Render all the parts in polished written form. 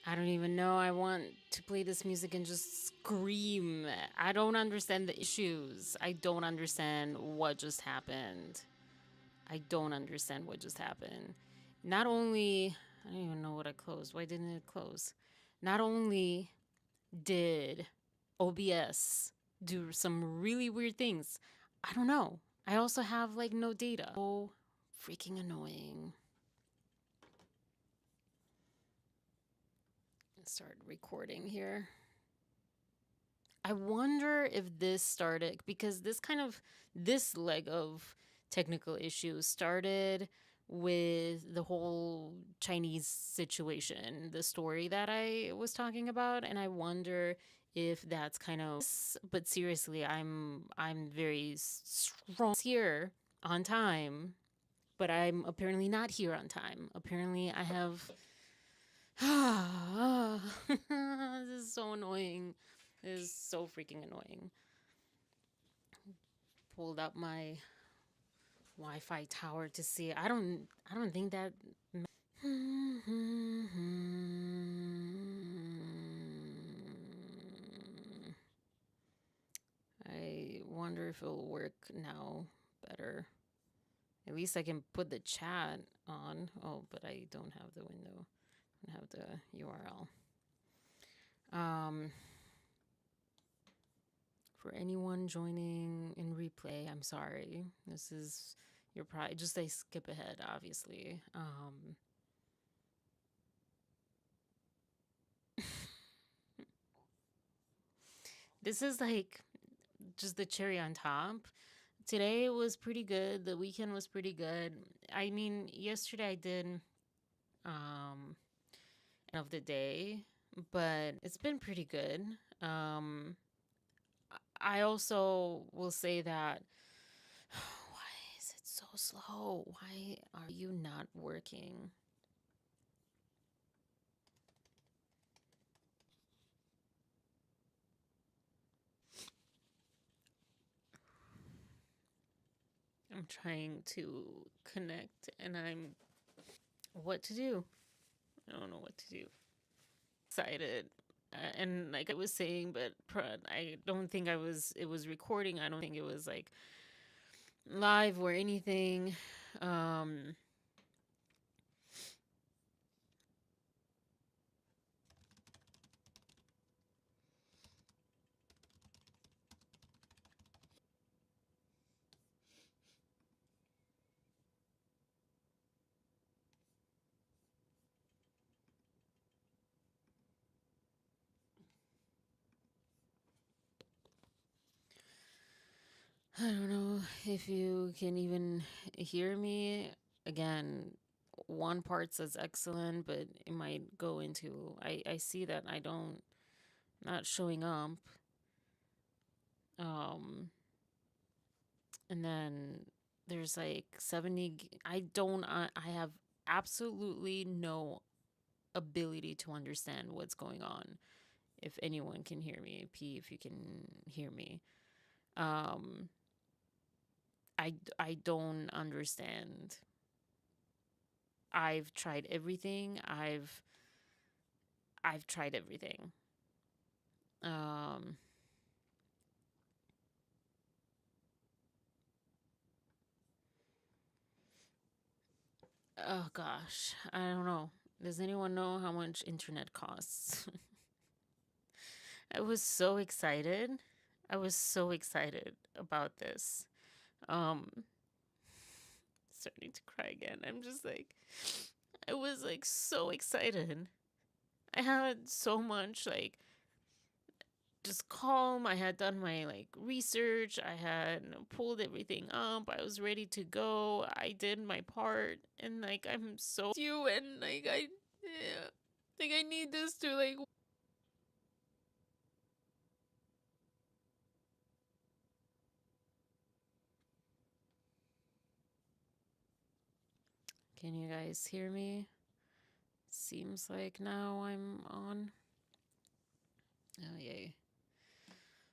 I don't even know. I want to play this music and just scream. I don't understand the issues. I don't understand what just happened. I don't understand what just happened. Not only, I don't even know what I closed. Why didn't it close? Not only did OBS do some really weird things, I don't know. I also have like no data. Oh, freaking annoying. Start recording here. I wonder if this started because this leg of technical issues started with the whole Chinese situation, the story that I was talking about, and I wonder if that's kind of. But seriously, I'm very strong here on time, but I'm apparently not here on time. Apparently, I have. This is so annoying. This is so freaking annoying. Pulled up my Wi-Fi tower to see. I don't think that. I wonder if it'll work now better. At least I can put the chat on. Oh, but I don't have the window. I don't have the URL. For anyone joining in replay, I'm sorry. This is you're probably just a skip ahead, obviously. This is like just the cherry on top. Today was pretty good. The weekend was pretty good. I mean, yesterday I did of the day, but it's been pretty good. Um I also will say that why is it so slow? Why are you not working? I'm trying to connect and I'm what to do. I don't know what to do. Excited. And like I was saying, but I don't think it was recording. I don't think it was like live or anything. Um, I don't know if you can even hear me. Again, one part says excellent, but it might go into I see that I don't not showing up. Um and then there's like 70 I have absolutely no ability to understand what's going on. If anyone can hear me, P, if you can hear me. Um I don't understand. I've tried everything. I've tried everything. Um oh gosh, I don't know. Does anyone know how much internet costs? I was so excited. I was so excited about this. Um Starting to cry again. I'm just like I was like so excited. I had so much like just calm. I had done my like research. I had pulled everything up. I was ready to go. I did my part, and like I'm so you and like I, yeah, like I need this to like. Can you guys hear me? Seems like now I'm on. Oh yay.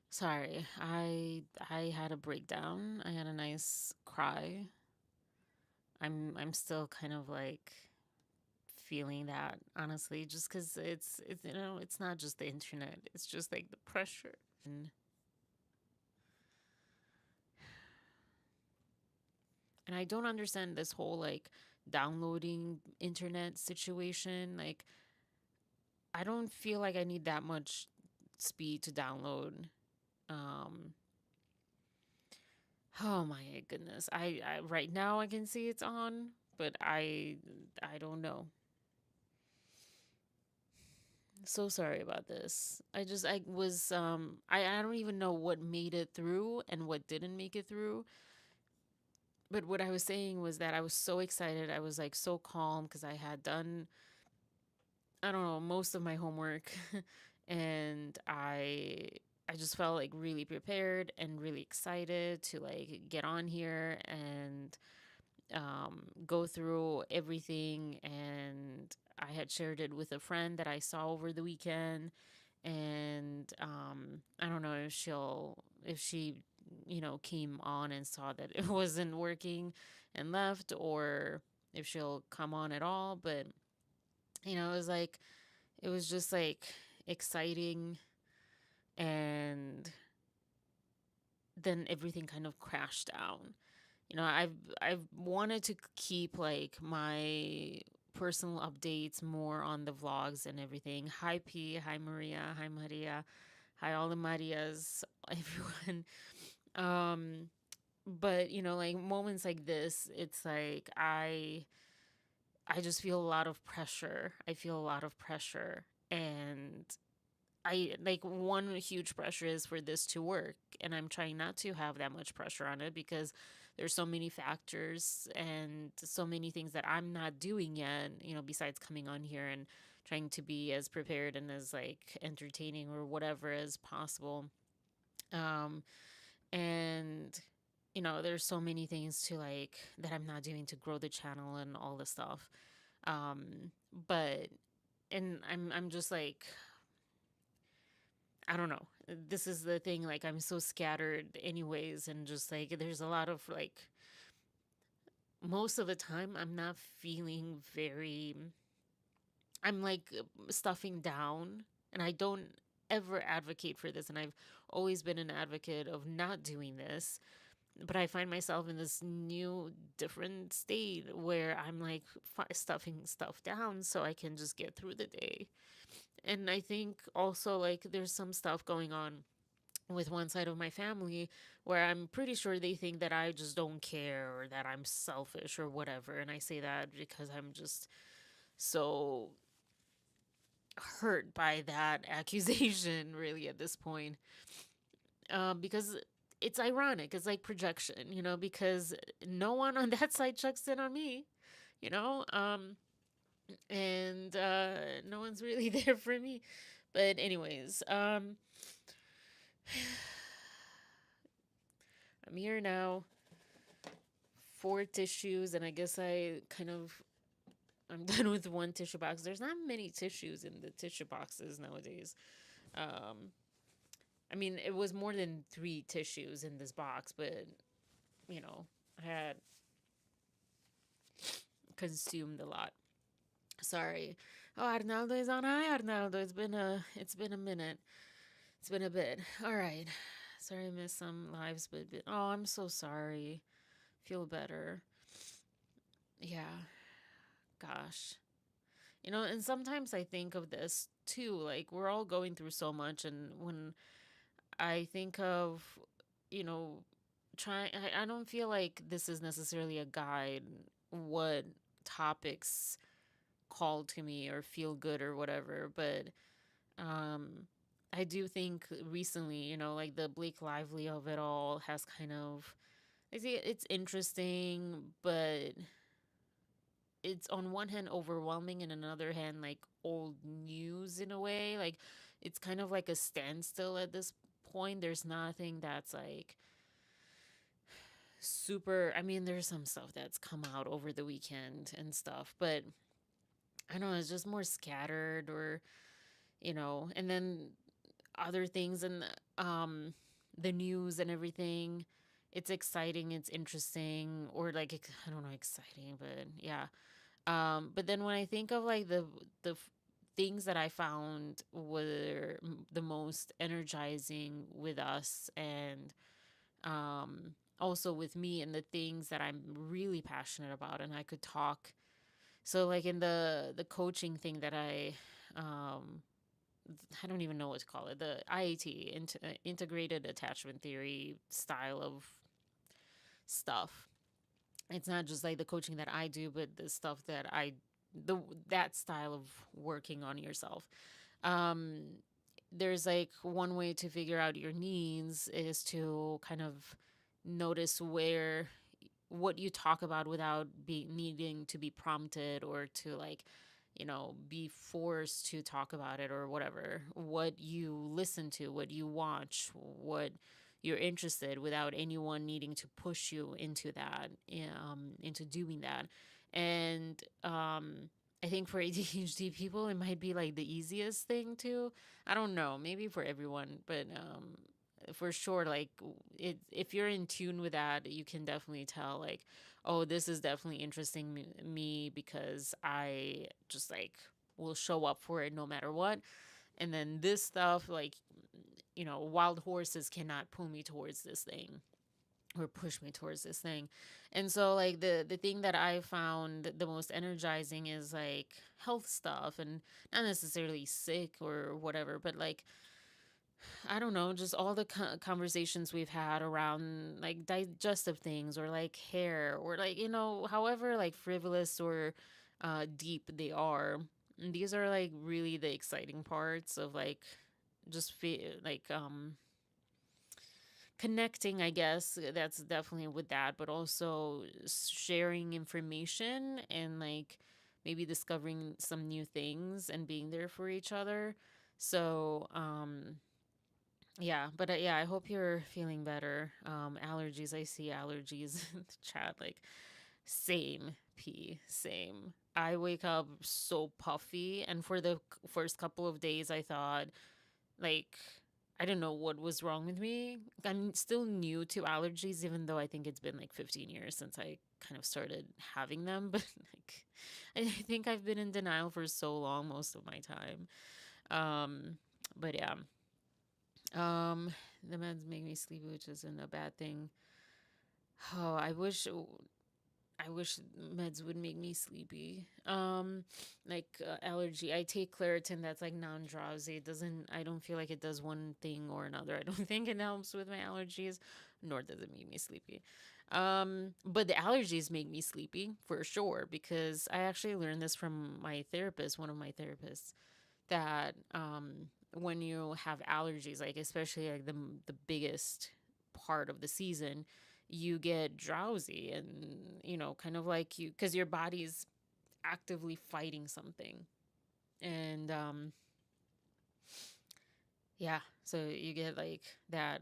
Sorry, I had a breakdown. I had a nice cry. I'm still kind of like feeling that, honestly, just because it's it's not just the internet, it's just like the pressure. And I don't understand this whole like downloading internet situation. Like, I don't feel like I need that much speed to download. Um, oh my goodness. I right now I can see it's on, but I don't know. So sorry about this. I was I don't even know what made it through and what didn't make it through. But what I was saying was that I was so excited. I was like so calm because I had done, I don't know, most of my homework and I just felt like really prepared and really excited to like get on here and go through everything. And I had shared it with a friend that I saw over the weekend. And I don't know if she, came on and saw that it wasn't working and left, or if she'll come on at all. But, it was like, it was just like exciting. And then everything kind of crashed down. I've wanted to keep like my personal updates more on the vlogs and everything. Hi P, hi Maria, hi Maria, hi all the Marias, everyone. Um, but like moments like this, it's like I just feel a lot of pressure. I feel a lot of pressure. And I like, one huge pressure is for this to work, and I'm trying not to have that much pressure on it because there's so many factors and so many things that I'm not doing yet, besides coming on here and trying to be as prepared and as like entertaining or whatever as possible. Um and there's so many things to like that I'm not doing to grow the channel and all the stuff. But and I'm just like, I don't know. This is the thing. Like, I'm so scattered, anyways, and just like, there's a lot of like, most of the time, I'm not feeling very, I'm like stuffing down, and I don't ever advocate for this. And I've always been an advocate of not doing this. But I find myself in this new, different state where I'm like stuffing stuff down so I can just get through the day. And I think also, like, there's some stuff going on with one side of my family where I'm pretty sure they think that I just don't care or that I'm selfish or whatever. And I say that because I'm just so hurt by that accusation, really, at this point. Because it's ironic. It's like projection, because no one on that side checks in on me, you know? And no one's really there for me. But, anyways, I'm here now. 4 tissues, and I guess I'm done with one tissue box. There's not many tissues in the tissue boxes nowadays. Um, I mean, it was more than 3 tissues in this box, but I had consumed a lot. Sorry. Oh, Arnaldo is on. Hi, Arnaldo. It's been a minute. It's been a bit. All right. Sorry I missed some lives, but oh, I'm so sorry. Feel better. Yeah. Gosh. And sometimes I think of this too. Like, we're all going through so much, and when I think of, you know, I don't feel like this is necessarily a guide what topics call to me or feel good or whatever, but um I do think recently, like the Blake Lively of it all has kind of, I see it's interesting, but it's on one hand overwhelming, and another hand like old news in a way. Like, it's kind of like a standstill at this point. There's nothing that's like super, I mean, there's some stuff that's come out over the weekend and stuff, but I don't know, it's just more scattered, or and then other things, and the news and everything. it's exciting, it's interesting, or like I don't know, exciting, but yeah. But then when I think of like the things that I found were the most energizing with us, and also with me, and the things that I'm really passionate about, and I could talk. So like in the coaching thing that um I don't even know what to call it, the IAT, integrated attachment theory style of stuff. It's not just like the coaching that I do, but the stuff that the that style of working on yourself. Um, there's like one way to figure out your needs is to kind of notice where what you talk about without being needing to be prompted or to like be forced to talk about it or whatever, what you listen to, what you watch, what you're interested, without anyone needing to push you into that, into doing that. And I think for ADHD people it might be like the easiest thing to, I don't know, maybe for everyone, but for sure, like if you're in tune with that, you can definitely tell like, oh, this is definitely interesting me because I just like will show up for it no matter what. And then this stuff, like, wild horses cannot pull me towards this thing or push me towards this thing. And so like the thing that I found the most energizing is like health stuff, and not necessarily sick or whatever, but like, I don't know, just all the conversations we've had around like digestive things or like hair or like, however like frivolous or deep they are. And these are like really the exciting parts of like just like connecting, I guess. That's definitely with that, but also sharing information and like maybe discovering some new things and being there for each other. So, yeah, but yeah, I hope you're feeling better. Allergies, I see allergies in the chat. Like, same, P, same. I wake up so puffy, and for the first couple of days, I thought, like, I didn't know what was wrong with me. I'm still new to allergies, even though I think it's been like 15 years since I kind of started having them. But like, I think I've been in denial for so long most of my time. Um, but yeah, um, the meds make me sleepy, which isn't a bad thing. Oh, I wish meds would make me sleepy. Like allergy, I take Claritin that's like non-drowsy. It doesn't. I don't feel like it does one thing or another. I don't think it helps with my allergies, nor does it make me sleepy. But the allergies make me sleepy for sure because I actually learned this from my therapist, one of my therapists, that when you have allergies, like especially like the biggest part of the season, you get drowsy and kind of like you, because your body's actively fighting something. And yeah, so you get like that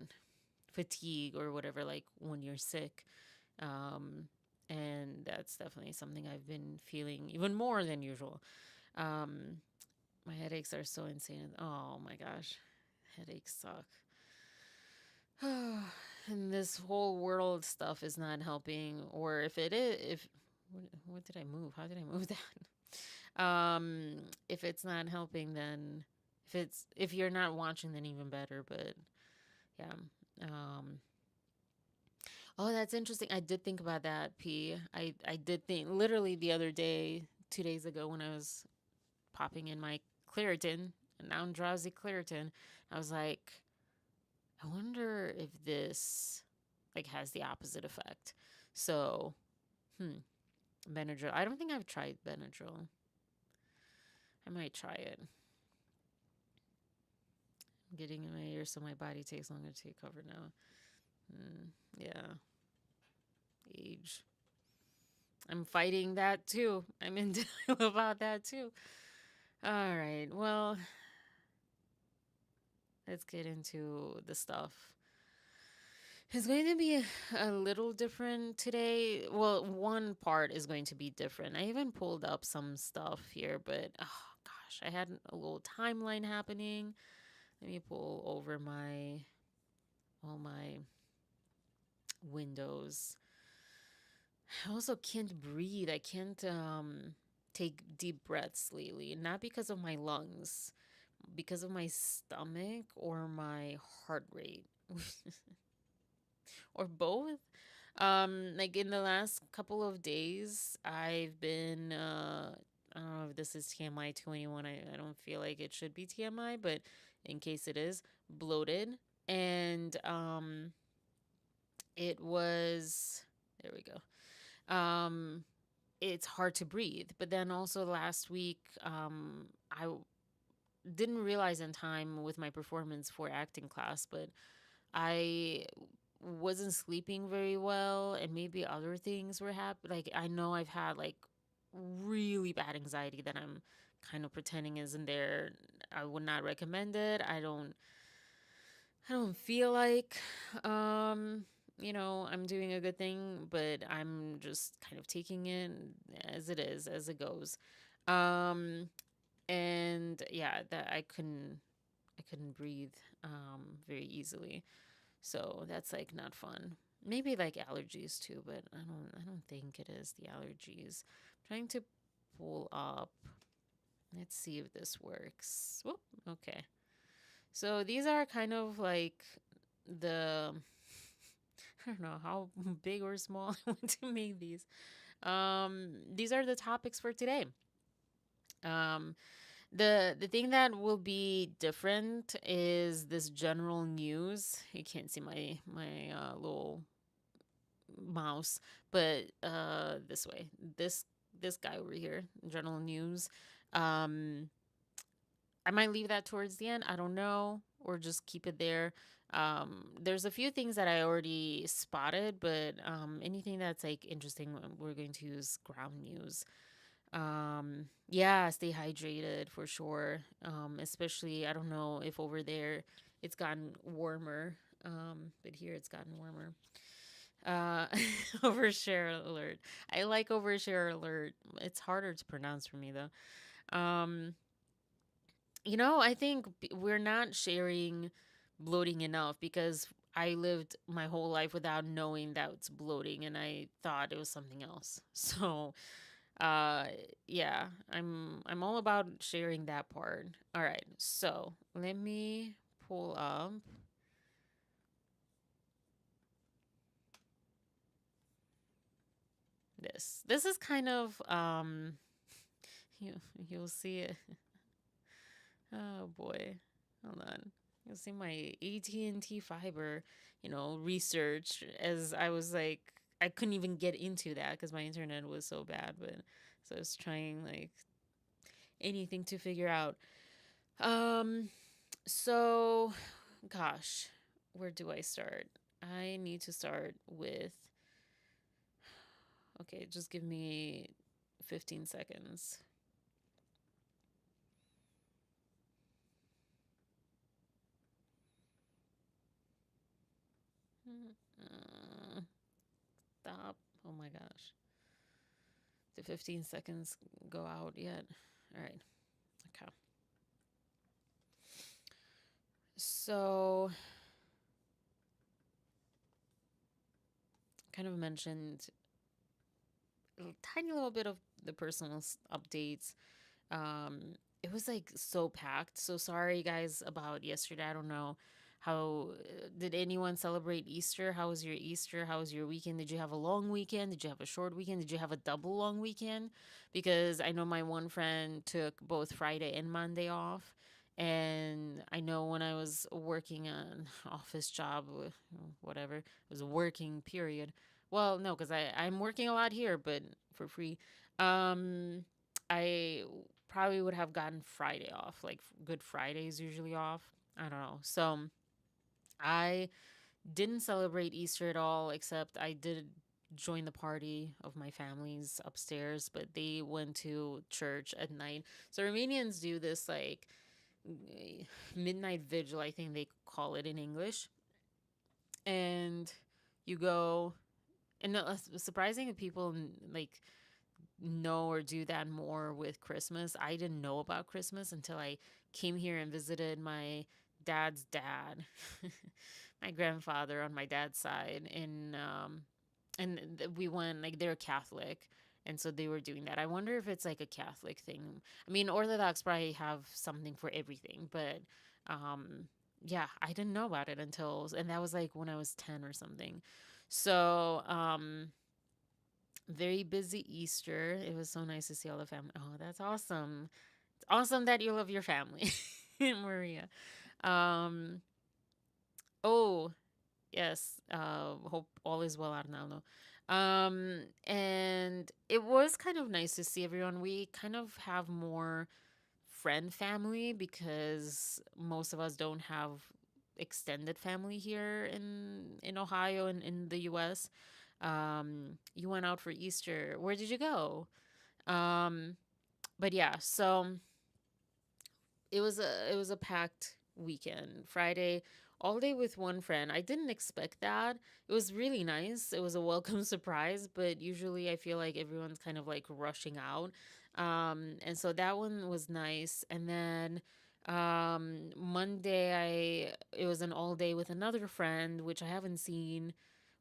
fatigue or whatever, like when you're sick. um and that's definitely something I've been feeling even more than usual. um my headaches are so insane. Oh my gosh, headaches suck. And this whole world stuff is not helping. Or if it is, if what did I move? How did I move that? If it's not helping, then if you're not watching, then even better. But yeah. Um, oh, that's interesting. I did think about that, P. I did think literally the other day, 2 days ago, when I was popping in my Claritin, non drowsy Claritin, I was like, I wonder if this like has the opposite effect. So, hmm, Benadryl. I don't think I've tried Benadryl. I might try it. I'm getting in my ear so my body takes longer to take cover now. Yeah, age. I'm fighting that too. I'm in denial about that too. All right. Well, let's get into the stuff. It's going to be a little different today. Well, one part is going to be different. I even pulled up some stuff here, but oh gosh, I had a little timeline happening. Let me pull over my all my windows. I also can't breathe. I can't take deep breaths lately. Not because of my lungs, because of my stomach or my heart rate. Or both. Like in the last couple of days, I've been I don't know if this is TMI 21. I don't feel like it should be TMI, but in case it is, bloated. And it was there we go. It's hard to breathe. But then also last week, I didn't realize in time with my performance for acting class, but I wasn't sleeping very well, and maybe other things were happening. Like I know I've had like really bad anxiety that I'm kind of pretending isn't there. I would not recommend it. I don't feel like um I'm doing a good thing, but I'm just kind of taking it as it is, as it goes. Um and yeah, that I couldn't breathe very easily. So that's like not fun. Maybe like allergies too, but I don't think it is the allergies. I'm trying to pull up. Let's see if this works. Whoop, okay. So these are kind of like the I don't know how big or small I want to make these. These are the topics for today. Um, the thing that will be different is this general news. You can't see my little mouse, but this way. This guy over here, general news. Um I might leave that towards the end. I don't know, or just keep it there. There's a few things that I already spotted, but anything that's like interesting, we're going to use ground news. Yeah, stay hydrated for sure. Especially, I don't know if over there it's gotten warmer, but here it's gotten warmer. Uh, overshare alert. I like overshare alert. It's harder to pronounce for me though. I think we're not sharing bloating enough because I lived my whole life without knowing that it's bloating and I thought it was something else. So, uh yeah, I'm all about sharing that part. All right. So, let me pull up this. This is kind of you you'll see it. Oh boy. Hold on. You'll see my AT&T fiber, research as I was like I couldn't even get into that because my internet was so bad, but so I was trying like anything to figure out. Um so gosh, where do I start? I need to start with okay, just give me 15 seconds. Uh, stop. Oh my gosh. The 15 seconds go out yet? All right. Okay. So, kind of mentioned a tiny little bit of the personal updates. It was like so packed. So sorry, guys, about yesterday. I don't know how did anyone celebrate Easter? How was your Easter? How was your weekend? Did you have a long weekend? Did you have a short weekend? Did you have a double long weekend? Because I know my one friend took both Friday and Monday off. And I know when I was working an office job, whatever, it was a working period. Well, no, because I'm working a lot here, but for free. Um, I probably would have gotten Friday off. Like Good Friday is usually off. I don't know. So I didn't celebrate Easter at all, except I did join the party of my family's upstairs, but they went to church at night. So Romanians do this like midnight vigil, I think they call it in English. And you go, and surprising if people like know or do that more with Christmas. I didn't know about Christmas until I came here and visited my dad's dad, my grandfather on my dad's side, and we went like they're Catholic, and so they were doing that. I wonder if it's like a Catholic thing. I mean, Orthodox probably have something for everything, but um, yeah, I didn't know about it until, and that was like when I was 10 or something. So very busy Easter. It was so nice to see all the family. Oh, that's awesome. It's awesome that you love your family, Maria. Um, oh, yes. Hope all is well, Arnaldo. And it was kind of nice to see everyone. We kind of have more friend family because most of us don't have extended family here in Ohio and in the US. You went out for Easter. Where did you go? Um, but yeah, so it was a packed weekend. Friday, all day with one friend. I didn't expect that. It was really nice. It was a welcome surprise, but usually I feel like everyone's kind of like rushing out. And so that one was nice. And then Monday I it was an all day with another friend, which I haven't seen.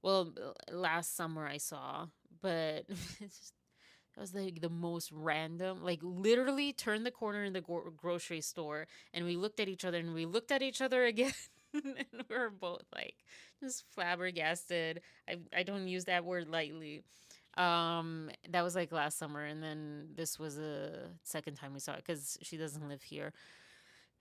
Well, last summer I saw, but it's just that was like the most random. Like literally turned the corner in the grocery store, and we looked at each other, and we looked at each other again, and we were both like just flabbergasted. I don't use that word lightly. That was like last summer, and then this was a second time we saw it because she doesn't live here,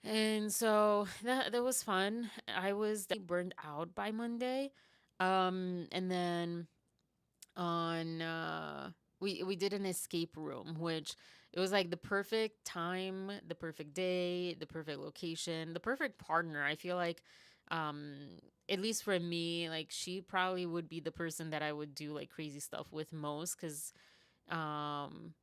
and so that was fun. I was burned out by Monday, and then on we did an escape room, which it was like the perfect time, the perfect day, the perfect location, the perfect partner. I feel like um at least for me, like she probably would be the person that I would do like crazy stuff with most, cuz um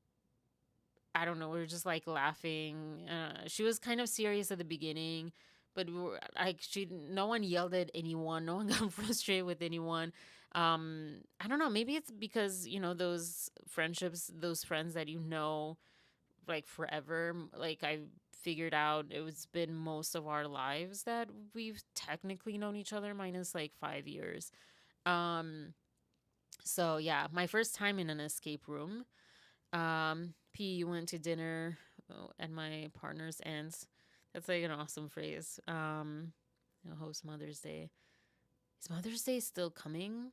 I don't know, we were just like laughing. She was kind of serious at the beginning, but we were like no one yelled at anyone, no one got frustrated with anyone. I don't know, maybe it's because, those friendships, those friends that like forever, like I figured out it was been most of our lives that we've technically known each other minus like 5 years. Um so yeah, my first time in an escape room. P, you went to dinner at my partner's aunt's. That's like an awesome phrase. Host Mother's Day. Is Mother's Day still coming?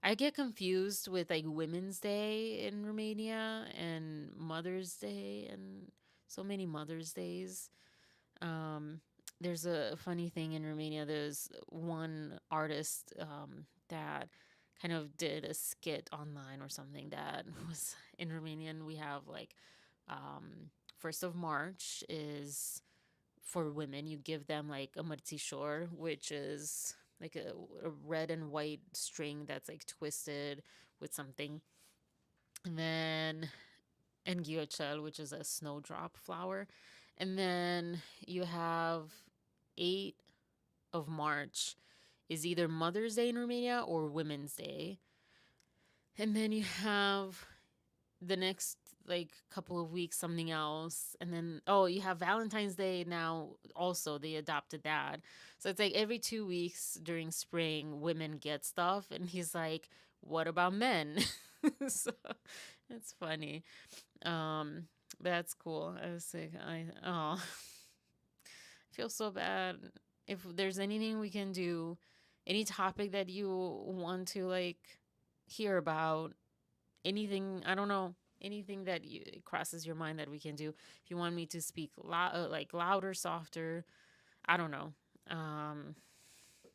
I get confused with like Women's Day in Romania and Mother's Day and so many Mother's Days. Um, there's a funny thing in Romania. There's one artist that kind of did a skit online or something that was in Romanian. We have like 1st of March is for women. You give them like a mărțișor, which is like a red and white string that's like twisted with something. And then and ghiocel, which is a snowdrop flower. And then you have 8 of March is either Mother's Day in Romania or Women's Day. And then you have the next like couple of weeks something else, and then you have Valentine's Day now also. They adopted that, so it's like every 2 weeks during spring women get stuff, and he's like, what about men? So it's funny. But that's cool. I was like, I feel so bad. If there's anything we can do, any topic that you want to like hear about, anything, I don't know, anything that crosses your mind that we can do. If you want me to speak like louder, softer, I don't know. Um,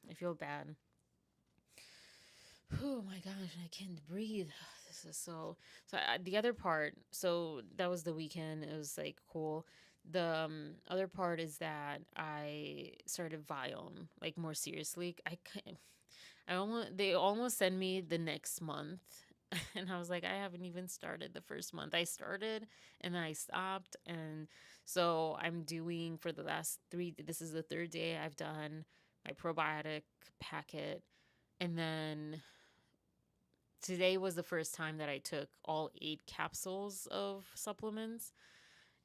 I feel bad. Oh my gosh, I can't breathe. This is so. The other part. So that was the weekend. It was like cool. The other part is that I started Viome like more seriously. I almost they almost sent me the next month, and I was like, I haven't even started the first month. I started and then I stopped, and so I'm doing for the last 3. This is the third day I've done my probiotic packet, and then today was the first time that I took all 8 capsules of supplements,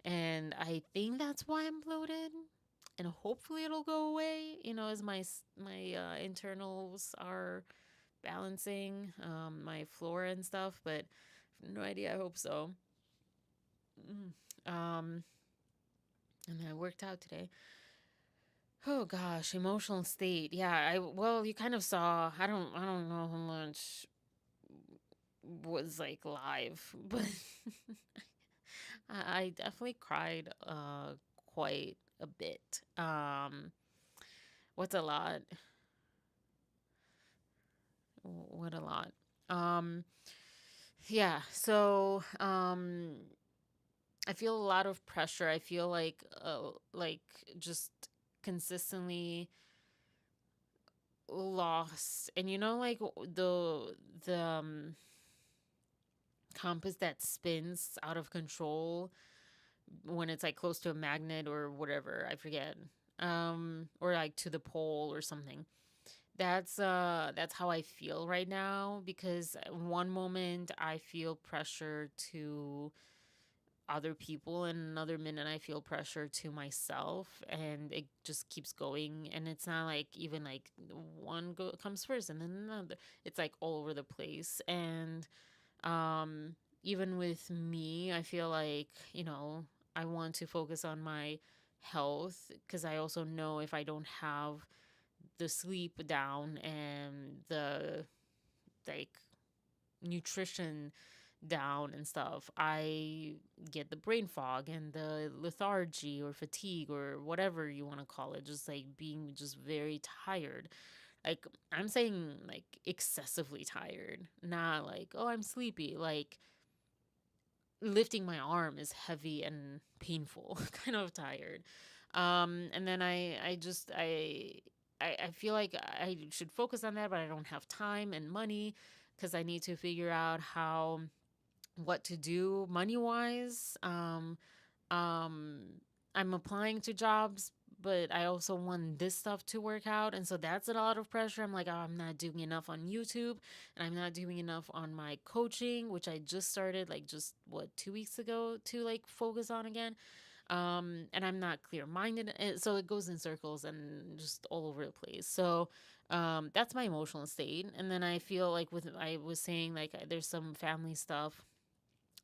and I think that's why I'm bloated. and hopefully it'll go away, as my internals are balancing, my flora and stuff, but no idea. I hope so. Um, and then I worked out today. Oh gosh, emotional state. Yeah, well, you kind of saw. I don't know how much was like live, but I definitely cried quite a bit. What's a lot? What a lot. Um yeah, so I feel a lot of pressure. I feel like just consistently lost. And like the compass that spins out of control when it's like close to a magnet or whatever, I forget. Or like to the pole or something. That's how I feel right now, because one moment I feel pressure to other people, and another minute I feel pressure to myself, and it just keeps going, and it's not like even like comes first and then another. It's like all over the place. And even with me, I feel like, I want to focus on my health, because I also know if I don't have the sleep down and the like nutrition down and stuff, I get the brain fog and the lethargy or fatigue or whatever you want to call it, just like being just very tired. Like, I'm saying like excessively tired, not like, oh, I'm sleepy. Like, lifting my arm is heavy and painful, kind of tired. And then I feel like I should focus on that, but I don't have time and money, because I need to figure out what to do money wise. Um, I'm applying to jobs, but I also want this stuff to work out. And so that's a lot of pressure. I'm like, oh, I'm not doing enough on YouTube, and I'm not doing enough on my coaching, which I just started like just what, 2 weeks ago, to like focus on again. And I'm not clear minded. So it goes in circles and just all over the place. So that's my emotional state. And then I feel like, I was saying, like, there's some family stuff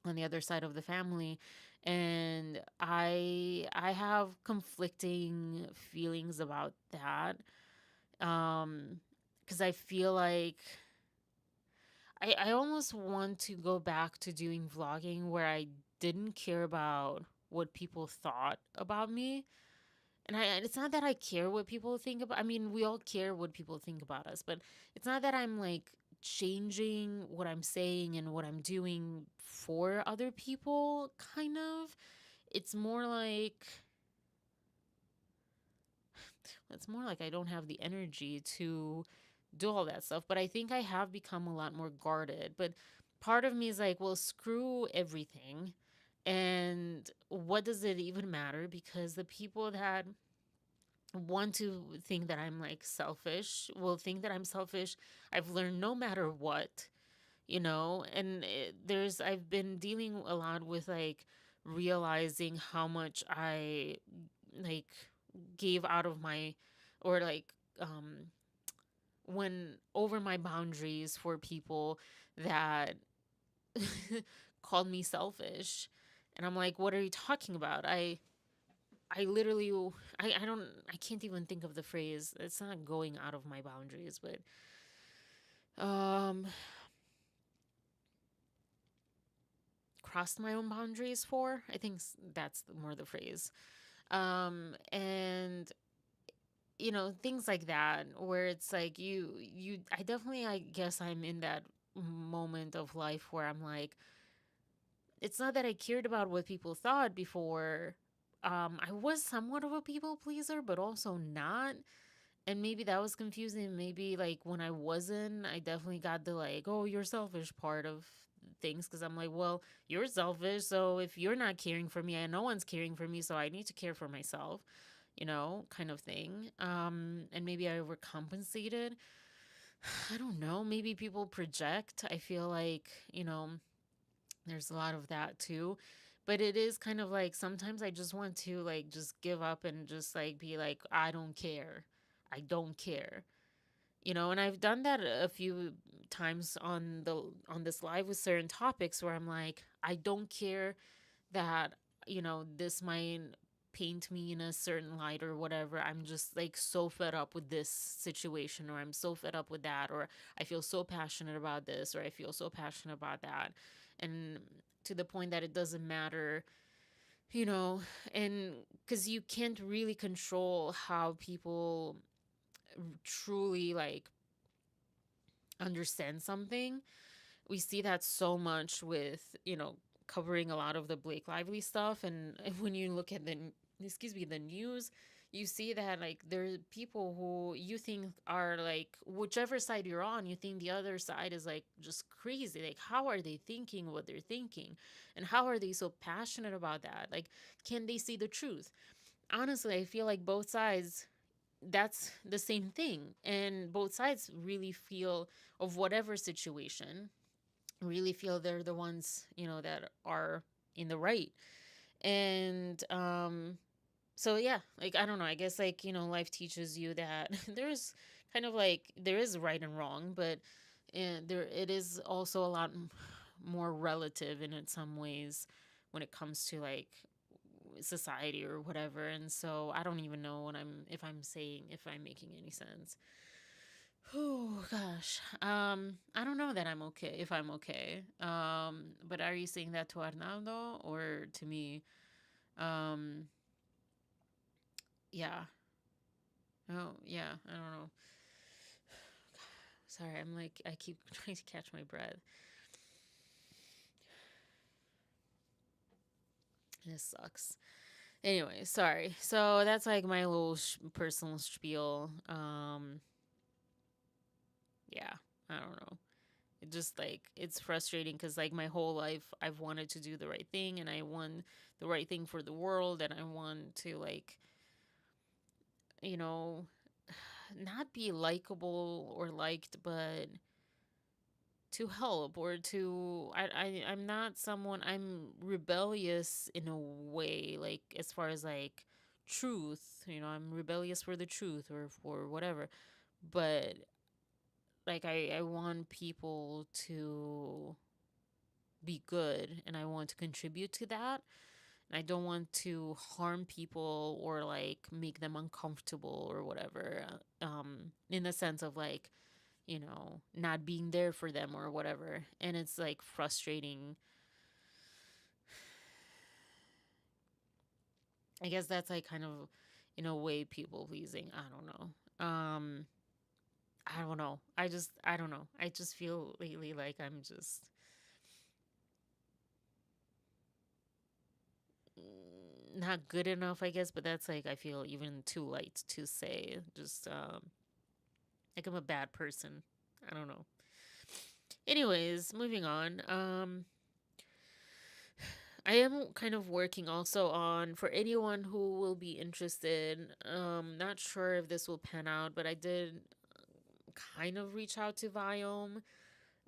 on the other side of the family, and I have conflicting feelings about that. Because I feel like I almost want to go back to doing vlogging, where I didn't care about what people thought about me. And it's not that I care what people think about. I mean, we all care what people think about us, but it's not that I'm like changing what I'm saying and what I'm doing for other people, kind of. It's more like I don't have the energy to do all that stuff, but I think I have become a lot more guarded. But part of me is like, well, screw everything. And what does it even matter? Because the people that want to think that I'm like selfish will think that I'm selfish. I've learned no matter what, and I've been dealing a lot with like realizing how much I like gave out of my, or like when over my boundaries for people that called me selfish. And I'm like, what are you talking about? I literally, I don't, I can't even think of the phrase. It's not going out of my boundaries, but um, crossed my own boundaries for. I think that's more the phrase. And things like that, where it's like I definitely, I guess I'm in that moment of life where I'm like, it's not that I cared about what people thought before. I was somewhat of a people pleaser, but also not. And maybe that was confusing. Maybe like when I wasn't, I definitely got the like, oh, you're selfish part of things. Cause I'm like, well, you're selfish. So if you're not caring for me and no one's caring for me, so I need to care for myself, kind of thing. And maybe I overcompensated. I don't know. Maybe people project. I feel like, there's a lot of that too. But it is kind of like sometimes I just want to like just give up and just like be like, I don't care. I don't care. And I've done that a few times on this live with certain topics where I'm like, I don't care that, this might paint me in a certain light or whatever. I'm just like so fed up with this situation, or I'm so fed up with that, or I feel so passionate about this, or I feel so passionate about that. And to the point that it doesn't matter, you know, and because you can't really control how people truly like understand something. We see that so much with, covering a lot of the Blake Lively stuff. And when you look at the news, you see that like there are people who you think are like, whichever side you're on, you think the other side is like just crazy. Like, how are they thinking what they're thinking? And how are they so passionate about that? Like, can they see the truth? Honestly, I feel like both sides, that's the same thing. And both sides really feel, of whatever situation, really feel they're the ones, that are in the right. And so yeah, like I don't know, I guess like, life teaches you that there's kind of like there is right and wrong, but there it is also a lot more relative in it some ways when it comes to like society or whatever. And so I don't even know what I'm if I'm saying if I'm making any sense. Oh gosh. I don't know that I'm okay if I'm okay. But are you saying that to Arnaldo or to me? Um, yeah. Oh, yeah. I don't know. Sorry, I'm like I keep trying to catch my breath. This sucks. Anyway, sorry. So that's like my little personal spiel. Yeah. I don't know. It just like it's frustrating because like my whole life I've wanted to do the right thing, and I want the right thing for the world, and I want to like, you know not be likable or liked, but to help or to I'm not someone, I'm rebellious in a way, like as far as like truth, I'm rebellious for the truth or for whatever. But like I want people to be good, and I want to contribute to that. And I don't want to harm people or like make them uncomfortable or whatever. In the sense of like, not being there for them or whatever. And it's like frustrating. I guess that's like kind of in a way people pleasing. I don't know. I don't know. I don't know. I just feel lately like I'm just not good enough, I guess, but that's like I feel even too light to say. Just like I'm a bad person. I don't know. Anyways, moving on. I am kind of working also on, for anyone who will be interested. Not sure if this will pan out, but I did kind of reach out to Viome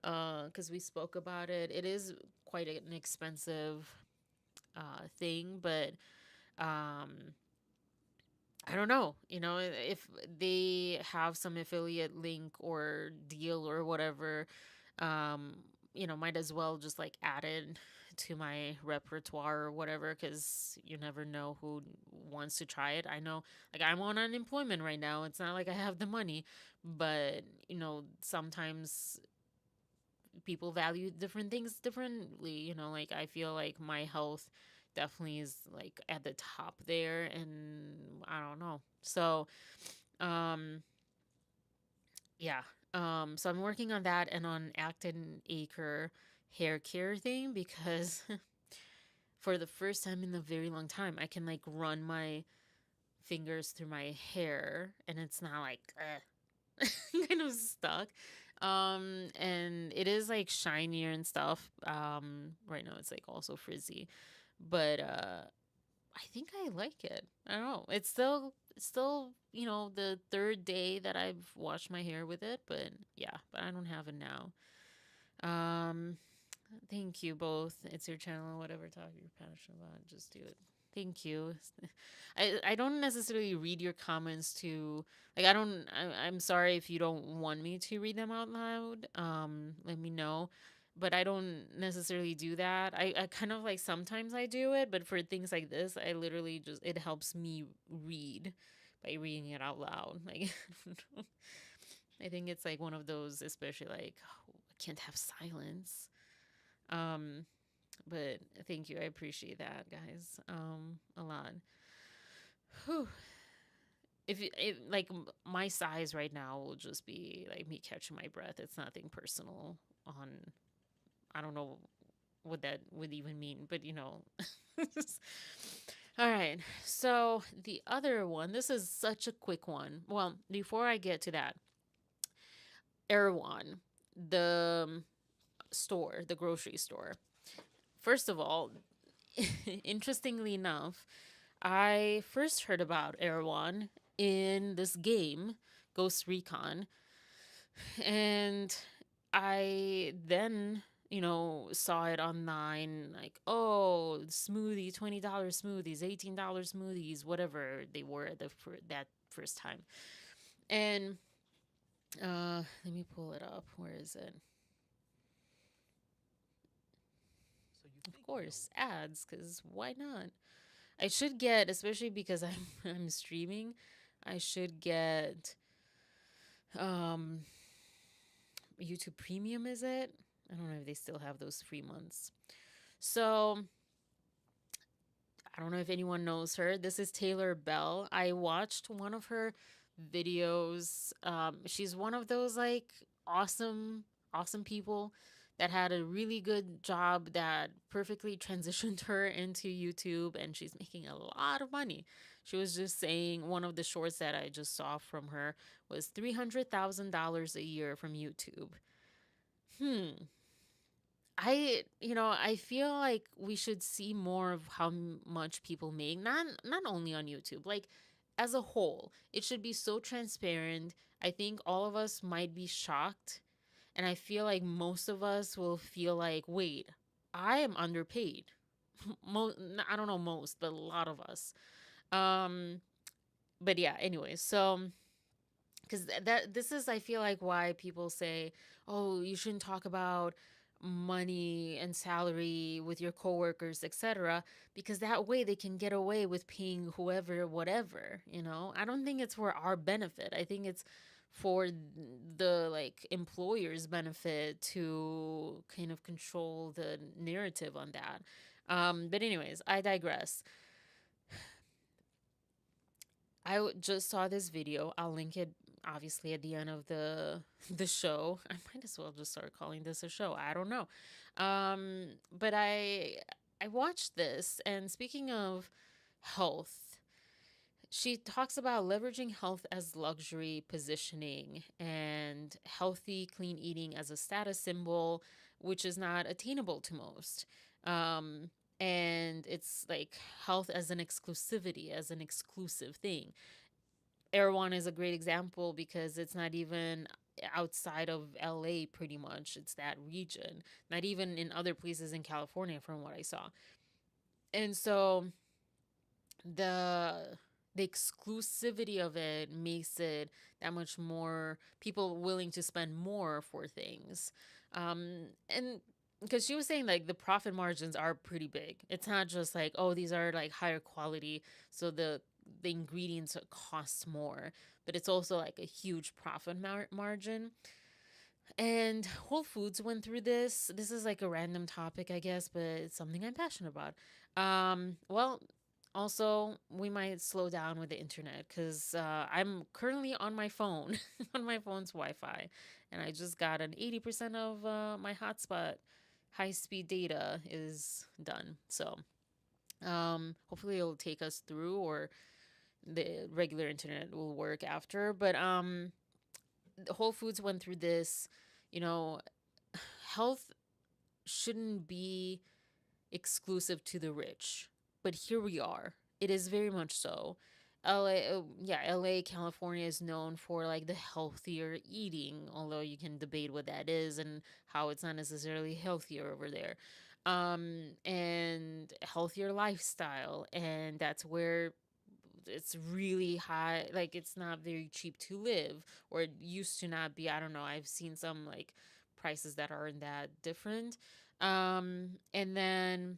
because we spoke about it. It is quite an expensive thing, but um, I don't know, if they have some affiliate link or deal or whatever, um, might as well just like add it to my repertoire or whatever, because you never know who wants to try it. I know, like, I'm on unemployment right now. It's not like I have the money, but, sometimes people value different things differently. Like, I feel like my health definitely is like at the top there, and I don't know. So, um, yeah. So I'm working on that and on Acton Acre hair care thing because for the first time in a very long time, I can like run my fingers through my hair and it's not like kind of stuck. And it is like shinier and stuff. Right now it's like also frizzy, but I think I like it. I don't know. It's still the third day that I've washed my hair with it, but yeah, but I don't have it now. Um Thank you both. It's your channel, whatever topic you're passionate about, just do it. Thank you. I don't necessarily read your comments to like I'm sorry if you don't want me to read them out loud. Let me know. But I don't necessarily do that. I kind of like sometimes I do it, but for things like this, I literally just it helps me read by reading it out loud. Like I think it's like one of those, especially like oh, I can't have silence. Um, but thank you. I appreciate that, guys. A lot. Whew. If like my size right now will just be like me catching my breath. It's nothing personal on I don't know what that would even mean, but you know. All right. So the other one, this is such a quick one. Well, before I get to that, Erewhon, the store, the grocery store. First of all, interestingly enough, I first heard about Erewhon in this game, Ghost Recon, and I then, saw it online like, oh, smoothie, $20 smoothies, $18 smoothies, whatever they were that first time. And let me pull it up. Where is it? Of course, ads, because why not? I should get, especially because I'm I'm streaming, I should get um YouTube Premium, is it? I don't know if they still have those free months. So I don't know if anyone knows her. This is Taylor Bell. I watched one of her videos. She's one of those like awesome, awesome people that had a really good job that perfectly transitioned her into YouTube, and she's making a lot of money. She was just saying one of the shorts that I just saw from her was $300,000 a year from YouTube. Hmm. I feel like we should see more of how much people make, not only on YouTube, like as a whole. It should be so transparent. I think all of us might be shocked, and I feel like most of us will feel like, wait, I am underpaid. I don't know most, but a lot of us. Um, but yeah, anyway, so because that this is I feel like why people say, oh, you shouldn't talk about money and salary with your coworkers, etc., because that way they can get away with paying whoever whatever. I don't think it's for our benefit. I think it's for the like employer's benefit to kind of control the narrative on that. But anyways, I digress. Just saw this video. I'll link it obviously at the end of the show. I might as well just start calling this a show. I don't know. But I watched this, and speaking of health, she talks about leveraging health as luxury positioning and healthy clean eating as a status symbol, which is not attainable to most. Um and it's like health as an exclusivity, as an exclusive thing. Erewhon is a great example because it's not even outside of LA pretty much. It's that region. Not even in other places in California from what I saw. And so the the exclusivity of it makes it that much more people willing to spend more for things. And because she was saying like the profit margins are pretty big. It's not just like, oh, these are like higher quality, so the ingredients cost more, but it's also like a huge profit margin. And Whole Foods went through this. This is like a random topic, I guess, but it's something I'm passionate about. Well, also, we might slow down with the internet because I'm currently on my phone, on my phone's Wi Fi, and I just got an 80% of my hotspot high speed data is done. So, hopefully, it'll take us through, or the regular internet will work after. But Whole Foods went through this, you know, health shouldn't be exclusive to the rich. But here we are. It is very much so. LA, California is known for like the healthier eating, although you can debate what that is and how it's not necessarily healthier over there. And healthier lifestyle, and that's where it's really high, like it's not very cheap to live, or it used to not be. I don't know. I've seen some like prices that aren't that different. And then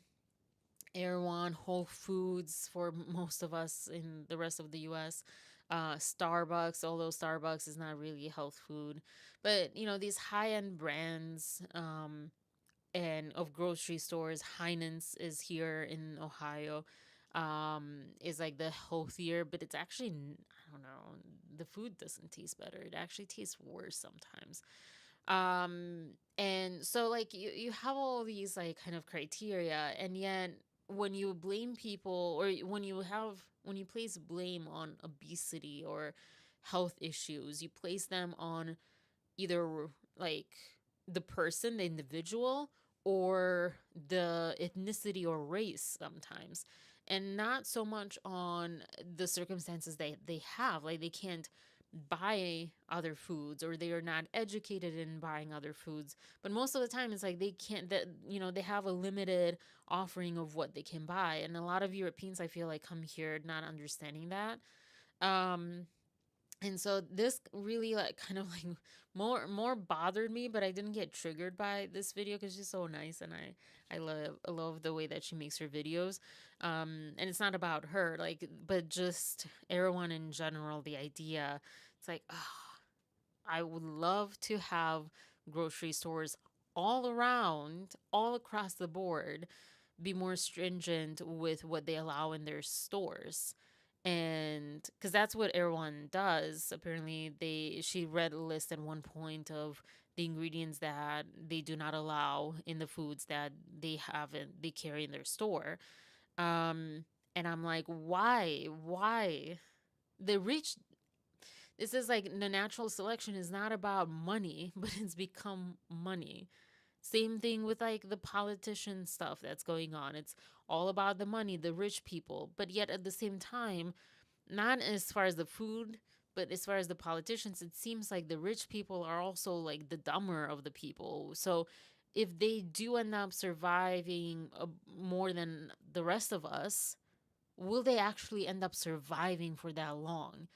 Erewhon, Whole Foods for most of us in the rest of the US. Starbucks, although Starbucks is not really health food. But, these high end brands and of grocery stores, Heinen's is here in Ohio, is like the healthier, but it's actually, I don't know, the food doesn't taste better. It actually tastes worse sometimes. And so like you have all these like kind of criteria, and yet when you blame people, or when you place blame on obesity or health issues, you place them on either like the person, the individual, or the ethnicity or race sometimes, and not so much on the circumstances they have. Like they can't buy other foods, or they are not educated in buying other foods. But most of the time it's like they can't, that they have a limited offering of what they can buy, and a lot of Europeans, I feel like, come here not understanding that. um and so this really like kind of like more bothered me, but I didn't get triggered by this video because she's so nice, and I love the way that she makes her videos. And it's not about her, like, but just everyone in general, the idea. It's like, oh, I would love to have grocery stores all around, all across the board, be more stringent with what they allow in their stores. And because that's what everyone does. Apparently, she read a list at one point of the ingredients that they do not allow in the foods that they carry in their store. um and I'm like, why the rich this is like the natural selection is not about money, but it's become money. Same thing with like the politician stuff that's going on. It's all about the money, the rich people. But yet at the same time, not as far as the food, but as far as the politicians, it seems like the rich people are also like the dumber of the people. So if they do end up surviving more than the rest of us, will they actually end up surviving for that long?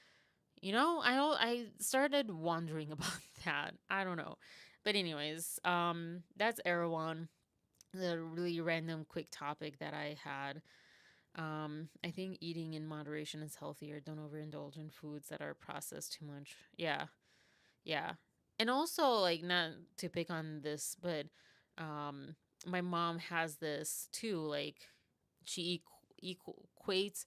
I started wondering about that. I don't know. But anyways, that's Erewhon, the really random quick topic that I had. I think eating in moderation is healthier. Don't overindulge in foods that are processed too much. Yeah. Yeah. And also, like, not to pick on this, but um my mom has this too, like she equates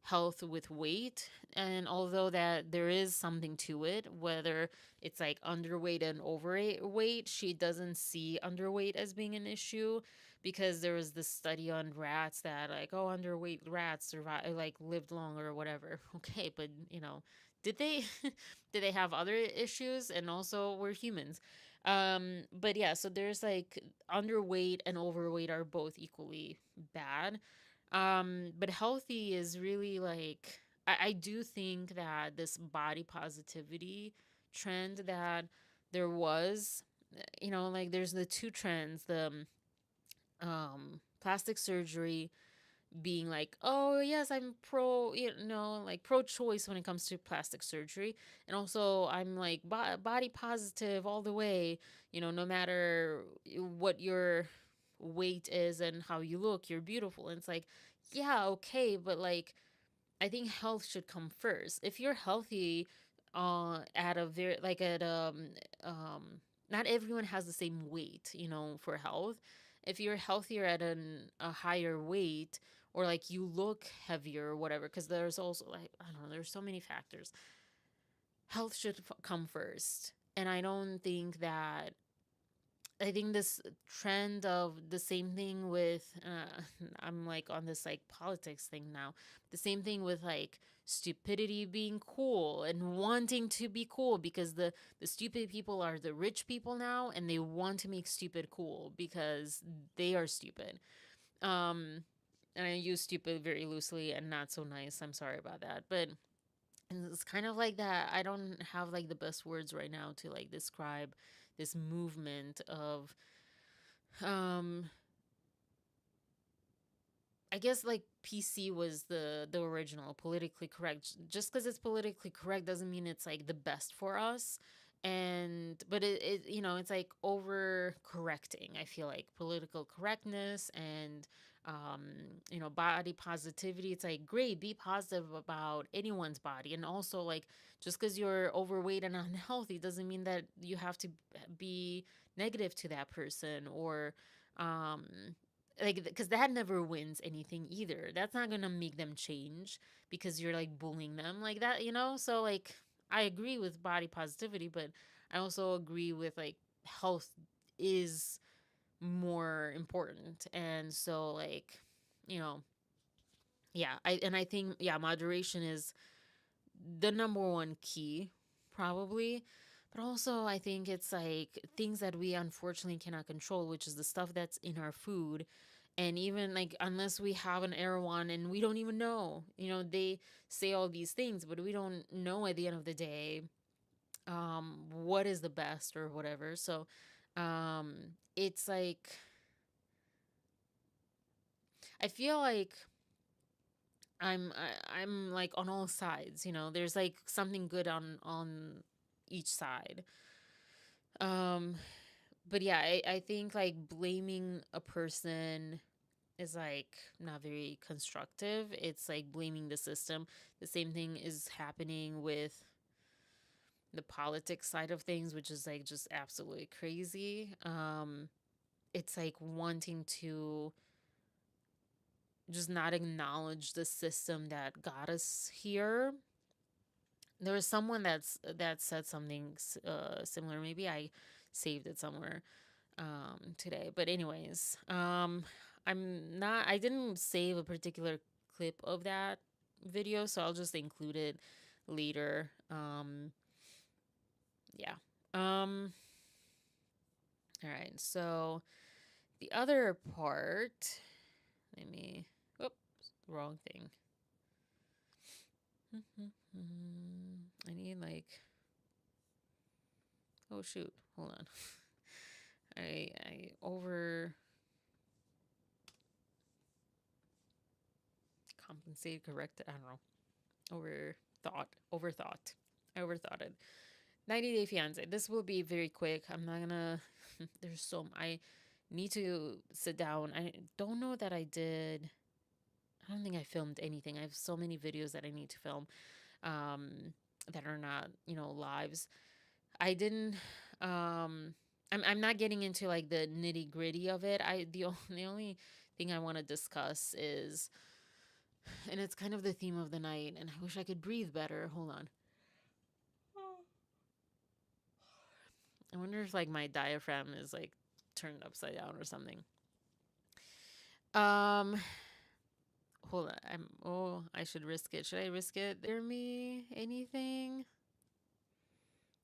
health with weight. And although that there is something to it, whether it's like underweight and overweight, she doesn't see underweight as being an issue, because there was this study on rats that like, oh, underweight rats survive, like lived longer or whatever. Okay, but did they did they have other issues? And also we're humans. But yeah, so there's like underweight and overweight are both equally bad. But healthy is really like, I do think that this body positivity trend that there was, like there's the two trends, the plastic surgery being like, oh yes, I'm pro, like pro choice when it comes to plastic surgery, and also I'm like body positive all the way, no matter what your weight is and how you look, you're beautiful. And it's like, yeah, okay, but like I think health should come first. If you're healthy, at a very like at um, not everyone has the same weight, for health. If you're healthier at a higher weight, or like you look heavier or whatever, because there's also like, I don't know, there's so many factors. Health should come first, and I think this trend of the same thing with I'm like on this like politics thing now. The same thing with like stupidity being cool and wanting to be cool, because the stupid people are the rich people now, and they want to make stupid cool because they are stupid. Um and I use stupid very loosely and not so nice. I'm sorry about that. But it's kind of like that. I don't have like the best words right now to like describe this movement of um I guess like PC was the original politically correct. Just because it's politically correct doesn't mean it's like the best for us. And but it's like over correcting. I feel like political correctness and um body positivity. It's like great, be positive about anyone's body, and also like just because you're overweight and unhealthy doesn't mean that you have to be negative to that person or um like because that never wins anything either. That's not gonna make them change because you're like bullying them like that. So like I agree with body positivity, but I also agree with like health is more important. And so like you know yeah, I think yeah, moderation is the number one key, probably. But also, I think it's like things that we unfortunately cannot control, which is the stuff that's in our food. And even like, unless we have an Erewhon and we don't even know, they say all these things, but we don't know at the end of the day what is the best or whatever. So it's like, I feel like I'm like on all sides. There's like something good on each side. Um, but yeah, I think like blaming a person is like not very constructive. It's like blaming the system. The same thing is happening with the politics side of things, which is like just absolutely crazy. It's like wanting to just not acknowledge the system that got us here. There was someone that said something similar. Maybe I saved it somewhere today. But anyways, I didn't save a particular clip of that video, so I'll just include it later. Yeah. Um, all right. So the other part, let me, oops, wrong thing. I need like, oh shoot, hold on. I over compensated, correct? I don't know. Overthought. I overthought it. 90 Day Fiance. This will be very quick. I'm not gonna. I need to sit down. I don't know that I did. I don't think I filmed anything. I have so many videos that I need to film that are not, lives. I didn't. I'm not getting into like the nitty gritty of it. The only thing I want to discuss is, and it's kind of the theme of the night, and I wish I could breathe better. Hold on. I wonder if like my diaphragm is like turned upside down or something. Um, hold on. I should risk it. Should I risk it? Hear me? Anything?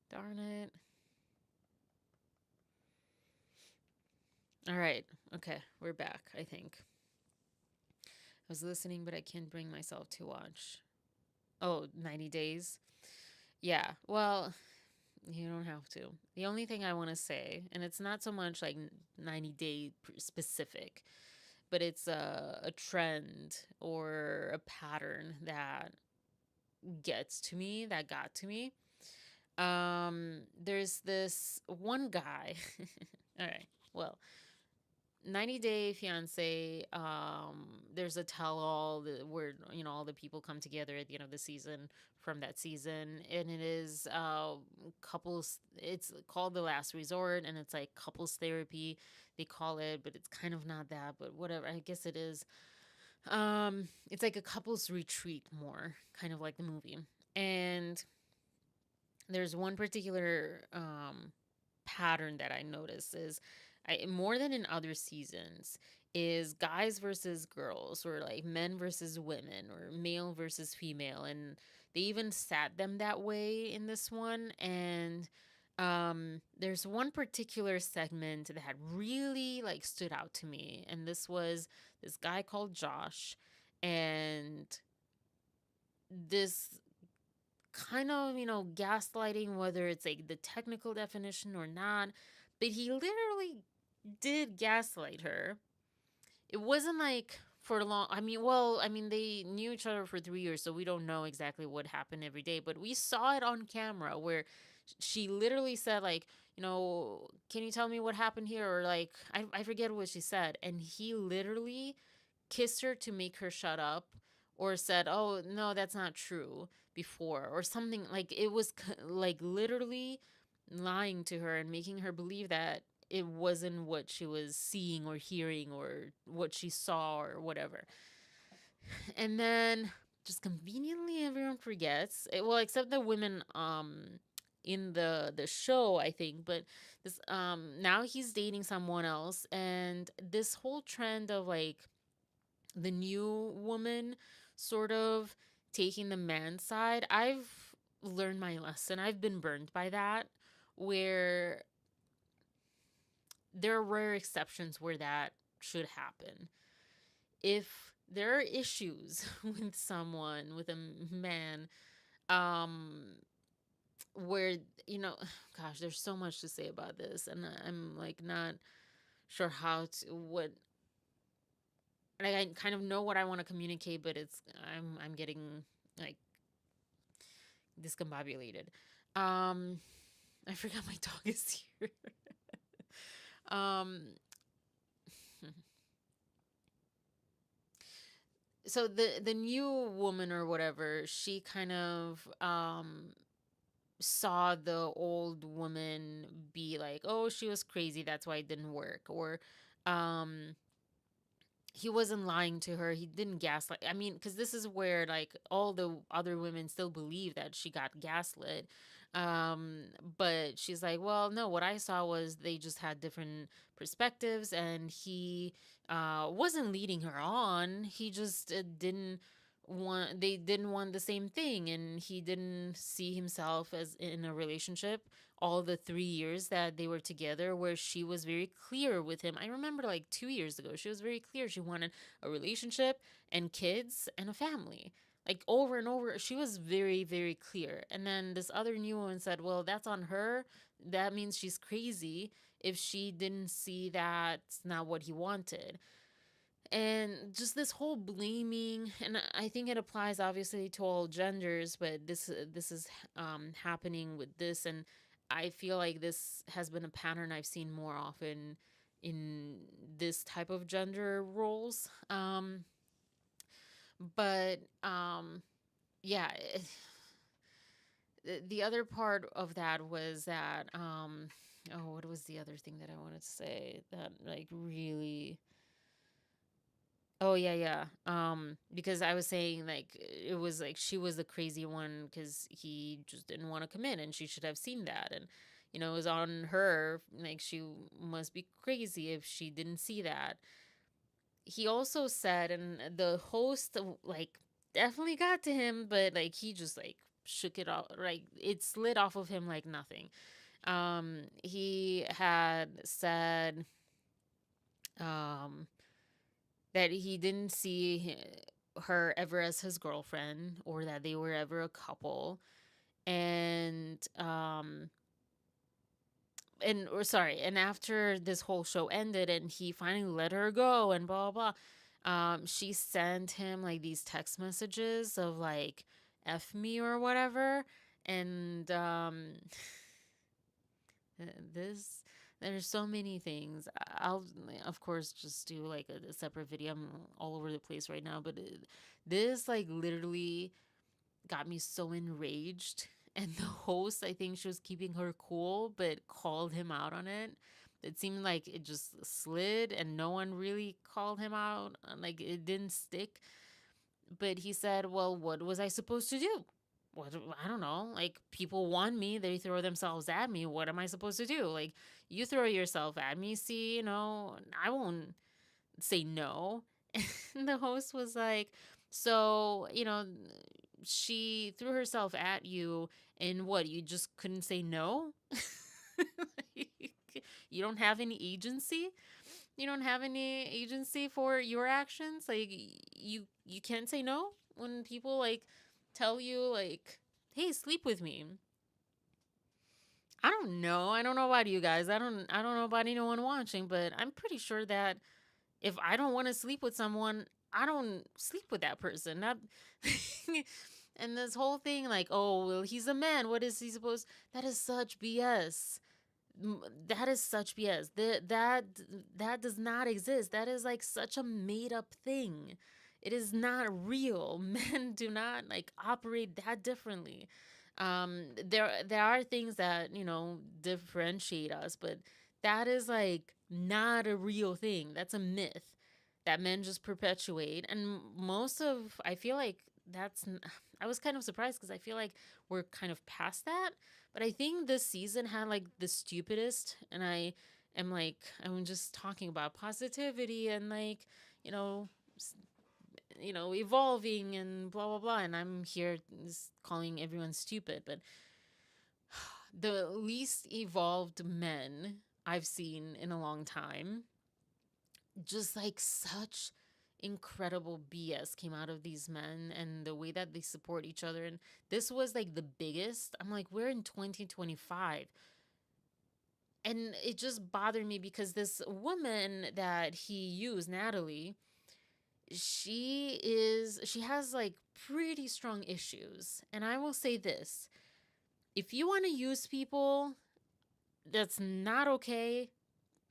Darn it. All right. Okay, we're back, I think. I was listening, but I can't bring myself to watch. Oh, 90 days. Yeah. Well, you don't have to. The only thing I want to say, and it's not so much like 90-day specific, but it's a trend or a pattern that got to me. There's this one guy. All right. Well, 90 Day Fiance, there's a tell all where, all the people come together at the end of the season from that season. And it is couples, it's called The Last Resort, and it's like couples therapy, they call it, but it's kind of not that, but whatever. I guess it is. It's like a couples retreat more, kind of like the movie. And there's one particular pattern that I notice is more than in other seasons is guys versus girls, or like men versus women, or male versus female, and they even sat them that way in this one. And There's one particular segment that really like stood out to me, and this was this guy called Josh, and this kind of, gaslighting, whether it's like the technical definition or not, but he literally did gaslight her. It wasn't like for long. They knew each other for 3 years, so we don't know exactly what happened every day, but we saw it on camera where she literally said, like, can you tell me what happened here? Or like, I forget what she said. And he literally kissed her to make her shut up, or said, "Oh, no, that's not true," before, or something. Like, it was like literally lying to her and making her believe that it wasn't what she was seeing or hearing or what she saw or whatever. And then just conveniently everyone forgets. Well, except the women in the show, I think, but this now he's dating someone else, and this whole trend of like the new woman sort of taking the man's side. I've learned my lesson. I've been burned by that, where there are rare exceptions where that should happen. If there are issues with someone, with a man, um, where, you know, gosh, there's so much to say about this, and I'm like not sure how to, what, like, I kind of know what I want to communicate, but I'm getting like discombobulated. Um, I forgot my dog is here. um, so the new woman or whatever, she kind of saw the old woman be like, oh, she was crazy, that's why it didn't work, or um he wasn't lying to her. He didn't gaslight. I mean, because this is where like all the other women still believe that she got gaslit. Um, but she's like, well, no, what I saw was they just had different perspectives, and he wasn't leading her on. He just didn't want. They didn't want the same thing, and he didn't see himself as in a relationship all the 3 years that they were together, where she was very clear with him. I remember like 2 years ago, she was very clear. She wanted a relationship and kids and a family. Like over and over, she was very, very clear. And then this other new woman said, well, that's on her. That means she's crazy if she didn't see that's not what he wanted. And just this whole blaming, and I think it applies obviously to all genders, but this is happening with this, and I feel like this has been a pattern I've seen more often in this type of gender roles. But yeah, the other part of that was that oh, what was the other thing that I wanted to say that like really. Oh yeah, yeah. Because I was saying like it was like she was the crazy one because he just didn't want to commit, and she should have seen that, and it was on her. Like she must be crazy if she didn't see that. He also said, and the host like definitely got to him, but like he just like shook it off, like it slid off of him like nothing. He had said um that he didn't see her ever as his girlfriend, or that they were ever a couple, and and after this whole show ended and he finally let her go and blah blah blah, she sent him like these text messages of like "f me" or whatever. And this there's so many things. I'll of course just do like a separate video. I'm all over the place right now, but this like literally got me so enraged. And the host, I think she was keeping her cool, but called him out on it. It seemed like it just slid and no one really called him out. Like it didn't stick. But he said, well, what was I supposed to do? What, I don't know. Like, people want me, they throw themselves at me. What am I supposed to do? Like, you throw yourself at me, see, I won't say no. And the host was like, so, she threw herself at you, and what, you just couldn't say no? Like, you don't have any agency. You don't have any agency for your actions. Like, you can't say no when people like tell you like, "Hey, sleep with me." I don't know. I don't know about you guys. I don't know about anyone watching, but I'm pretty sure that if I don't want to sleep with someone, I don't sleep with that person. Not and this whole thing like, "Oh, well, he's a man. What is he supposed?" That is such BS. That is such BS. That does not exist. That is like such a made up thing. It is not real. Men do not like operate that differently. There are things that differentiate us, but that is like not a real thing. That's a myth that men just perpetuate, and most of I feel like I was kind of surprised because I feel like we're kind of past that, but I think this season had like the stupidest, and I'm just talking about positivity and like, you know, evolving and blah blah blah, and I'm here just calling everyone stupid, but the least evolved men I've seen in a long time, just like such incredible BS came out of these men and the way that they support each other. And this was like the biggest. I'm like, we're in 2025. And it just bothered me because this woman that he used, Natalie, she has like pretty strong issues. And I will say this, if you want to use people, that's not okay,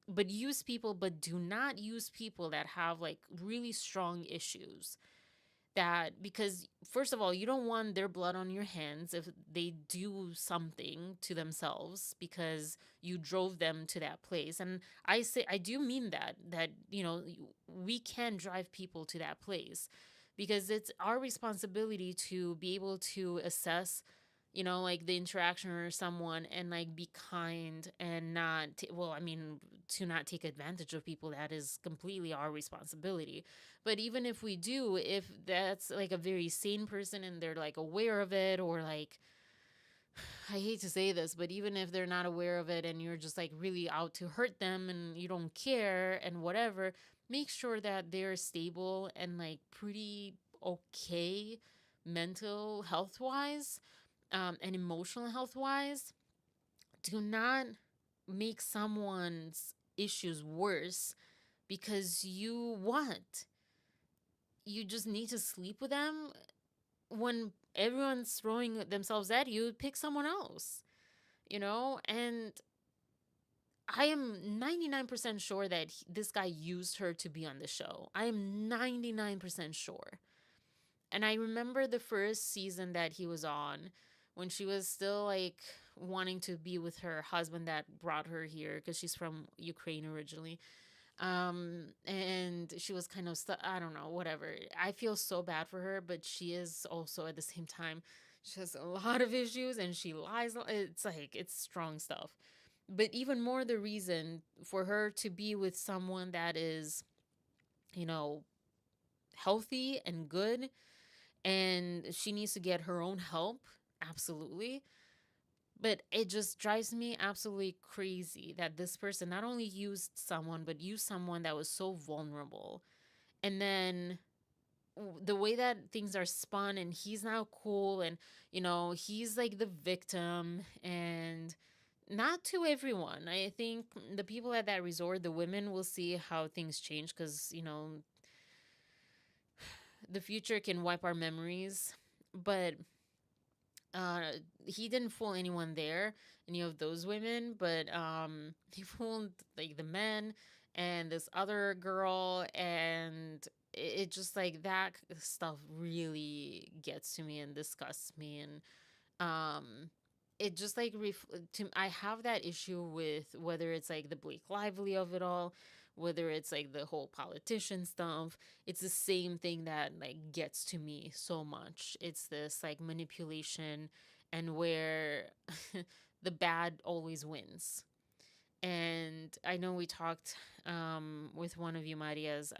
but use people, but do not use people that have like really strong issues. That, because first of all, you don't want their blood on your hands if they do something to themselves because you drove them to that place. And I do mean that we can drive people to that place, because it's our responsibility to be able to assess, like the interaction or someone, and like be kind and not well, I mean, to not take advantage of people. That is completely our responsibility. But even if we do, if that's like a very sane person and they're like aware of it, or like, I hate to say this, but even if they're not aware of it and you're just like really out to hurt them and you don't care and whatever, make sure that they're stable and like pretty okay mental health wise, and emotional health wise. Do not make someone's issues worse because you just need to sleep with them. When everyone's throwing themselves at you, pick someone else, and I am 99% sure that this guy used her to be on the show. I am 99% sure. And I remember the first season that he was on, when she was still like wanting to be with her husband that brought her here, because she's from Ukraine originally. And she was kind of I don't know, whatever. I feel so bad for her, but she is also at the same time, she has a lot of issues and she lies. It's like, it's strong stuff. But even more the reason for her to be with someone that is, you know, healthy and good, and she needs to get her own help, absolutely. But it just drives me absolutely crazy that this person not only used someone, but used someone that was so vulnerable. And then the way that things are spun, and he's now cool, and he's like the victim. And not to everyone, I think the people at that resort, the women, will see how things change, because the future can wipe our memories. But uh he didn't fool anyone there, any of those women, but he fooled like the men and this other girl. And it just like that stuff really gets to me and disgusts me. And um it just like I have that issue with whether it's like the Blake Lively of it all, whether it's like the whole politician stuff. It's the same thing that like gets to me so much. It's this like manipulation, and where the bad always wins. And I know we talked with one of you, Marias,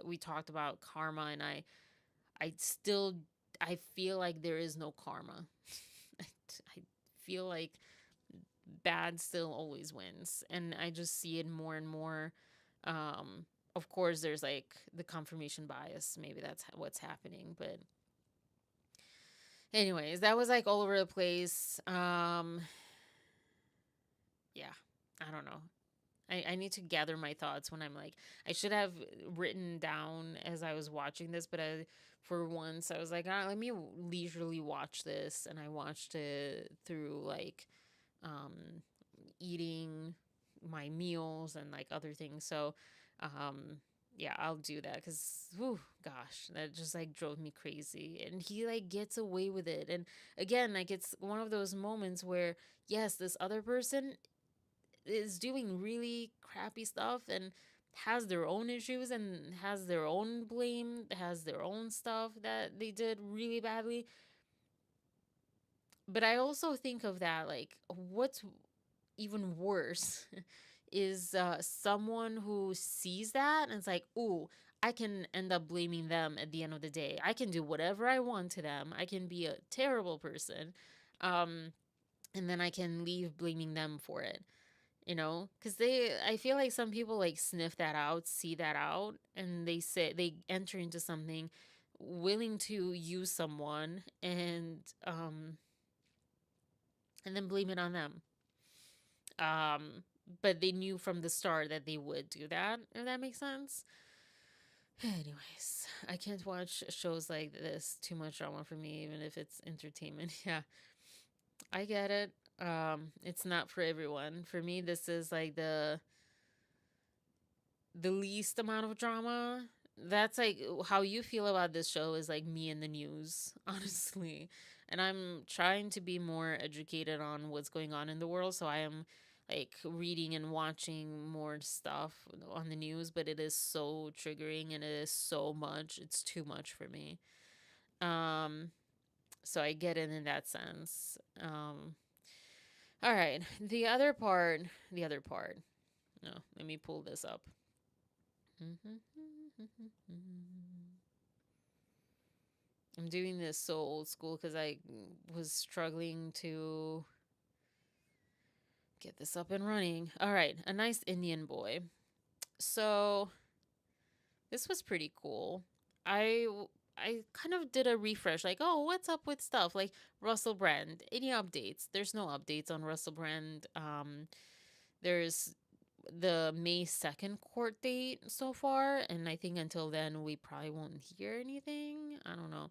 we talked about karma, and I still, I feel like there is no karma. I feel like bad still always wins. And I just see it more and more. Um, of course, there's like the confirmation bias. Maybe that's what's happening. But, anyways, that was like all over the place. Yeah, I don't know. I need to gather my thoughts when I'm like, I should have written down as I was watching this, but for once, I was like, let me leisurely watch this. And I watched it through like um, eating my meals and like other things. So, um, yeah, I'll do that because, gosh, that just like drove me crazy. And he like gets away with it. And again, like it's one of those moments where, yes, this other person is doing really crappy stuff and has their own issues and has their own blame, has their own stuff that they did really badly. But I also think of that like, what's even worse is someone who sees that and it's like, ooh, I can end up blaming them at the end of the day. I can do whatever I want to them. I can be a terrible person. Um, and then I can leave blaming them for it, because I feel like some people like sniff that out, see that out, and they enter into something willing to use someone and then blame it on them. um but they knew from the start that they would do that, if that makes sense. Anyways, I can't watch shows like this. Too much drama for me, even if it's entertainment. Yeah, I get it. It's not for everyone. For me, this is like the least amount of drama. That's like how you feel about this show is like me in the news, honestly. And I'm trying to be more educated on what's going on in the world, so I am like reading and watching more stuff on the news, but it is so triggering and it is so much. It's too much for me. Um so I get it in that sense. All right, the other part. No, let me pull this up. I'm doing this so old school because I was struggling to get this up and running. All right, a nice Indian boy. So this was pretty cool. I I kind of did a refresh, like, oh, what's up with stuff like Russell Brand? Any updates? There's no updates on Russell Brand. There's the May 2nd court date so far, and I think until then we probably won't hear anything. I don't know.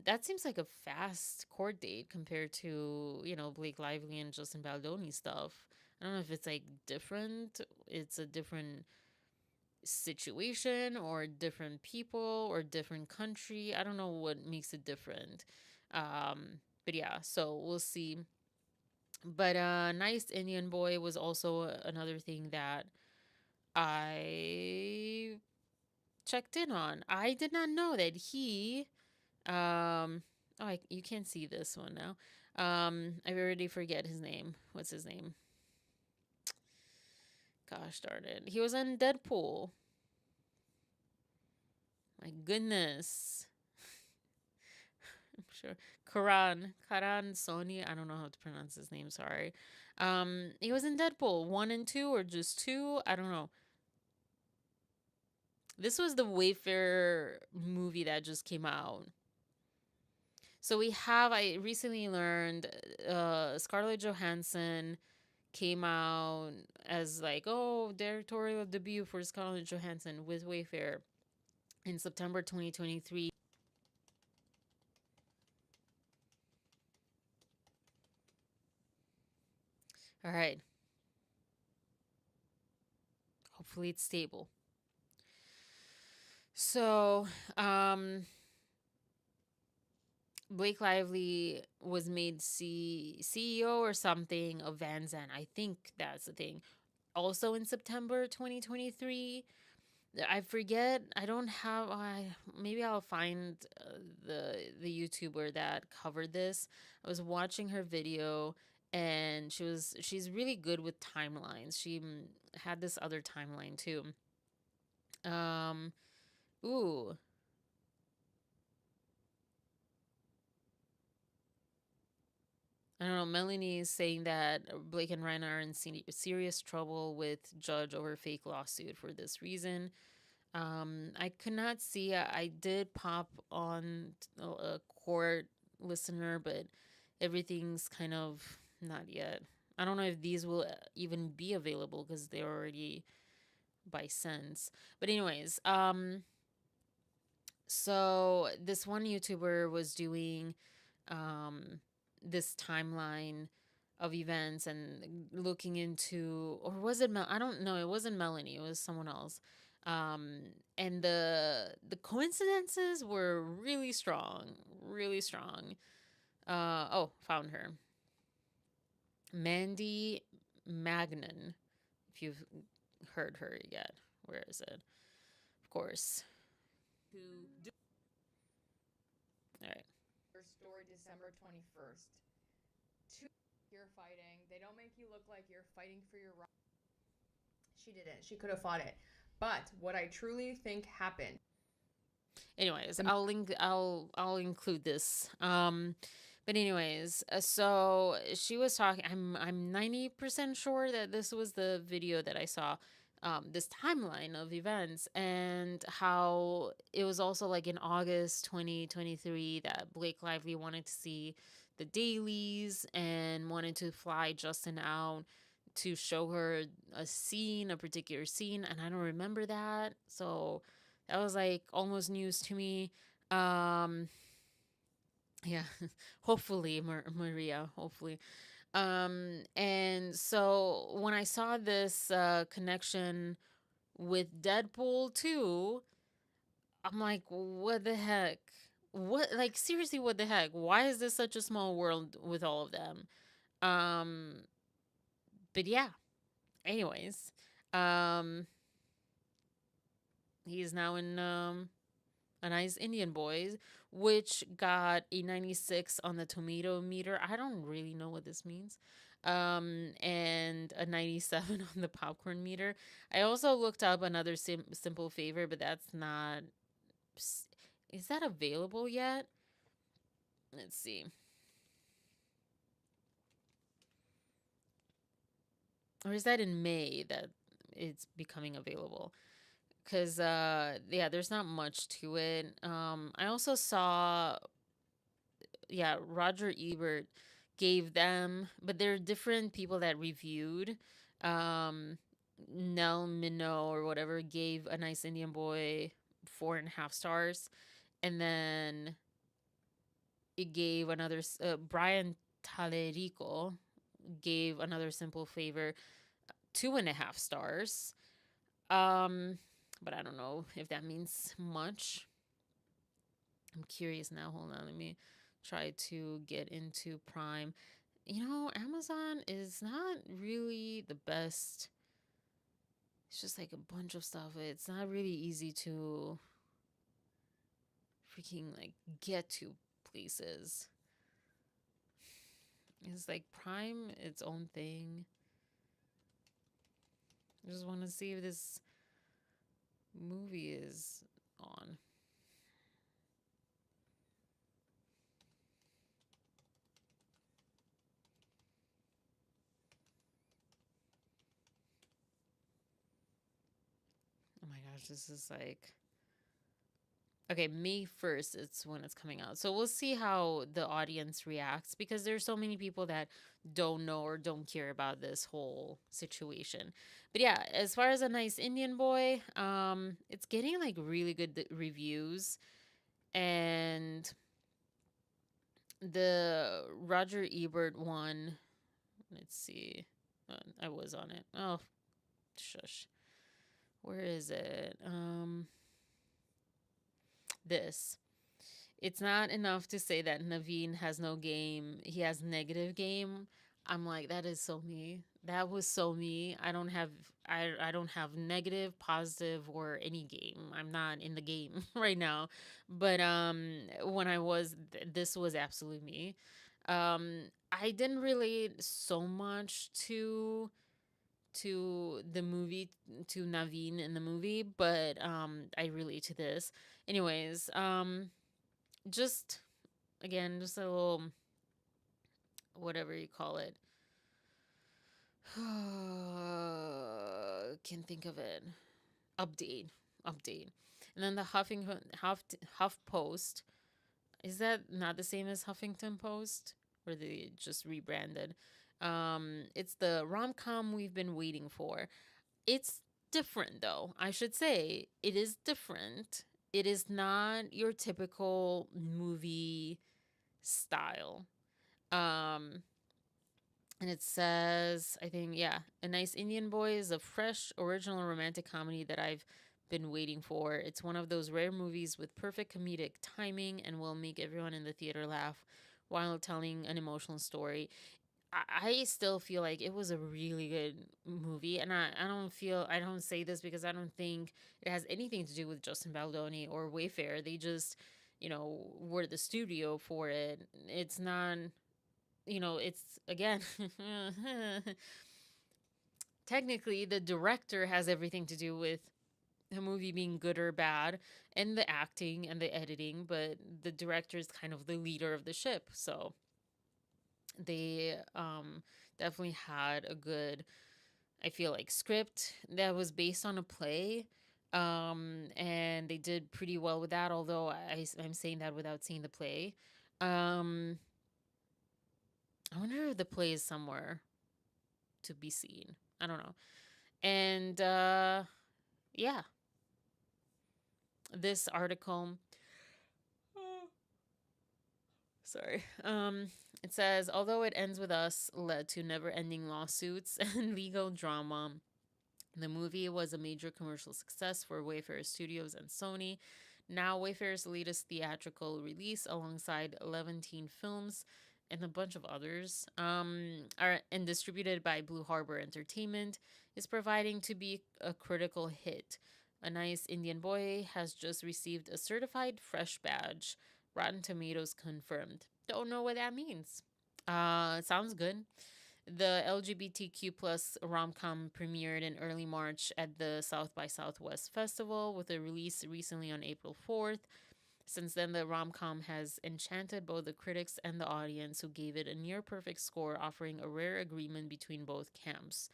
That seems like a fast court date compared to, Blake Lively and Justin Baldoni stuff. I don't know if it's like different. It's a different situation or different people or different country. I don't know what makes it different. But yeah, so we'll see. But Nice Indian Boy was also another thing that I checked in on. I did not know that he you can't see this one now. I already forget his name. What's his name? Gosh darn it. He was in Deadpool. My goodness. I'm sure. Karan Sony. I don't know how to pronounce his name, sorry. He was in Deadpool 1 and 2 or just 2, I don't know. This was the Wayfair movie that just came out. So I recently learned Scarlett Johansson came out as like, oh, directorial debut for Scarlett Johansson with Wayfair in September 2023. All right. Hopefully it's stable. So, Blake Lively was made CEO or something of Van Zandt. I think that's the thing. Also in September 2023. I forget. I don't have. Maybe I'll find the YouTuber that covered this. I was watching her video, and she's really good with timelines. She had this other timeline too. Um, ooh, I don't know. Melanie is saying that Blake and Ryan are in serious trouble with judge over fake lawsuit for this reason. I could not see. I did pop on a court listener, but everything's kind of not yet. I don't know if these will even be available because they're already by cents. But anyways, so this one YouTuber was doing um this timeline of events and looking into, or was it I don't know, it wasn't Melanie, it was someone else. Um and the coincidences were really strong, really strong. Oh, found her. Mandy Magnan, if you've heard her yet. Where is it? Of course. To do All right. your story December 21st. Two, you're fighting. They don't make you look like you're fighting for your right. She didn't. She could have fought it. But what I truly think happened. Anyways, I'll include this. But anyways, so she was talking. I'm 90% sure that this was the video that I saw. This timeline of events and how it was also like in August 2023 that Blake Lively wanted to see the dailies and wanted to fly Justin out to show her a scene, a particular scene, and I don't remember that. So that was like almost news to me. Um, yeah, hopefully, Maria, hopefully. And so when I saw this connection with Deadpool 2, I'm like, what the heck? What, like, seriously, what the heck? Why is this such a small world with all of them? Um, but yeah, anyways, um, he's now in A Nice Indian Boy, which got a 96 on the tomato meter. I don't really know what this means. And a 97 on the popcorn meter. I also looked up another simple favor, but that's not. Is that available yet? Let's see. Or is that in May that it's becoming available? Because yeah, there's not much to it. I also saw, yeah, Roger Ebert gave them, but there are different people that reviewed. Um, Nell Minow or whatever gave A Nice Indian Boy 4.5 stars, and then it gave another. Brian Talerico gave Another Simple Favor 2.5 stars. Um, but I don't know if that means much. I'm curious now. Hold on, let me try to get into Prime. You know, Amazon is not really the best. It's just like a bunch of stuff. It's not really easy to freaking like get to places. It's like Prime, its own thing. I just want to see if this movie is on. Oh my gosh, this is like, okay, May 1st, it's when it's coming out. So we'll see how the audience reacts because there's so many people that don't know or don't care about this whole situation. But yeah, as far as A Nice Indian Boy, it's getting like really good reviews. And the Roger Ebert one, let's see. I was on it. Oh, shush. Where is it? This. It's not enough to say that Naveen has no game. He has negative game. I'm like, that is so me. That was so me. I don't have negative, positive, or any game. I'm not in the game right now. But when I was this was absolutely me. I didn't relate so much to the movie, to Naveen in the movie, but I relate to this. Anyways, just again, just a little whatever you call it. Can't think of it. Update. And then the Huff Post, is that not the same as Huffington Post? Or they just rebranded? It's the rom com we've been waiting for. It's different, though. I should say it is different. It is not your typical movie style. Um, and it says, I think, yeah, A Nice Indian Boy is a fresh, original romantic comedy that I've been waiting for. It's one of those rare movies with perfect comedic timing and will make everyone in the theater laugh while telling an emotional story. I still feel like it was a really good movie, and I don't say this because I don't think it has anything to do with Justin Baldoni or Wayfair. They just, were the studio for it. It's not, it's again, technically the director has everything to do with the movie being good or bad, and the acting and the editing, but the director is kind of the leader of the ship. So they definitely had a good, I feel like, script that was based on a play. And they did pretty well with that, although I'm saying that without seeing the play. um I wonder if the play is somewhere to be seen. I don't know. And yeah, this article, sorry, it says, although it ends with us, led to never-ending lawsuits and legal drama. The movie was a major commercial success for Wayfair Studios and Sony. Now, Wayfair's latest theatrical release, alongside 11 films and a bunch of others, are and distributed by Blue Harbor Entertainment, is proving to be a critical hit. A Nice Indian Boy has just received a certified fresh badge. Rotten Tomatoes confirmed. Don't know what that means. Sounds good. The LGBTQ plus rom com premiered in early March at the South by Southwest Festival, with a release recently on April 4th. Since then, the rom com has enchanted both the critics and the audience, who gave it a near perfect score, offering a rare agreement between both camps.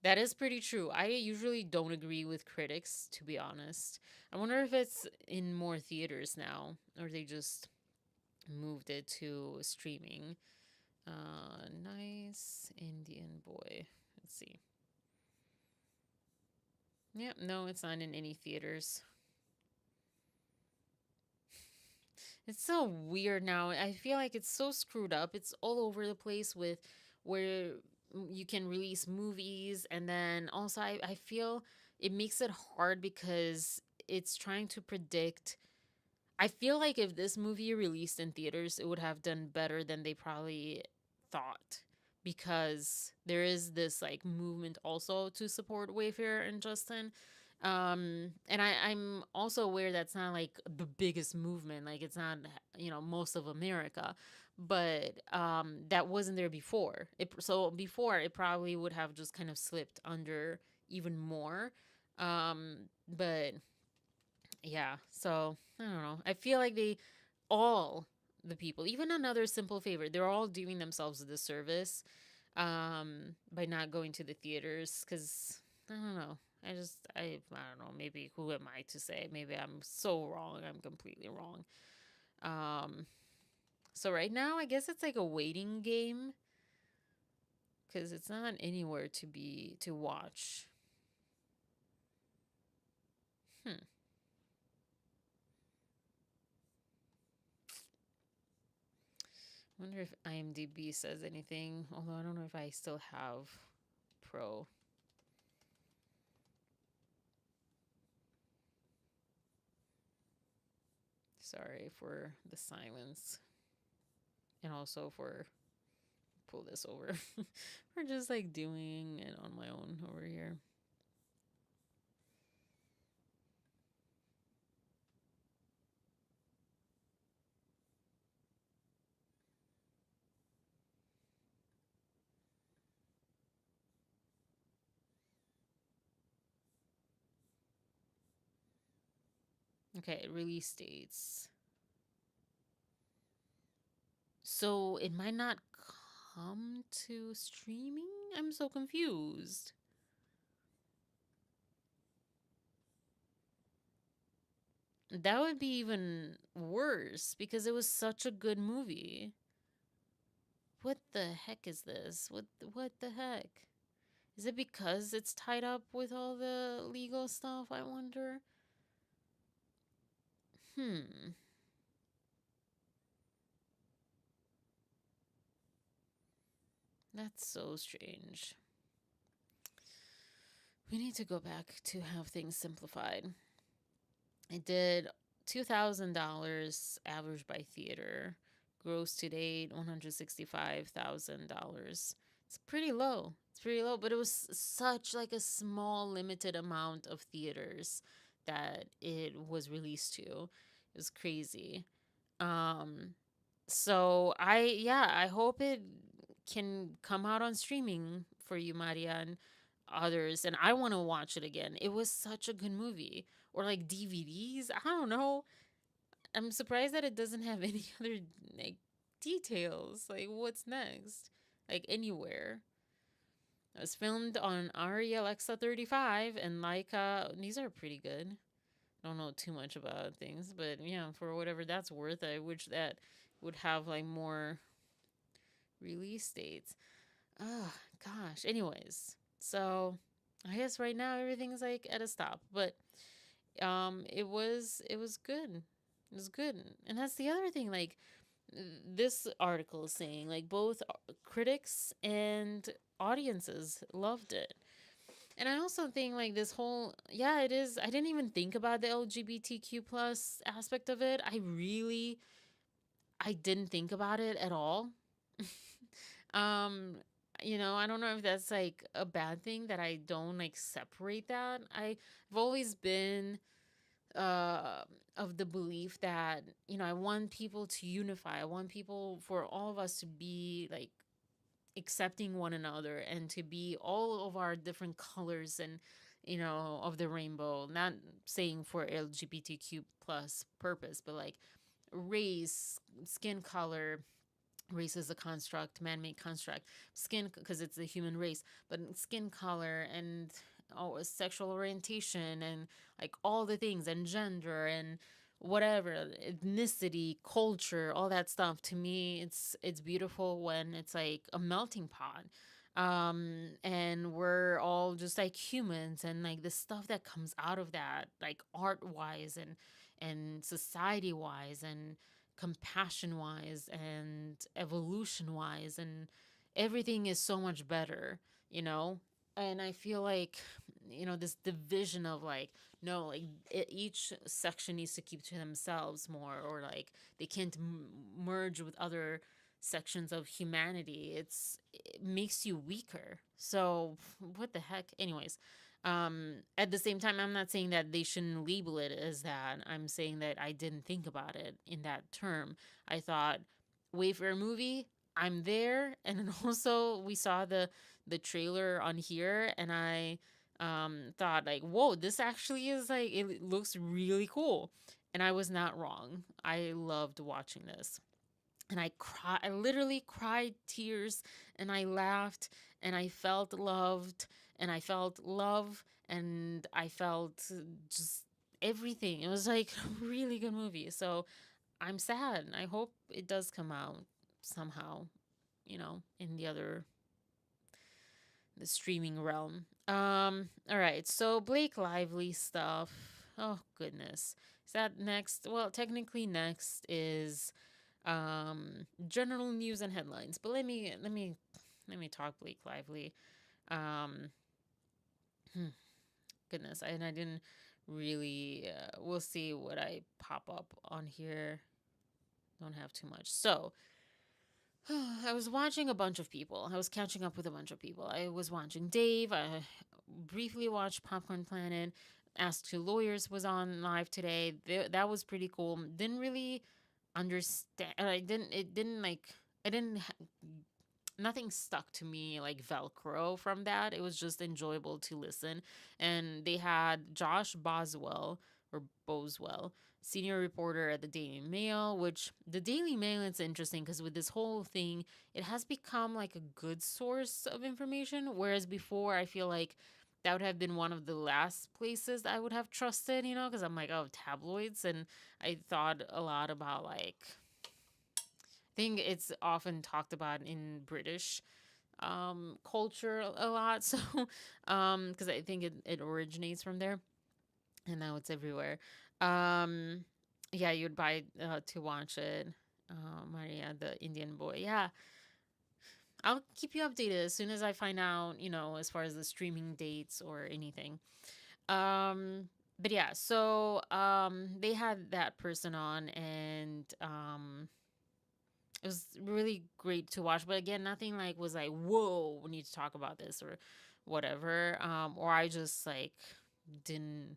That is pretty true. I usually don't agree with critics, to be honest. I wonder if it's in more theaters now, or they just moved it to streaming. Nice Indian Boy. Let's see. Yep, no, it's not in any theaters. It's so weird now. I feel like it's so screwed up. It's all over the place with where you can release movies, and then also I feel it makes it hard because it's trying to predict. I feel like if this movie released in theaters, it would have done better than they probably thought, because there is this like movement also to support Wayfair and Justin. And I'm also aware that's not like the biggest movement, like it's not, most of America, but that wasn't there before. So before, it probably would have just kind of slipped under even more. But yeah, so I don't know. I feel like all the people, even Another Simple Favor, they're all doing themselves a disservice by not going to the theaters, because I don't know. I don't know. Maybe who am I to say? Maybe I'm so wrong. I'm completely wrong. Um, so right now, I guess it's like a waiting game, because it's not anywhere to watch. Hmm. Wonder if IMDb says anything. Although I don't know if I still have Pro. Sorry for the silence. And also for pull this over. We're just like doing it on my own over here. Okay, release dates. So it might not come to streaming? I'm so confused. That would be even worse because it was such a good movie. What the heck is this? What the heck? Is it because it's tied up with all the legal stuff, I wonder? Hmm. That's so strange. We need to go back to have things simplified. It did $2,000 average by theater. Gross to date $165,000. It's pretty low. It's pretty low, but it was such like a small limited amount of theaters that it was released to. It was crazy. Um so I hope it can come out on streaming for you, Maria, and others. And I want to watch it again. It was such a good movie. Or like DVDs. I don't know. I'm surprised that it doesn't have any other like details. Like what's next? Like anywhere. It was filmed on Ari Alexa 35 and Leica. These are pretty good. I don't know too much about things, but yeah, for whatever that's worth, I wish that would have like more release dates. Oh gosh. Anyways, so I guess right now everything's like at a stop, but it was good. It was good, and that's the other thing. Like this article is saying, like both critics and audiences loved it. And I also think like this whole yeah, it is. I didn't even think about the LGBTQ plus aspect of it. I didn't think about it at all. um, I don't know if that's like a bad thing that I don't like separate that. I've always been uh of the belief that I want people to unify. I want people for all of us to be like accepting one another and to be all of our different colors and of the rainbow, not saying for LGBTQ plus purpose, but like race, skin color. Race is a construct, man-made construct. Skin, because it's the human race, but skin color and sexual orientation and like all the things and gender and whatever, ethnicity, culture, all that stuff. To me, it's beautiful when it's like a melting pot. And we're all just like humans, and like the stuff that comes out of that, like art wise and society wise and compassion wise and evolution wise, and everything is so much better, you know? And I feel like, this division of like, no, like each section needs to keep to themselves more, or like they can't merge with other sections of humanity. It makes you weaker. So, what the heck? Anyways, at the same time, I'm not saying that they shouldn't label it as that. I'm saying that I didn't think about it in that term. I thought, wait for a movie, I'm there. And then also we saw the trailer on here, and I thought like, whoa, this actually is like, it looks really cool. And I was not wrong. I loved watching this. And I literally cried tears, and I laughed, and I felt loved, and I felt love, and I felt just everything. It was like a really good movie. So I'm sad. I hope it does come out somehow, in the streaming realm. All right. So Blake Lively stuff. Oh goodness. Is that next? Well, technically next is general news and headlines. But let me talk Blake Lively. Um hmm, Goodness, and I didn't really we'll see what I pop up on here. Don't have too much. So, I was watching a bunch of people. I was catching up with a bunch of people. I was watching Dave. I briefly watched Popcorn Planet. Ask Two Lawyers was on live today. That was pretty cool. Didn't really understand. It didn't like. I didn't. Nothing stuck to me like Velcro from that. It was just enjoyable to listen. And they had Josh Boswell or Boswell. senior reporter at the Daily Mail, which the Daily Mail is interesting because with this whole thing, it has become like a good source of information. Whereas before, I feel like that would have been one of the last places I would have trusted, because I'm like, oh, tabloids. And I thought a lot about like, I think it's often talked about in British culture a lot. So, because I think it originates from there and now it's everywhere. Um, yeah, you'd buy to watch it. Maria, the Indian boy. Yeah, I'll keep you updated as soon as I find out, as far as the streaming dates or anything. Um, but yeah, so they had that person on, and it was really great to watch. But again, nothing like was like, whoa, we need to talk about this or whatever. Or I just like didn't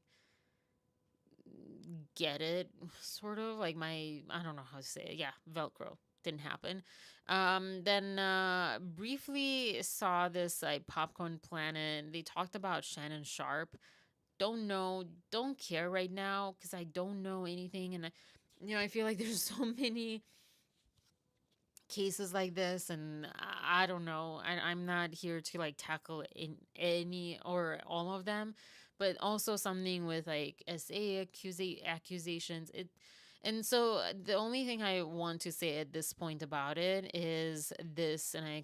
get it, sort of like I don't know how to say it. Yeah, Velcro didn't happen. Then briefly saw this like Popcorn Planet. They talked about Shannon Sharp. Don't know, don't care right now because I don't know anything, and I feel like there's so many cases like this, and I don't know. I'm not here to like tackle in any or all of them, but also something with like accusations. And so the only thing I want to say at this point about it is this, and I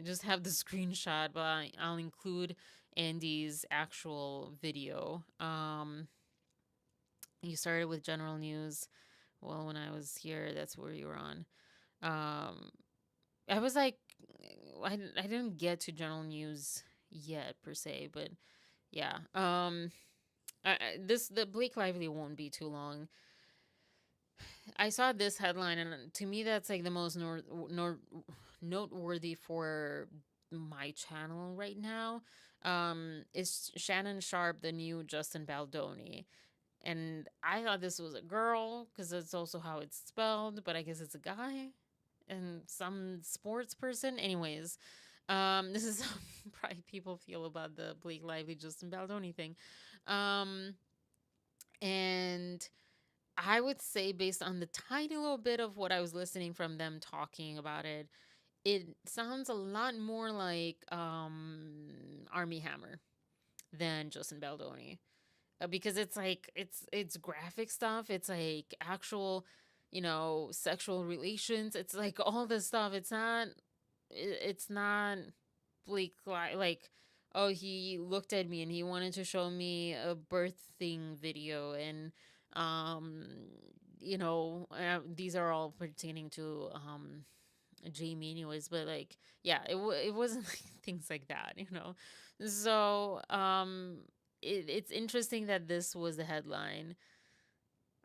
just have the screenshot, but I'll include Andy's actual video. You started with general news. Well, when I was here, that's where you were on. Um, I was like, I didn't get to general news yet per se, but yeah. The Blake Lively won't be too long. I saw this headline, and to me, that's like the most noteworthy for my channel right now. Is Shannon Sharp the new Justin Baldoni? And I thought this was a girl because that's also how it's spelled, but I guess it's a guy and some sports person. Anyways, this is how probably people feel about the Blake Lively Justin Baldoni thing. Um, and I would say, based on the tiny little bit of what I was listening from them talking about it, it sounds a lot more like Army Hammer than Justin Baldoni. Because it's like it's graphic stuff. It's like actual, sexual relations. It's like all this stuff. It's not Blake like, oh, he looked at me and he wanted to show me a birthing video, and um these are all pertaining to Jamie anyways, but like, yeah, it wasn't like things like that. So it's interesting that this was the headline.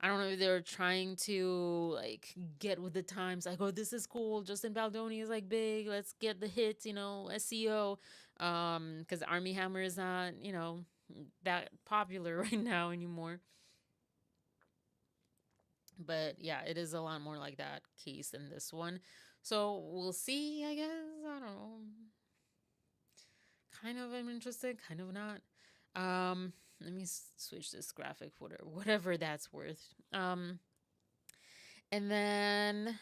I don't know if they're trying to like get with the times, like, oh, this is cool, Justin Baldoni is like big, let's get the hits, SEO, because Army Hammer is not, that popular right now anymore. But yeah, it is a lot more like that case than this one. So we'll see, I guess. I don't know. Kind of am interested, kind of not. Let me switch this graphic, whatever that's worth. And then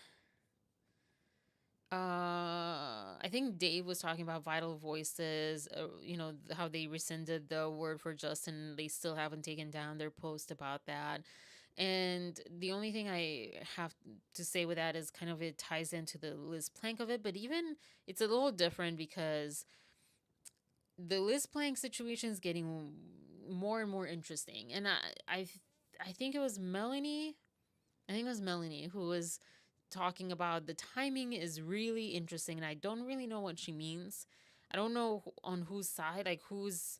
I think Dave was talking about Vital Voices, how they rescinded the word for Justin. They still haven't taken down their post about that. And the only thing I have to say with that is kind of it ties into the Liz Plank of it, but even it's a little different because the Liz Plank situation is getting more and more interesting. And I think it was Melanie. I think it was Melanie who was talking about the timing is really interesting, and I don't really know what she means. I don't know on whose side, like who's,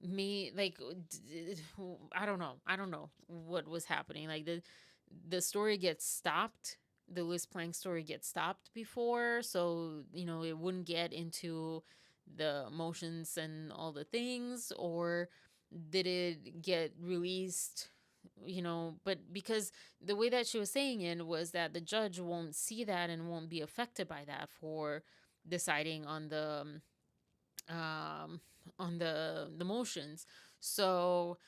me, like I don't know. I don't know what was happening. Like the story gets stopped. The Liz Plank story gets stopped before, so it wouldn't get into the motions and all the things, or did it get released? But because the way that she was saying it was that the judge won't see that and won't be affected by that for deciding um on the motions. So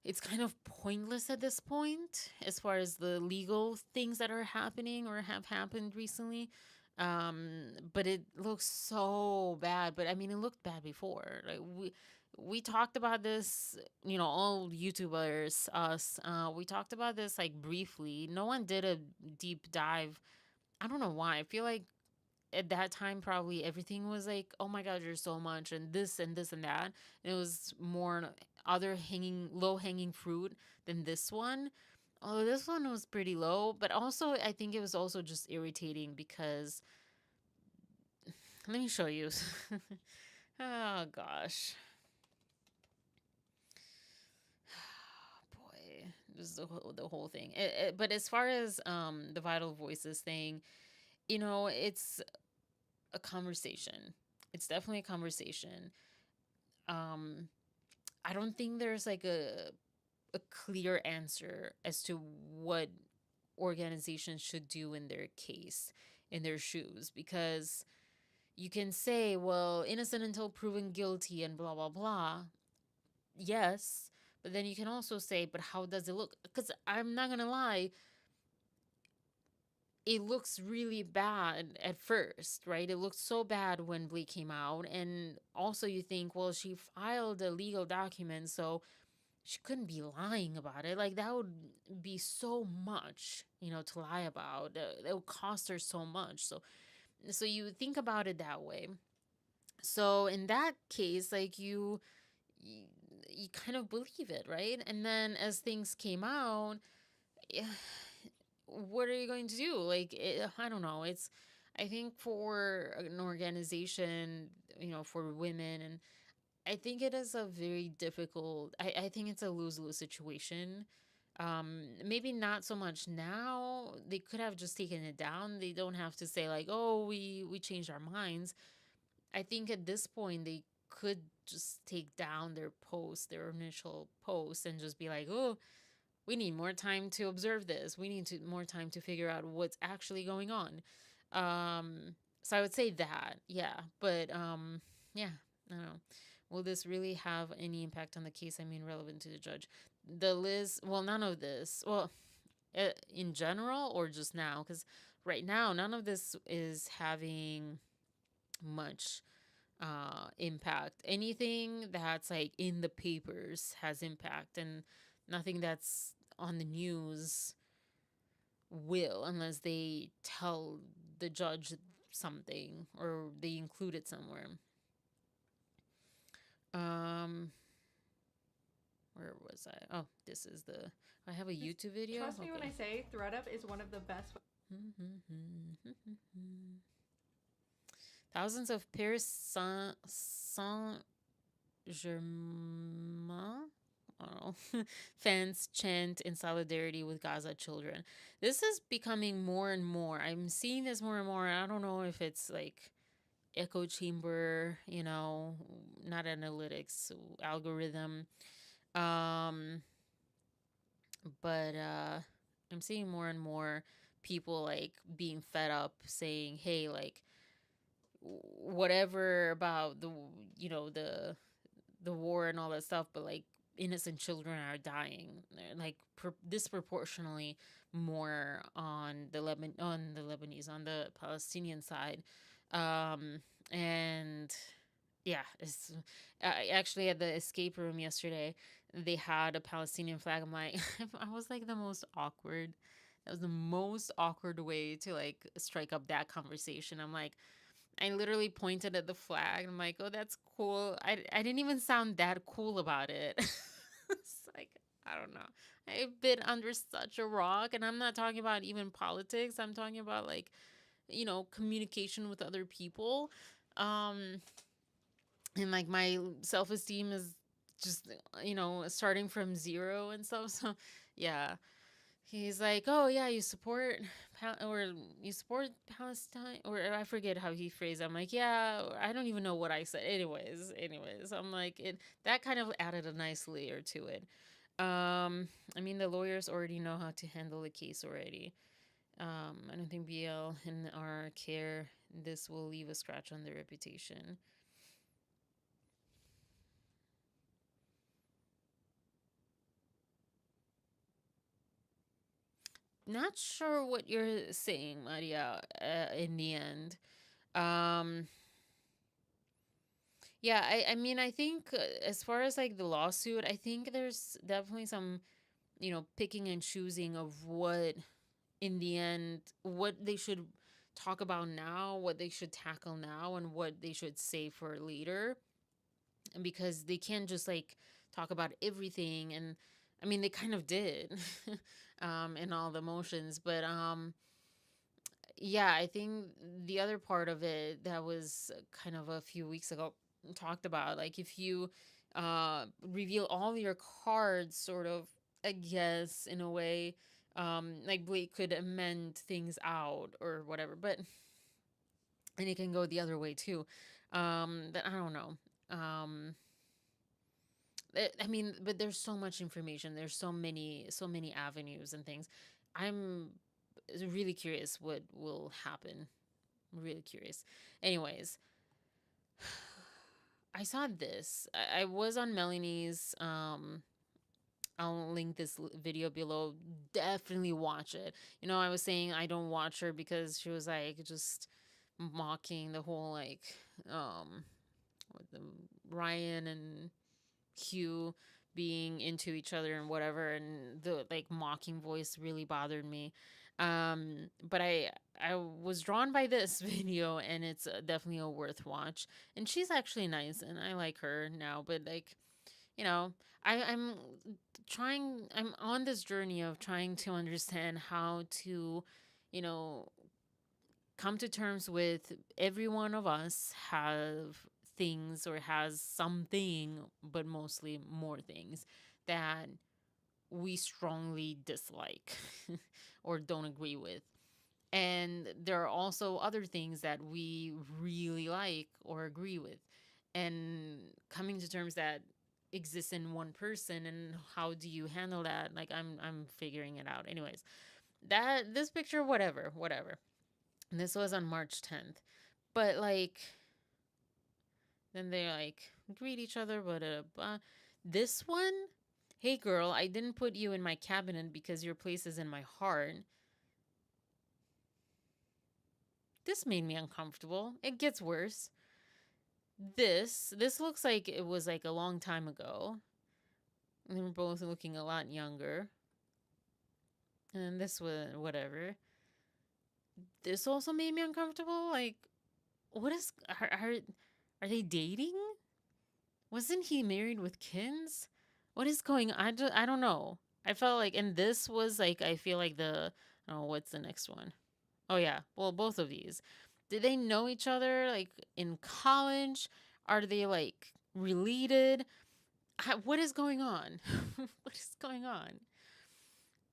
it's kind of pointless at this point as far as the legal things that are happening or have happened recently. But it looks so bad. But I mean, it looked bad before. Like we talked about this, all YouTubers, us. We talked about this like briefly. No one did a deep dive. I don't know why. I feel like at that time probably everything was like, oh my god, there's so much and this and this and that, and it was more other hanging low hanging fruit than this one. Although this one was pretty low, but also I think it was also just irritating because let me show you. Oh gosh. Boy, this is the whole thing. But as far as the vital voices thing, it's a conversation. It's definitely a conversation. um I don't think there's like a clear answer as to what organizations should do in their case, in their shoes, because you can say, well, innocent until proven guilty and blah blah blah. Yes, but then you can also say, but how does it look? Because I'm not gonna lie, it looks really bad at first, right? It looked so bad when Blake came out, and also you think, well, she filed a legal document, so she couldn't be lying about it. Like that would be so much, to lie about. It would cost her so much. So you think about it that way. So in that case, like you, you kind of believe it, right? And then as things came out, yeah, what are you going to do? Like I don't know. I think for an organization, for women, and I think it is a very difficult. I think it's a lose lose situation. Maybe not so much now. They could have just taken it down. They don't have to say like, "Oh, we changed our minds." I think at this point they could just take down their post, their initial post, and just be like, "Oh, we need more time to observe this. We need more time to figure out what's actually going on." So I would say that, yeah. But yeah, I don't know. Will this really have any impact on the case? I mean, relevant to the judge. The Liz, well, none of this. Well, in general or just now? Because right now, none of this is having much impact. Anything that's like in the papers has impact, and nothing that's on the news will, unless they tell the judge something or they include it somewhere. Um, where was I? Oh, this is the. I have a YouTube video. Trust me when I say ThreadUp is one of the best. Thousands of Paris Saint Germain, I don't know, fans chant in solidarity with Gaza children. This is becoming more and more. I'm seeing this more and more. I don't know if it's like echo chamber, not analytics, algorithm. Um, but I'm seeing more and more people like being fed up saying, hey, like, whatever about the war and all that stuff, but like innocent children are dying, like disproportionately more on the Lebanese, on the Palestinian side. And yeah, it's actually at the escape room yesterday. They had a Palestinian flag. I'm like, I was like the most awkward. That was the most awkward way to like strike up that conversation. I'm like, I literally pointed at the flag. I'm like, oh, that's cool. I didn't even sound that cool about it. It's like, I don't know. I've been under such a rock, and I'm not talking about even politics. I'm talking about like, communication with other people. Um, and like my self esteem is just, starting from zero and stuff. So, yeah. He's like, "Oh yeah, you support or you support Palestine," or I forget how he phrased it. I'm like, "Yeah, I don't even know what I said." Anyways, I'm like, it that kind of added a nice layer to it. I mean, the lawyers already know how to handle the case already. I don't think BL and R care. This will leave a scratch on their reputation. not sure what you're saying, Maria, in the end. Um, yeah, I mean, I think as far as like the lawsuit, I think there's definitely some, picking and choosing of what, in the end, what they should talk about now, what they should tackle now, and what they should say for later. Because they can't just like talk about everything. And I mean, they kind of did in all the motions. But yeah, I think the other part of it that was kind of a few weeks ago talked about, like, if you reveal all your cards, sort of, I guess, in a way, like Blake could amend things out or whatever. But and it can go the other way too. But I don't know. I mean, but there's so much information. There's so many avenues and things. I'm really curious what will happen. Really curious. Anyways, I saw this. I was on Melanie's. I'll link this video below. Definitely watch it. I was saying I don't watch her because she was like just mocking the whole, like, um with the Ryan and Hugh being into each other and whatever, and the like mocking voice really bothered me. But I was drawn by this video, and it's definitely a worth watch. And she's actually nice, and I like her now. But like, you know, I'm on this journey of trying to understand how to, you know, come to terms with every one of us have things, or has something, but mostly more things that we strongly dislike or don't agree with. And there are also other things that we really like or agree with. And coming to terms that exists in one person, and how do you handle that? Like, I'm figuring it out. Anyways, that this picture, whatever. And this was on March 10th. But like, then they like greet each other, but this one, hey girl, I didn't put you in my cabinet because your place is in my heart. This made me uncomfortable. It gets worse. This looks like it was like a long time ago. And they were both looking a lot younger. And then this was whatever. This also made me uncomfortable. Like, what is are they dating? Wasn't he married with kids? What is going on? I don't know. I felt like, and this was like, I feel like oh, what's the next one? Oh, yeah. Well, both of these. Did they know each other like in college? Are they like related? What is going on? What is going on?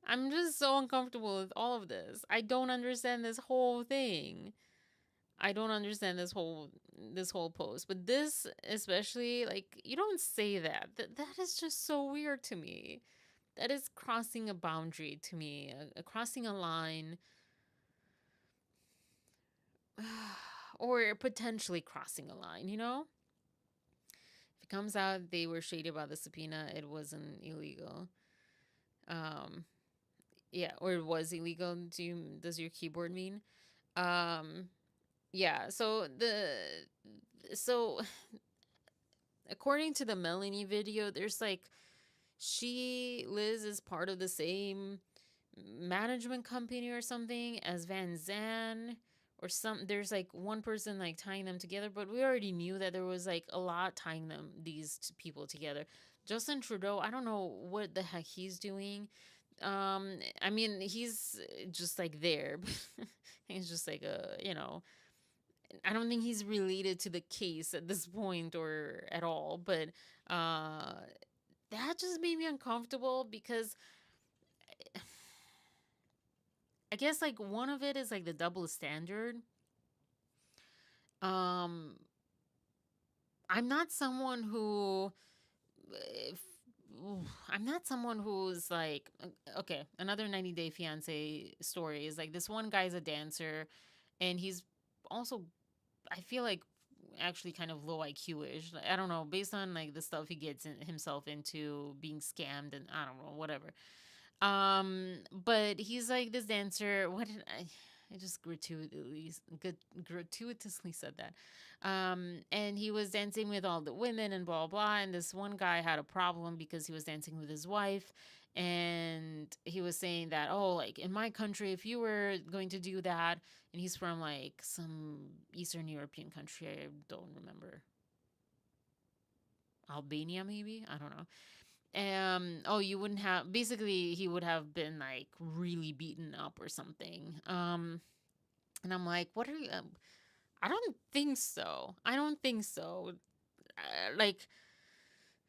I'm just so uncomfortable with all of this. I don't understand this whole thing. I don't understand this whole post, but this especially, like, you don't say that. That is just so weird to me. That is crossing a boundary to me, crossing a line, or potentially crossing a line. If it comes out they were shady about the subpoena, it wasn't illegal. Um, yeah, or it was illegal. Does your keyboard mean? Um, yeah. So according to the Melanie video, there's like, Liz is part of the same management company or something as Van Zan, or there's like one person like tying them together, but we already knew that there was like a lot tying these people together. Justin Trudeau, I don't know what the heck he's doing. I mean, he's just like there. He's just like I don't think he's related to the case at this point or at all, but uh that just made me uncomfortable because I guess like one of it is like the double standard. Um I'm not someone who if, I'm not someone who's like, okay, another 90 Day Fiance story is like, this one guy's a dancer, and he's also, I feel like, actually kind of low IQ-ish. Like, I don't know, based on like the stuff he gets himself into, being scammed, and I don't know, whatever. But he's like this dancer. What did I just gratuitously said that. And he was dancing with all the women and blah blah. And this one guy had a problem because he was dancing with his wife, and he was saying that, oh, like in my country, if you were going to do that, and he's from like some Eastern European country, I don't remember, Albania maybe, I don't know. Oh, you wouldn't have, basically he would have been like really beaten up or something. And I'm like, what are you, I don't think so. I don't think so. Like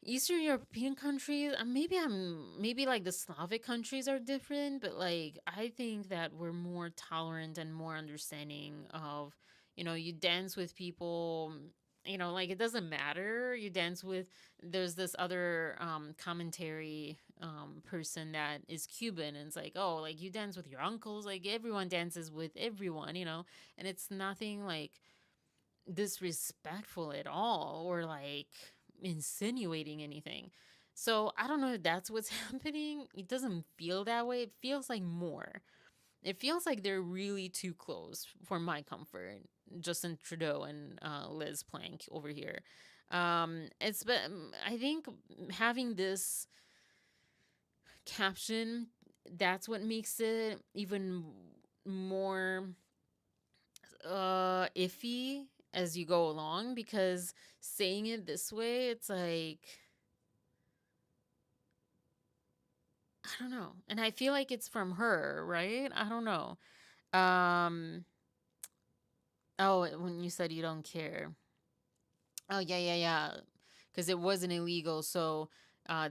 Eastern European countries, maybe like the Slavic countries are different, but like I think that we're more tolerant and more understanding of, you dance with people, like it doesn't matter. You dance with, there's this other commentary person that is Cuban, and it's like, oh, like you dance with your uncles, like everyone dances with everyone, and it's nothing like disrespectful at all or like insinuating anything. So I don't know if that's what's happening. It doesn't feel that way. It feels like more. It feels like they're really too close for my comfort. Justin Trudeau and Liz Plank over here. It's but I think having this caption, that's what makes it even more iffy as you go along, because saying it this way, it's like, I don't know. And I feel like it's from her, right? I don't know. Um oh, when you said you don't care. Oh, yeah, yeah, yeah. Cuz it wasn't illegal, so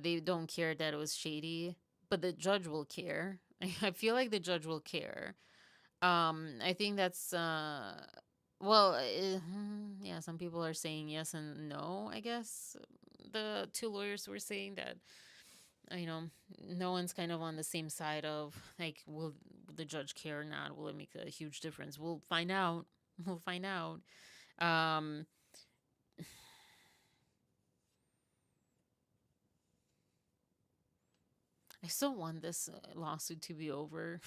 they don't care that it was shady, but the judge will care. I feel like the judge will care. I think that's well, yeah, some people are saying yes and no, I guess. The two lawyers were saying that, you know, no one's kind of on the same side of like, will the judge care or not? Will it make a huge difference? We'll find out. We'll find out. Um, I still want this lawsuit to be over.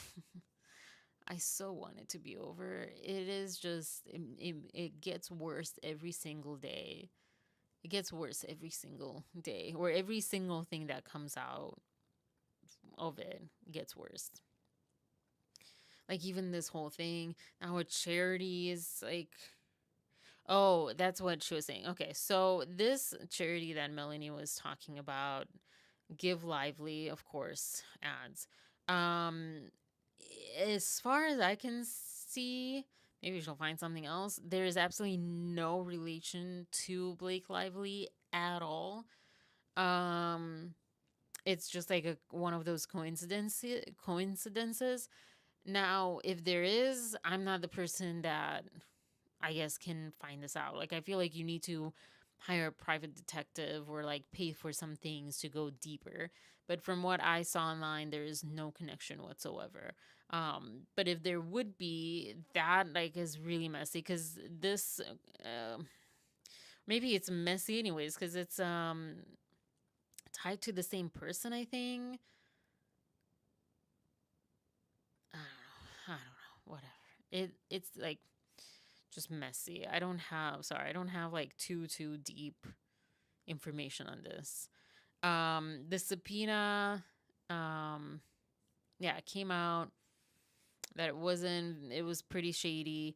I so want it to be over. It is just, it gets worse every single day. It gets worse every single day, or every single thing that comes out of it gets worse. Like even this whole thing now with charities, like, oh, that's what she was saying. Okay, so this charity that Melanie was talking about, Give Lively, of course, ads. Um, as far as I can see, maybe she'll find something else. There is absolutely no relation to Blake Lively at all. Um, it's just like one of those coincidences. Now, if there is, I'm not the person that I guess can find this out. Like I feel like you need to hire a private detective or like pay for some things to go deeper. But from what I saw online, there is no connection whatsoever. But if there would be, that like is really messy, because this maybe it's messy anyways, because it's tied to the same person, I think. I don't know. I don't know. Whatever. It's like just messy. I don't have like too deep information on this. The subpoena, um, yeah, it came out that it was pretty shady.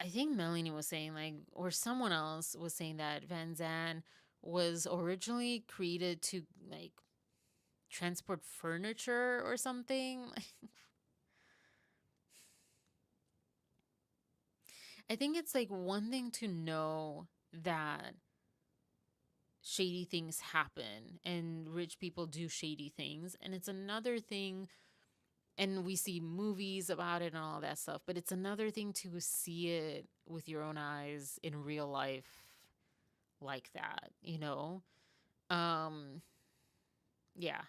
I think Melanie was saying, like, or someone else was saying that Van Zandt was originally created to like transport furniture or something. I think it's like one thing to know that shady things happen and rich people do shady things, and it's another thing, and we see movies about it and all that stuff, but it's another thing to see it with your own eyes in real life like that. um yeah,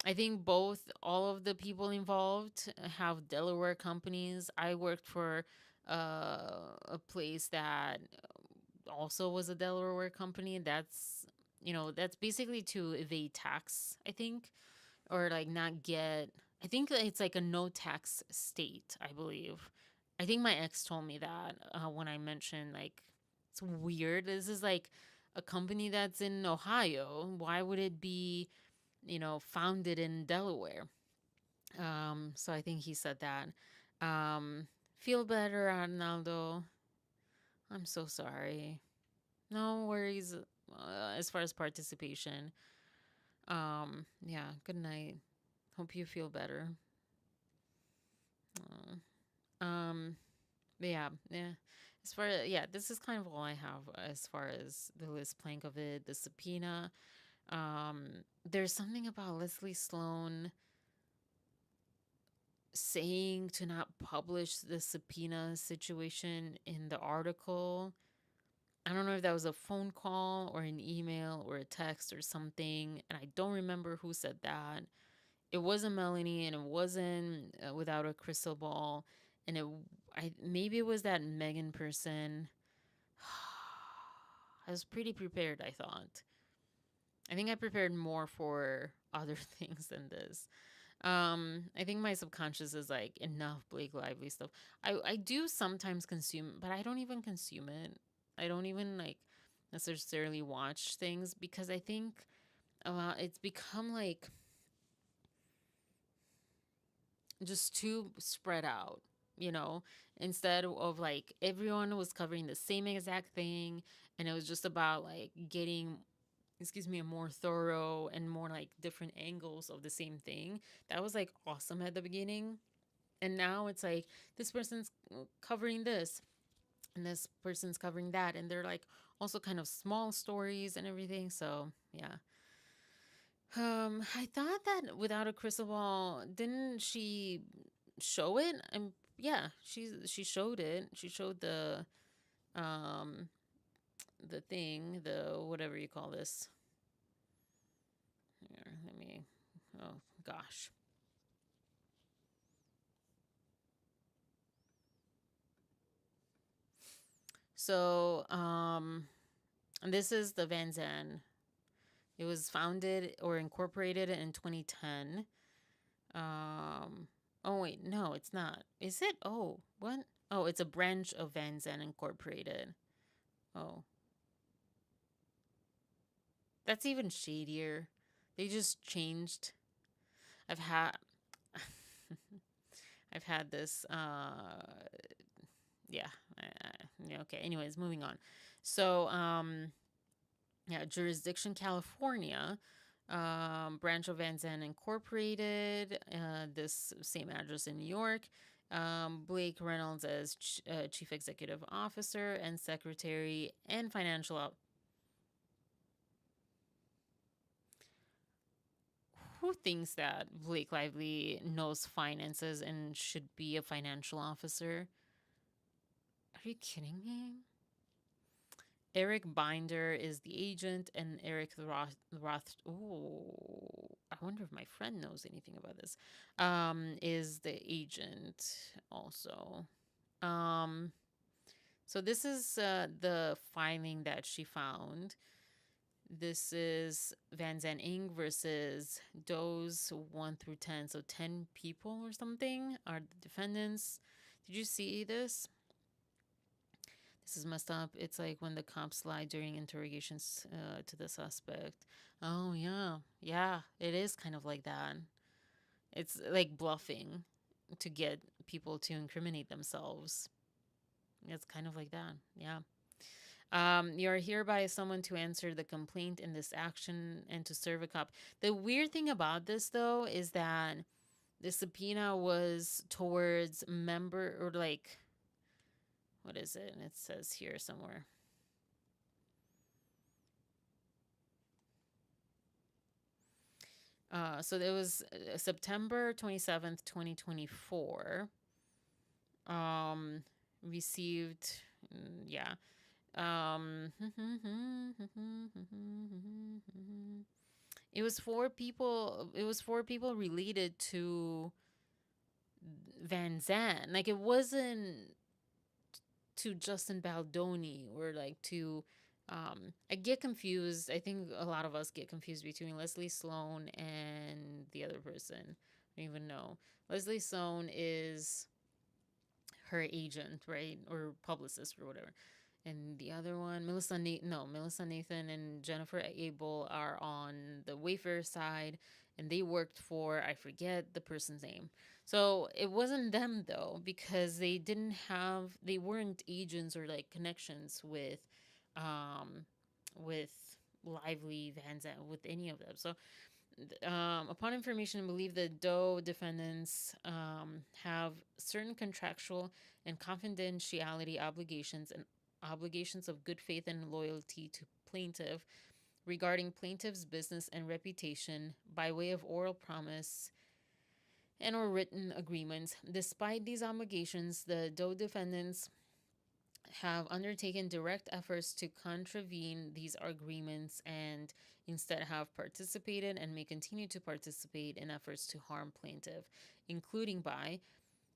I think all of the people involved have Delaware companies. I worked for a place that also was a Delaware company. That's basically to evade tax, I think, or like not get. I think it's like a no tax state, I believe. I think my ex told me that when I mentioned like it's weird. This is like a company that's in Ohio. Why would it be, founded in Delaware? So I think he said that. Um, Feel better, Arnaldo. I'm so sorry. No worries as far as participation. Yeah, good night. Hope you feel better. Um, yeah, yeah. As far as, yeah, this is kind of all I have as far as the list plank of it, the subpoena. There's something about Leslie Sloan saying to not publish the subpoena situation in the article. I don't know if that was a phone call or an email or a text or something, and I don't remember who said that. It wasn't Melanie, and it wasn't Without a Crystal Ball, and maybe it was that Megan person. I was pretty prepared, I thought. I think I prepared more for other things than this. I think my subconscious is like enough Blake Lively stuff. I do sometimes consume, but I don't even consume it. I don't even like necessarily watch things because I think it's become like just too spread out, you know, instead of like everyone was covering the same exact thing and it was just about like getting, excuse me, a more thorough and more like different angles of the same thing. That was like awesome at the beginning. And now it's like this person's covering this and this person's covering that. And they're like also kind of small stories and everything. So yeah. I thought that Without a Crystal Ball, didn't she show it? Yeah, she showed it. She showed um the thing, the whatever you call this. Here, let me. Oh gosh. So this is the Van Zandt. It was founded or incorporated in 2010. Um, oh wait, no, it's not. Is it? Oh, what? Oh, it's a branch of Van Zandt Incorporated. Oh, that's even shadier. They just changed. I've had I've had this yeah. Yeah, okay. Anyways, moving on. So, yeah, jurisdiction California, branch of Van Zandt Incorporated, this same address in New York. Blake Reynolds as chief executive officer and secretary and financial. Who thinks that Blake Lively knows finances and should be a financial officer? Are you kidding me? Eric Binder is the agent, and Eric Roth. Oh, I wonder if my friend knows anything about this. Is the agent also? Um, so this is the filing that she found. This is Van Zandt Inc. versus Doe's 1 through 10. So 10 people or something are the defendants. Did you see this? This is messed up. It's like when the cops lie during interrogations to the suspect. Oh, yeah. Yeah, it is kind of like that. It's like bluffing to get people to incriminate themselves. It's kind of like that. Yeah. You are hereby summoned to answer the complaint in this action and to serve a cop. The weird thing about this, though, is that the subpoena was towards member or like, what is it? It says here somewhere. So it was September 27th, 2024. Um, Received, yeah. Um, it was four people. It was four people related to Van Zandt. Like it wasn't to Justin Baldoni or like to I get confused. I think a lot of us get confused between Leslie Sloan and the other person. I don't even know. Leslie Sloan is her agent, right? Or publicist or whatever. And the other one, Melissa Nathan and Jennifer Abel are on the Wayfair side, and they worked for, I forget the person's name. So it wasn't them though, because they weren't agents or like connections um, with Lively, Van Zandt, with any of them. So upon information, believe the Doe defendants have certain contractual and confidentiality obligations and obligations of good faith and loyalty to plaintiff regarding plaintiff's business and reputation by way of oral promise and or written agreements. Despite these obligations, the Doe defendants have undertaken direct efforts to contravene these agreements and instead have participated and may continue to participate in efforts to harm plaintiff, including by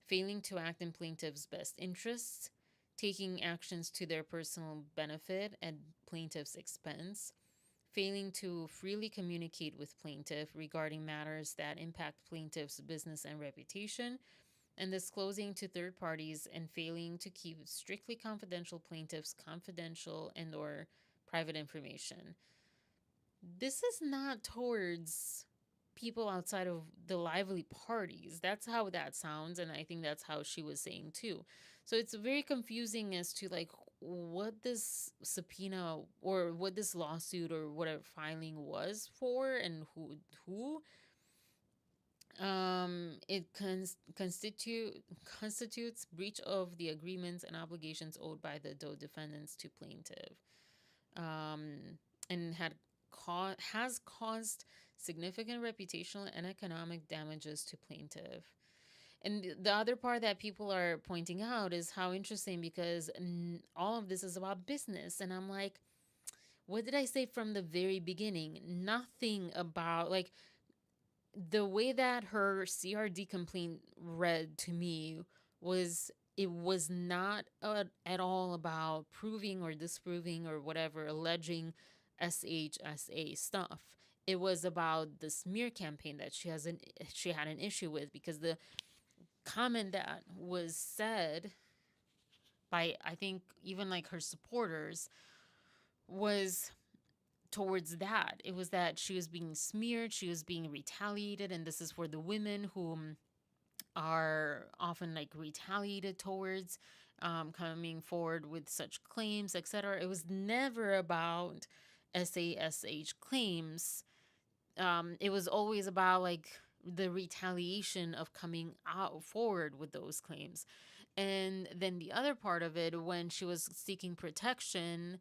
failing to act in plaintiff's best interests, taking actions to their personal benefit at plaintiff's expense, failing to freely communicate with plaintiff regarding matters that impact plaintiff's business and reputation, and disclosing to third parties and failing to keep strictly confidential plaintiffs confidential and or private information. This is not towards people outside of the lively parties. That's how that sounds, and I think that's how she was saying too. So it's very confusing as to like what this subpoena or what this lawsuit or whatever filing was for and who it constitutes breach of the agreements and obligations owed by the Doe defendants to plaintiff, um, and has caused significant reputational and economic damages to plaintiff. And the other part that people are pointing out is how interesting because all of this is about business, and I'm like, what did I say from the very beginning? Nothing about like the way that her CRD complaint read to me was it was not at all about proving or disproving or whatever, alleging SHSA stuff. It was about the smear campaign that she had an issue with because the comment that was said by I think even like her supporters was towards that. It was that she was being smeared, she was being retaliated, and this is for the women who are often like retaliated towards, coming forward with such claims, etc. It was never about SASH claims. It was always about like the retaliation of coming out forward with those claims. And then the other part of it, when she was seeking protection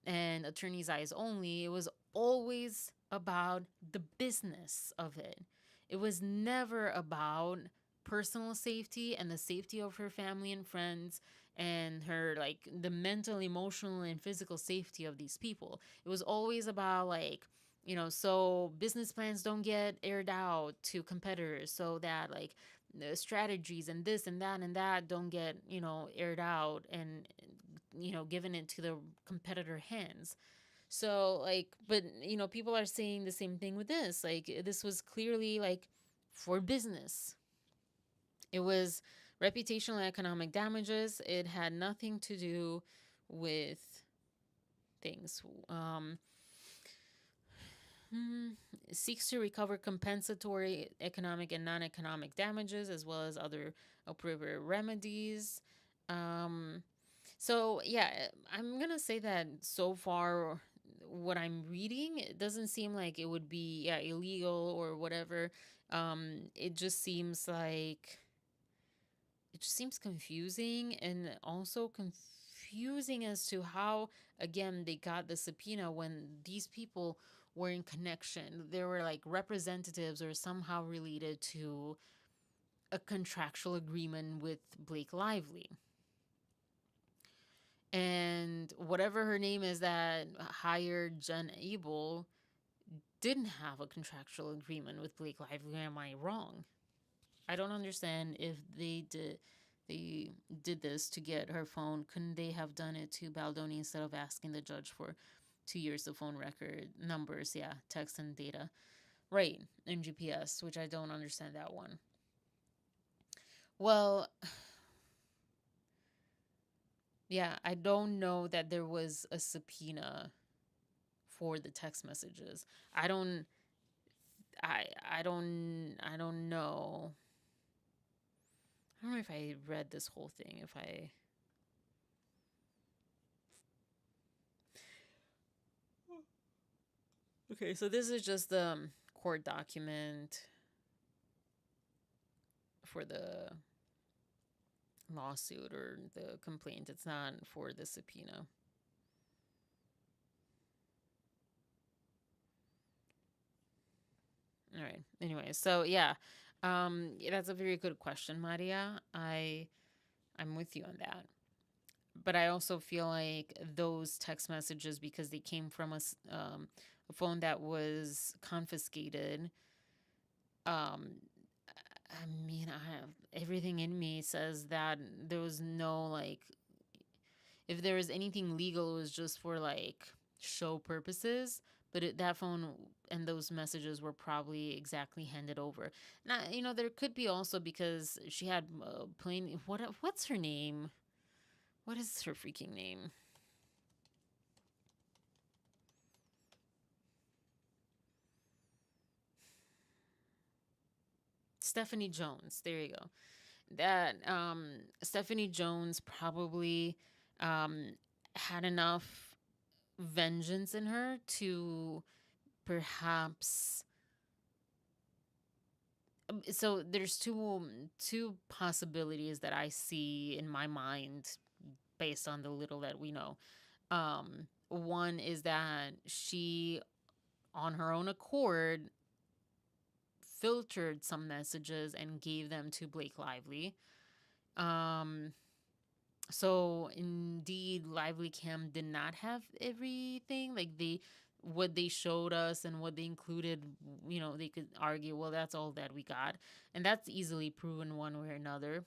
and attorney's eyes only, it was always about the business of it. It was never about personal safety and the safety of her family and friends and her like the mental, emotional, and physical safety of these people. It was always about like, so business plans don't get aired out to competitors so that like the strategies and this and that don't get, aired out and given it to the competitor hands. So like, but people are saying the same thing with this. Like this was clearly like for business. It was reputational and economic damages. It had nothing to do with things. Hmm, Seeks to recover compensatory economic and non-economic damages as well as other appropriate remedies. Um, So yeah, I'm gonna say that so far, what I'm reading, it doesn't seem like it would be illegal or whatever. It just seems like it just seems confusing and also confusing as to how again they got the subpoena when these people were in connection. They were like representatives or somehow related to a contractual agreement with Blake Lively. And whatever her name is that hired Jen Abel didn't have a contractual agreement with Blake Lively. Am I wrong? I don't understand if they did. they did this to get her phone, couldn't they have done it to Baldoni instead of asking the judge for 2 years of phone record numbers? Yeah, text and data. Right, in GPS, which I don't understand that one. Well, yeah, I don't know that there was a subpoena for the text messages. I don't I don't know. I don't know if I read this whole thing. If I Okay, so this is just the court document for the lawsuit or the complaint. It's not for the subpoena. All right. Anyway, so yeah, that's a very good question, Maria. I'm with you on that. But I also feel like those text messages, because they came from a phone that was confiscated. Um, I mean, I have everything in me says that there was no like, if there was anything legal, it was just for like show purposes. But that phone and those messages were probably exactly handed over. Now, there could be also because she had plain what's her name? What is her freaking name? Stephanie Jones. There you go. That Stephanie Jones probably um, had enough vengeance in her to perhaps. So there's two possibilities that I see in my mind based on the little that we know. One is that she, on her own accord, filtered some messages and gave them to Blake Lively. Um, so indeed, Lively Cam did not have everything. Like what they showed us and what they included, they could argue, well, that's all that we got, and that's easily proven one way or another.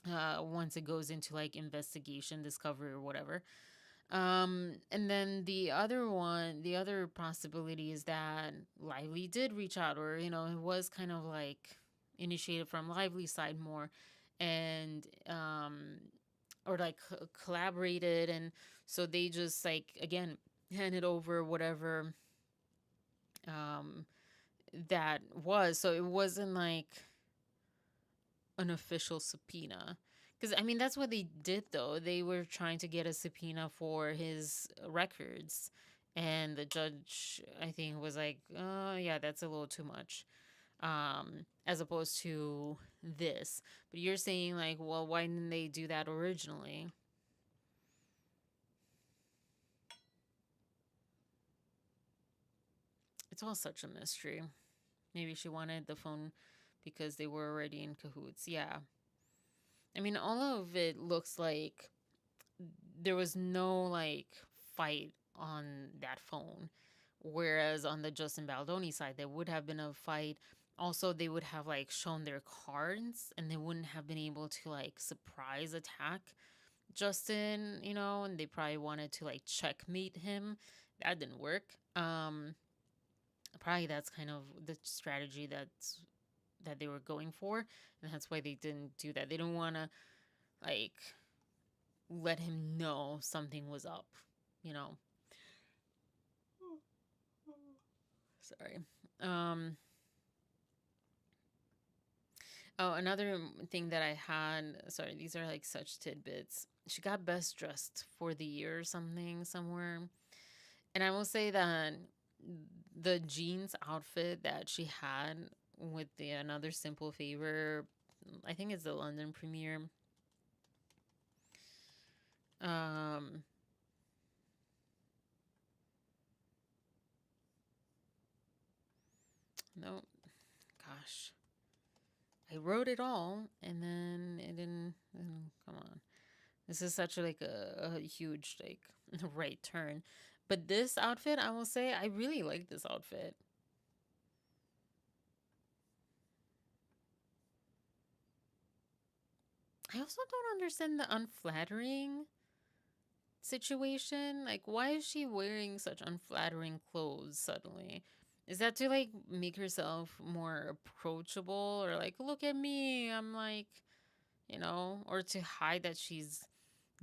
Once it goes into like investigation, discovery, or whatever. And then the other possibility is that Lively did reach out, or it was kind of like initiated from Lively's side more, and or like collaborated, and so they just like again handed over whatever um that was. So it wasn't like an official subpoena. Because, I mean, that's what they did, though. They were trying to get a subpoena for his records. And the judge, I think, was like, oh, yeah, that's a little too much. As opposed to this. But you're saying, like, well, why didn't they do that originally? It's all such a mystery. Maybe she wanted the phone because they were already in cahoots. Yeah. I mean, all of it looks like there was no like fight on that phone. Whereas on the Justin Baldoni side, there would have been a fight. Also, they would have like shown their cards and they wouldn't have been able to like surprise attack Justin, and they probably wanted to like checkmate him. That didn't work. Probably that's kind of the strategy that they were going for, and that's why they didn't do that. They don't want to like let him know something was up, you know. Sorry. Um oh, another thing that I had, sorry, these are like such tidbits. She got best dressed for the year or something somewhere. And I will say that the jeans outfit that she had with the Another Simple Favor, I think it's the London premiere. Um no, gosh. I wrote it all and then it didn't, come on. This is such like a huge like right turn. But this outfit, I will say, I really like this outfit. I also don't understand the unflattering situation. Like, why is she wearing such unflattering clothes suddenly? Is that to like make herself more approachable, or like, look at me, I'm like, or to hide that she's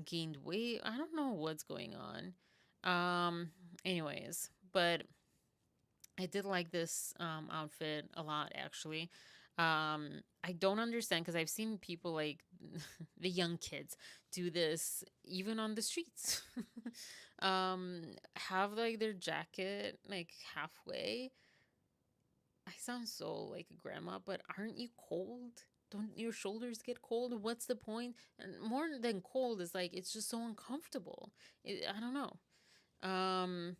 gained weight? I don't know what's going on. Um, anyways, but I did like this outfit a lot, actually. I don't understand because I've seen people like the young kids do this even on the streets. Have like their jacket like halfway. I sound so like a grandma, but aren't you cold? Don't your shoulders get cold? What's the point? And more than cold is like it's just so uncomfortable. I don't know. Um,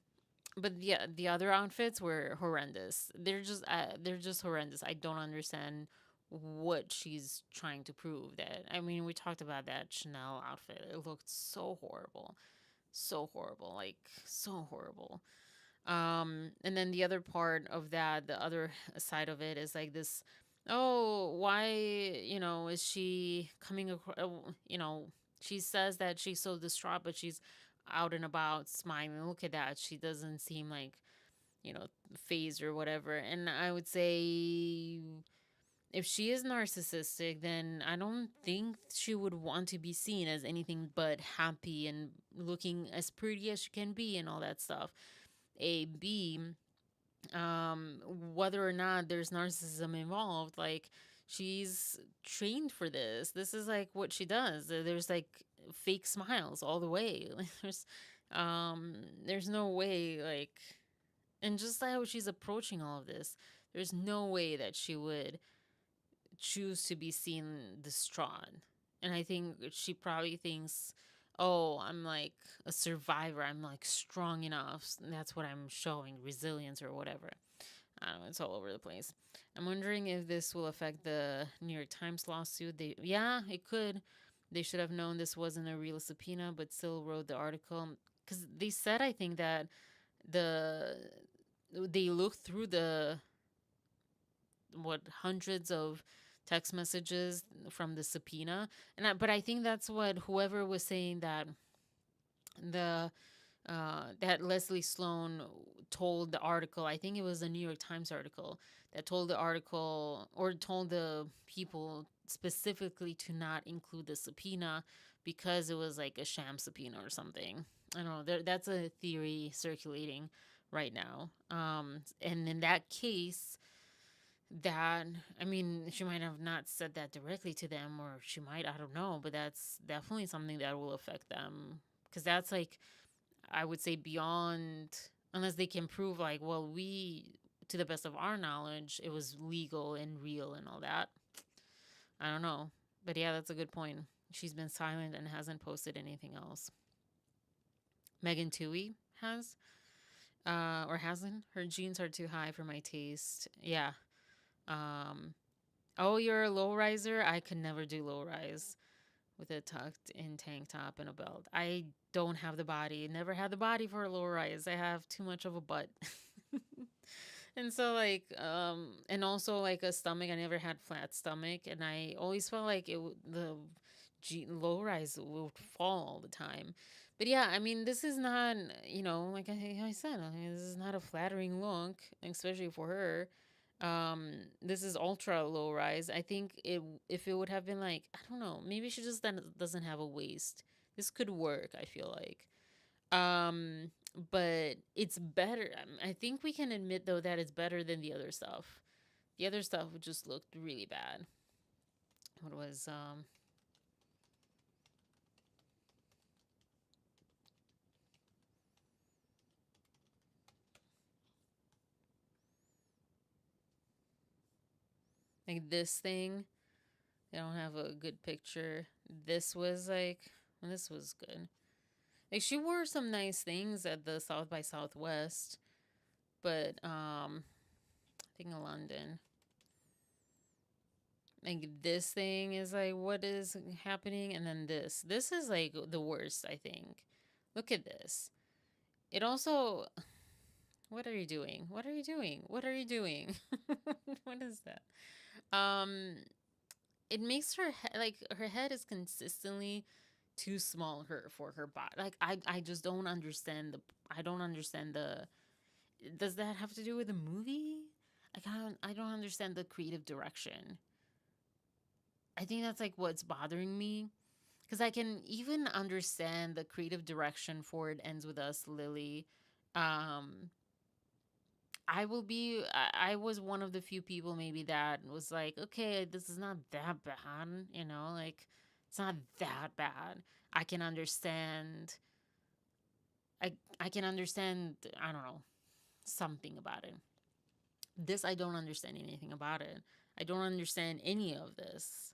but yeah, the other outfits were horrendous. They're just horrendous. I don't understand what she's trying to prove. That I mean, we talked about that Chanel outfit. It looked so horrible, so horrible, like so horrible. And then the other part of that, the other side of it is like this. Oh, why is she coming across? She says that she's so distraught, but she's out and about smiling. Look at that. She doesn't seem like phased or whatever. And I would say if she is narcissistic, then I don't think she would want to be seen as anything but happy and looking as pretty as she can be and all that stuff. A B, whether or not there's narcissism involved, like she's trained for this. This is like what she does. There's like fake smiles all the way. Like there's no way like, and just like how she's approaching all of this, there's no way that she would choose to be seen distraught. And I think she probably thinks, oh, I'm like a survivor. I'm like strong enough. That's what I'm showing, resilience or whatever. I don't know. It's all over the place. I'm wondering if this will affect the New York Times lawsuit. Yeah, it could. They should have known this wasn't a real subpoena, but still wrote the article because they said, I think, that the they looked through the hundreds of text messages from the subpoena, but I think that's what whoever was saying that the that Leslie Sloan told the article. I think it was a New York Times article that told the article or told the people specifically to not include the subpoena because it was like a sham subpoena or something. I don't know. That's a theory circulating right now. And in that case, that I mean, she might have not said that directly to them, or she might, I don't know, but that's definitely something that will affect them because that's like, I would say, beyond, unless they can prove like, well, we, to the best of our knowledge, it was legal and real and all that. I don't know, but yeah, that's a good point. She's been silent and hasn't posted anything else. Megan Toohey has, or hasn't. Her jeans are too high for my taste. Yeah. Um, Oh, you're a low riser? I could never do low rise with a tucked in tank top and a belt. I don't have the body. Never had the body for a low rise. I have too much of a butt. And so like and also like a stomach. I never had flat stomach and I always felt like the low rise would fall all the time. But yeah, I mean, this is not, like I said, I mean, this is not a flattering look, especially for her. This is ultra low rise. I think it if it would have been like, I don't know, maybe she just then doesn't have a waist. This could work, I feel like. Um, but it's better. I think we can admit though that it's better than the other stuff. The other stuff just looked really bad. What was like this thing? They don't have a good picture. This was like, this was good. Like she wore some nice things at the South by Southwest, but I think in London. Like this thing is like, what is happening? And then this is like the worst, I think. Look at this. It also, what are you doing? What are you doing? What are you doing? What is that? Um, it makes her like her head is consistently too small for her body. Like I just don't understand I don't understand the does that have to do with the movie? I don't understand the creative direction. I think that's like what's bothering me because I can even understand the creative direction for It Ends With Us, Lily. Um, I was one of the few people maybe that was like, okay, this is not that bad, you know, like it's not that bad. I can understand. I can understand. I don't know something about it. This I don't understand anything about it. I don't understand any of this.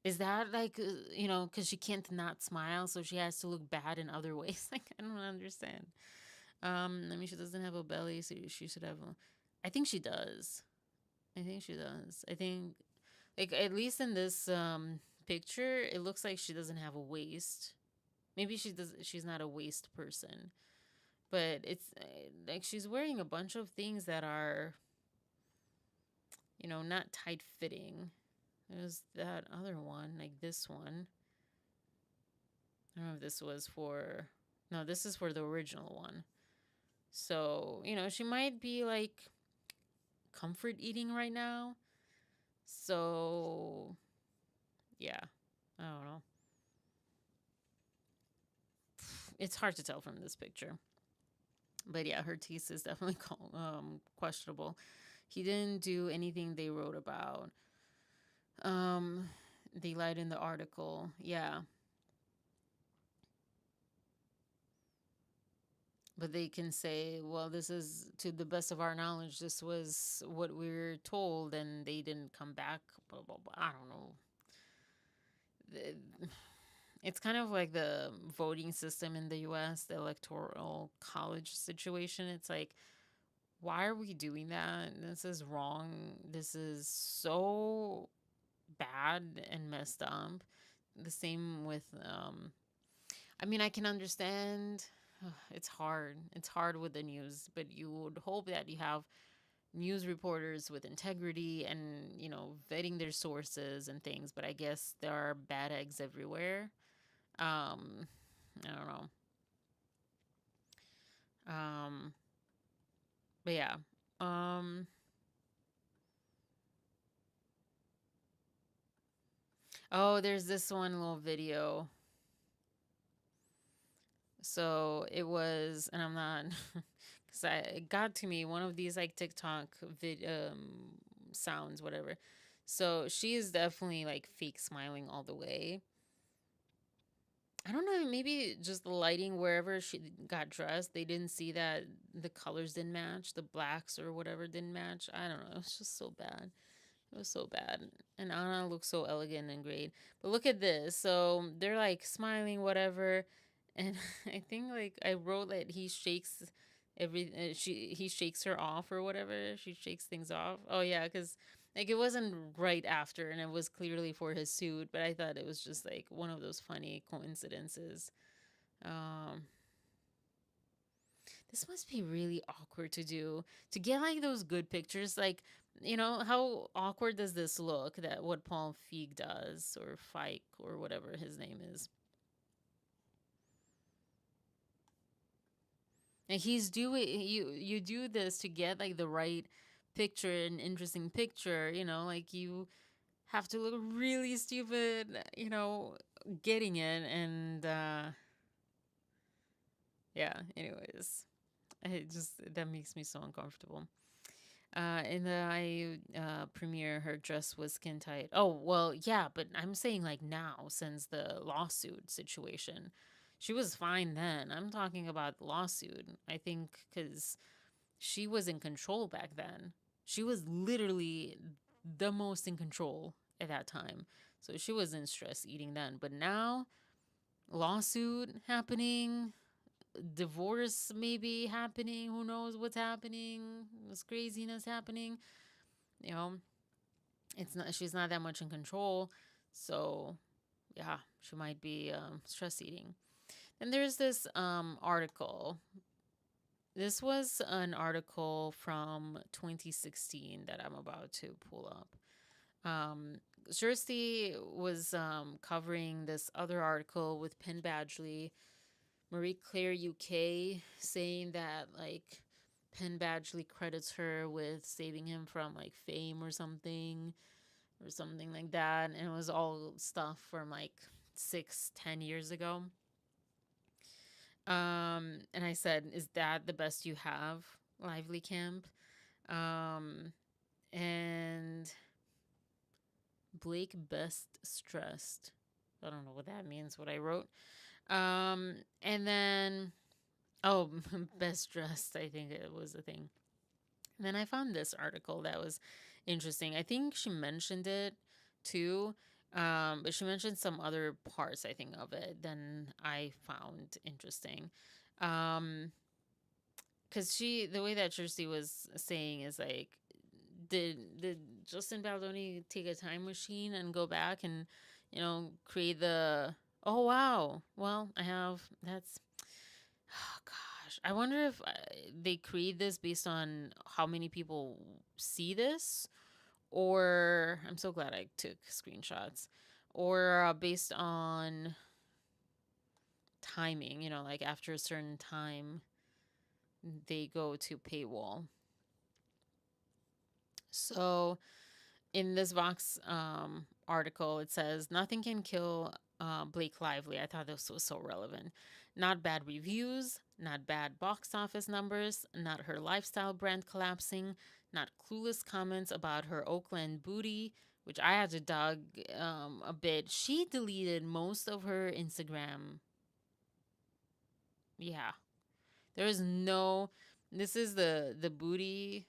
Is that like you know because she can't not smile, so she has to look bad in other ways? Like I don't understand. I mean, she doesn't have a belly, so she should have. I think she does. I think she does. I think like at least in this picture, it looks like she doesn't have a waist. Maybe she does. She's not a waist person, but it's like she's wearing a bunch of things that are not tight fitting. There's that other one, like this one. I don't know if this was for. No, this is for the original one. So, she might be like comfort eating right now. So, yeah. I don't know. It's hard to tell from this picture. But yeah, her taste is definitely questionable. He didn't do anything they wrote about. Um, they lied in the article. Yeah. But they can say, well, this is to the best of our knowledge, this was what we were told, and they didn't come back. Blah, blah, blah. I don't know. It's kind of like the voting system in the US, the electoral college situation. It's like, why are we doing that? This is wrong. This is so bad and messed up. The same with, I mean, I can understand. It's hard. It's hard with the news, but you would hope that you have news reporters with integrity and, vetting their sources and things. But I guess there are bad eggs everywhere. Um, I don't know. Um, but yeah. Um, oh, there's this one little video. So it was, and I'm not, because it got to me one of these like TikTok sounds, whatever. So she is definitely like fake smiling all the way. I don't know, maybe just the lighting wherever she got dressed, they didn't see that the colors didn't match, the blacks or whatever didn't match. I don't know. It's just so bad. It was so bad. And Anna looks so elegant and great. But look at this. So they're like smiling, whatever. And I think like I wrote that he shakes he shakes her off or whatever. She shakes things off. Oh yeah, because like it wasn't right after, and it was clearly for his suit. But I thought it was just like one of those funny coincidences. Um, this must be really awkward to do to get like those good pictures. Like, how awkward does this look? That what Paul Feig does, or Fike, or whatever his name is. And he's doing you do this to get like the right picture, an interesting picture. Like you have to look really stupid. Getting it, and yeah. Anyways, it just that makes me so uncomfortable. In the premiere, her dress was skin tight. Oh, well, yeah, but I'm saying like now, since the lawsuit situation, she was fine then. I'm talking about the lawsuit. I think because she was in control back then. She was literally the most in control at that time. So she wasn't stress eating then. But now, lawsuit happening, divorce maybe happening, who knows what's happening, this craziness happening, you know, it's not she's not that much in control. So yeah, she might be stress eating. And there's this article. This was an article from 2016 that I'm about to pull up. Um, Jersey was covering this other article with Penn Badgley, Marie Claire UK, saying that like Penn Badgley credits her with saving him from like fame or something like that, and it was all stuff from like 6-10 years ago. And I said, "Is that the best you have, Lively Camp?" Um, and Blake best stressed. I don't know what that means. What I wrote. And then oh, best dressed. I think it was a thing. And then I found this article that was interesting. I think she mentioned it too. But she mentioned some other parts, I think, of it than I found interesting. Um, because the way that Jersey was saying is like, did Justin Baldoni take a time machine and go back and, create the, oh wow, well I have that's, oh gosh, I wonder if they create this based on how many people see this, or I'm so glad I took screenshots, or based on timing, like after a certain time they go to paywall. So in this Vox article, it says nothing can kill Blake Lively. I thought this was so relevant. Not bad reviews, not bad box office numbers, not her lifestyle brand collapsing, not clueless comments about her Oakland booty, which I had to dug a bit. She deleted most of her Instagram. Yeah, there is no. This is the booty.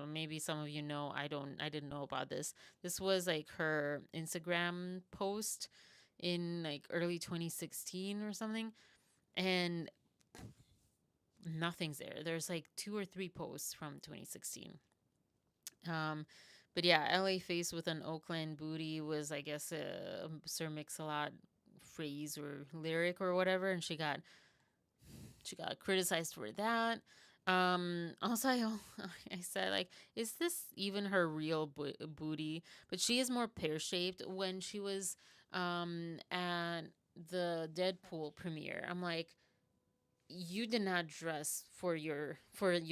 Maybe some of you know. I didn't know about this. This was like her Instagram post in like early 2016 or something, and nothing's there. There's like 2 or 3 posts from 2016. Um, but yeah, LA face with an Oakland booty was, I guess, a Sir Mix-a-Lot phrase or lyric or whatever, and she got criticized for that. Also, I said, like, is this even her real booty? But she is more pear shaped. When she was at the Deadpool premiere, I'm like, you did not dress for your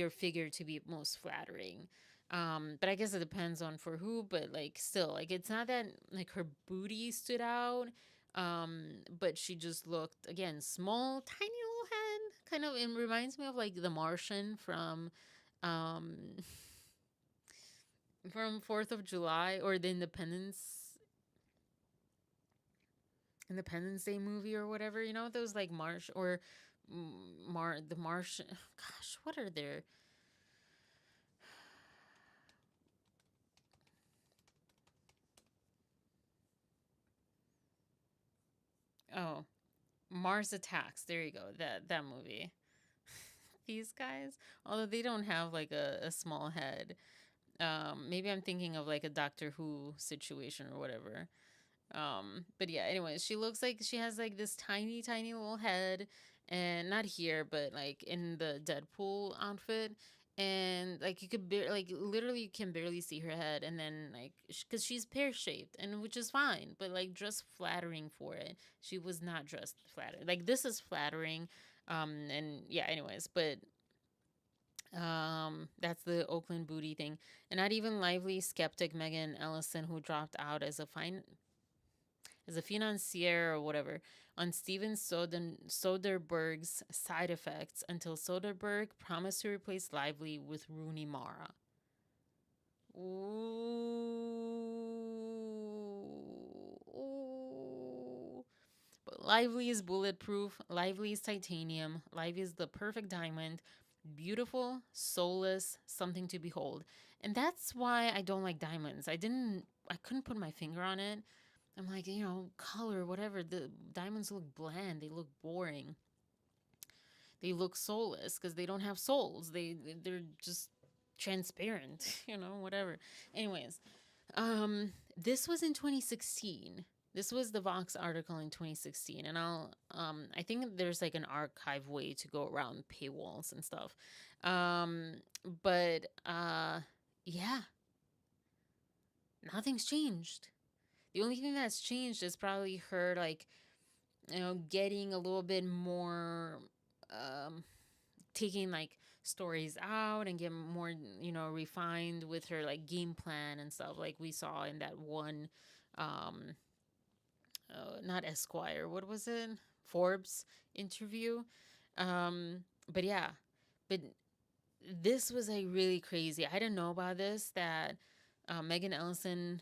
figure to be most flattering. But I guess it depends on for who. But like, still, like, it's not that like her booty stood out. But she just looked, again, small, tiny little head. Kind of, it reminds me of like the Martian um from 4th of July, or the Independence Day movie or whatever. Those like Marsh or the Martian. Gosh, what are there? Oh, Mars Attacks. There you go. That movie. These guys, although they don't have like a small head. Maybe I'm thinking of like a Doctor Who situation or whatever. But yeah, anyways, she looks like she has like this tiny, tiny little head, and not here, but like in the Deadpool outfit. And like you could like literally you can barely see her head, and then like because she's pear shaped, and which is fine, but like dress flattering for it. She was not dressed flattering. Like this is flattering, and yeah, anyways, but that's the Oakland booty thing, and not even lively skeptic Megan Ellison, who dropped out as a financier or whatever, on Steven Soderbergh's side effects until Soderbergh promised to replace Lively with Rooney Mara. Ooh. But Lively is bulletproof. Lively is titanium. Lively is the perfect diamond. Beautiful, soulless, something to behold. And that's why I don't like diamonds. I couldn't put my finger on it. I'm like, color, whatever. The diamonds look bland. They look boring. They look soulless because they don't have souls. They're just transparent, whatever. Anyways, this was in 2016. This was the Vox article in 2016, and I think there's like an archive way to go around paywalls and stuff. But yeah, Nothing's changed. The only thing that's changed is probably her, like, getting a little bit more, um, taking like stories out and get more, refined with her like game plan and stuff, like we saw in that one, um, not Esquire, what was it? Forbes interview. But yeah, but this was like really crazy. I didn't know about this, that Megan Ellison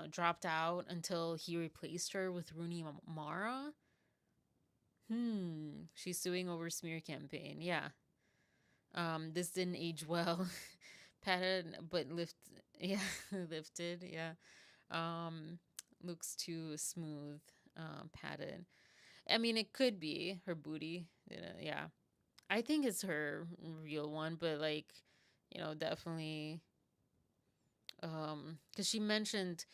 dropped out until he replaced her with Rooney Mara. She's suing over smear campaign. Yeah. This didn't age well. Patted but yeah, lifted, yeah. Um, looks too smooth, padded. I mean, it could be her booty. Yeah, I think it's her real one, but like, definitely. Because she mentioned,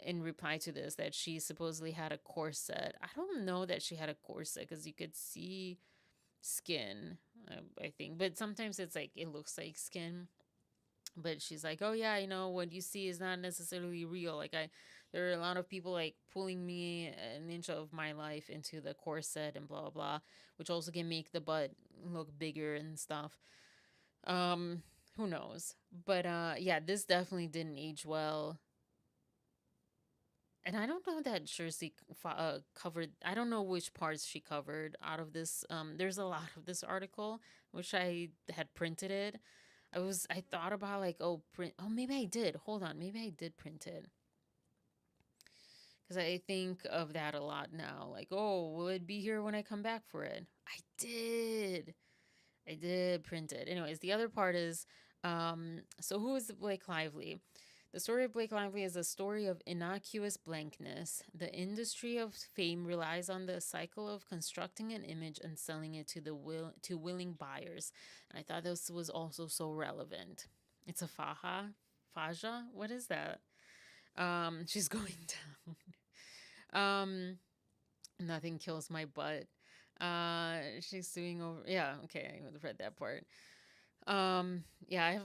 in reply to this, that she supposedly had a corset. I don't know that she had a corset because you could see skin. I think, but sometimes it's like it looks like skin. But she's like, oh yeah, what you see is not necessarily real. Like, there are a lot of people like pulling me an inch of my life into the corset and blah blah blah, which also can make the butt look bigger and stuff. um who knows? But yeah, this definitely didn't age well. And I don't know that Jersey covered. I don't know which parts she covered out of this. There's a lot of this article, which I had printed it. I thought about like, oh, print. Oh, maybe I did. Hold on, maybe I did print it, because I think of that a lot now. Like, oh, will it be here when I come back for it? I did. I did print it. Anyways, the other part is, so who is Blake Lively? The story of Blake Lively is a story of innocuous blankness. The industry of fame relies on the cycle of constructing an image and selling it to willing buyers. And I thought this was also so relevant. It's a faja. What is that? She's going down. Nothing kills my butt. She's doing over. Yeah, okay, I read that part. Yeah, I have.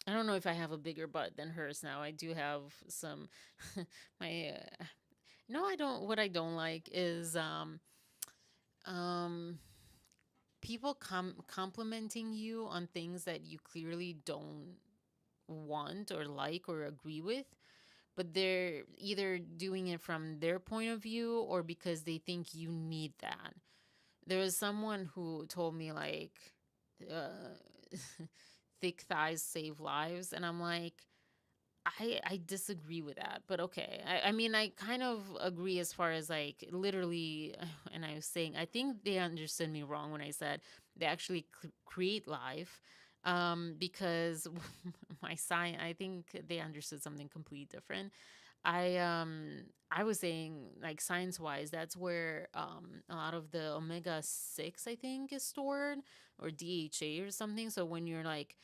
I don't know if I have a bigger butt than hers now. I do have some. My. No, I don't. What I don't like is um people complimenting you on things that you clearly don't want or like or agree with, but they're either doing it from their point of view or because they think you need that. There was someone who told me like, uh, thick thighs save lives, and I'm like, I disagree with that, but okay. I mean, I kind of agree as far as like literally, and I was saying, I think they understood me wrong when I said they actually create life. Because my sign, I think they understood something completely different. I was saying like science wise, that's where a lot of the omega 6, I think, is stored, or DHA or something. So when you're like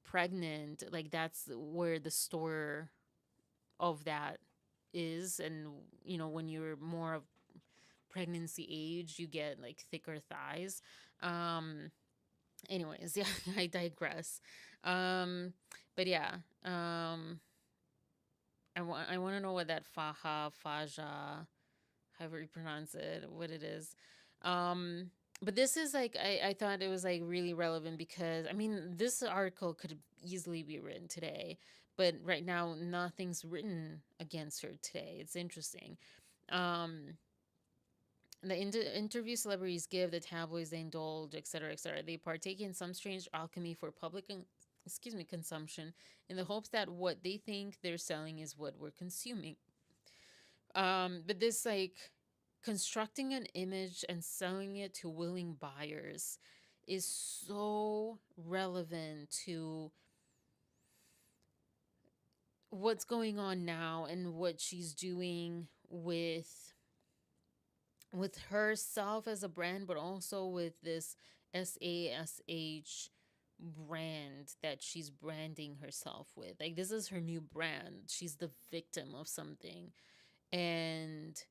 pregnant, like that's where the store of that is. And when you're more of pregnancy age, you get like thicker thighs. um Anyways, yeah, I digress. um but yeah, I want to know what that faja, however you pronounce it, what it is. Um, but this is like, I thought it was like really relevant because I mean this article could easily be written today, but right now nothing's written against her today. It's interesting. Um, the interview celebrities give, the tabloids they indulge, etc., etc. They partake in some strange alchemy for public, consumption, in the hopes that what they think they're selling is what we're consuming. But this like constructing an image and selling it to willing buyers is so relevant to what's going on now and what she's doing with herself as a brand, but also with this SASH brand that she's branding herself with. Like, this is her new brand. She's the victim of something. And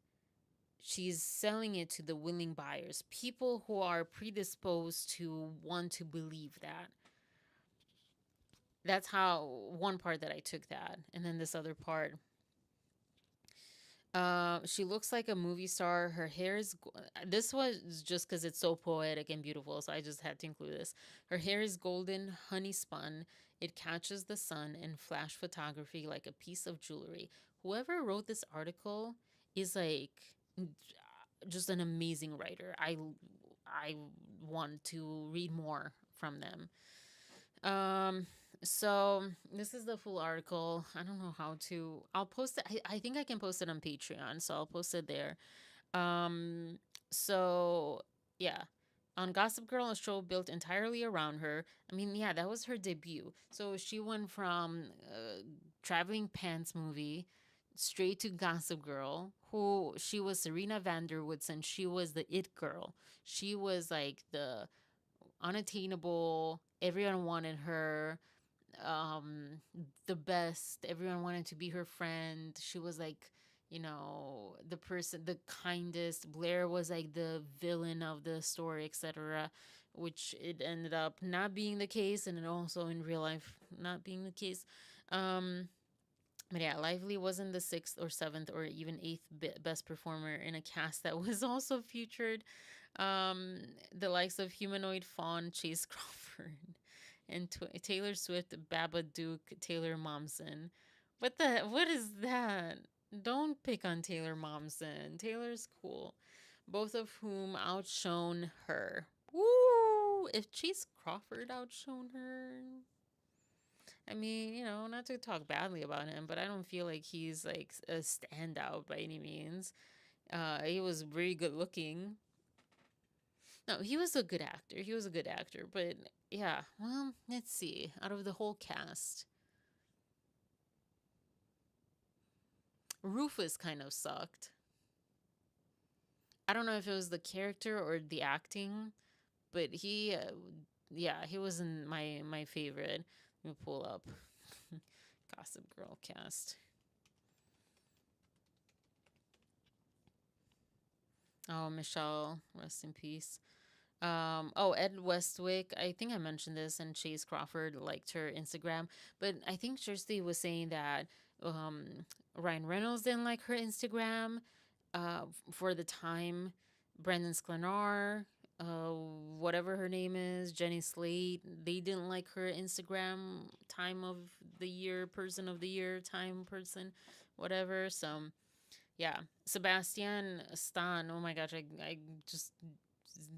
she's selling it to the willing buyers, people who are predisposed to want to believe that. That's how one part that I took that. And then this other part, she looks like a movie star. Her hair is. This was just because it's so poetic and beautiful, so I just had to include this. Her hair is golden, honey spun. It catches the sun in flash photography like a piece of jewelry. Whoever wrote this article is like just an amazing writer. I want to read more from them. Um, so this is the full article. I don't know how to. I'll post it. I think I can post it on Patreon, so I'll post it there. Um, so yeah, on Gossip Girl, a show built entirely around her. I mean, yeah, that was her debut. So she went from traveling pants movie straight to Gossip Girl. Who she was Serena Vanderwoods, and she was the it girl. She was like the unattainable. Everyone wanted her. Um, the best. Everyone wanted to be her friend. She was like, the person, the kindest. Blair was like the villain of the story, etc. Which it ended up not being the case, and it also in real life not being the case. Um, but yeah, Lively wasn't the sixth or seventh or even eighth best performer in a cast that was also featured um, the likes of Humanoid Fawn, Chase Crawford, and Taylor Swift, Babadook, Taylor Momsen. What is that? Don't pick on Taylor Momsen. Taylor's cool. Both of whom outshone her. Woo! If Chase Crawford outshone her, I mean, not to talk badly about him, but I don't feel like he's like a standout by any means. He was very good looking. No, he was a good actor. He was a good actor, but yeah. Well, let's see. Out of the whole cast, Rufus kind of sucked. I don't know if it was the character or the acting, but yeah, he wasn't my favorite. Let me pull up Gossip Girl cast. Oh, Michelle, rest in peace. Ed Westwick. I think I mentioned this, and Chase Crawford liked her Instagram, but I think Kirsty was saying that Ryan Reynolds didn't like her Instagram. For the time, Brendan Sklenar, uh, whatever her name is, Jenny Slate, they didn't like her Instagram time of the year, person of the year, time person, whatever. So yeah, Sebastian Stan. Oh my gosh, I just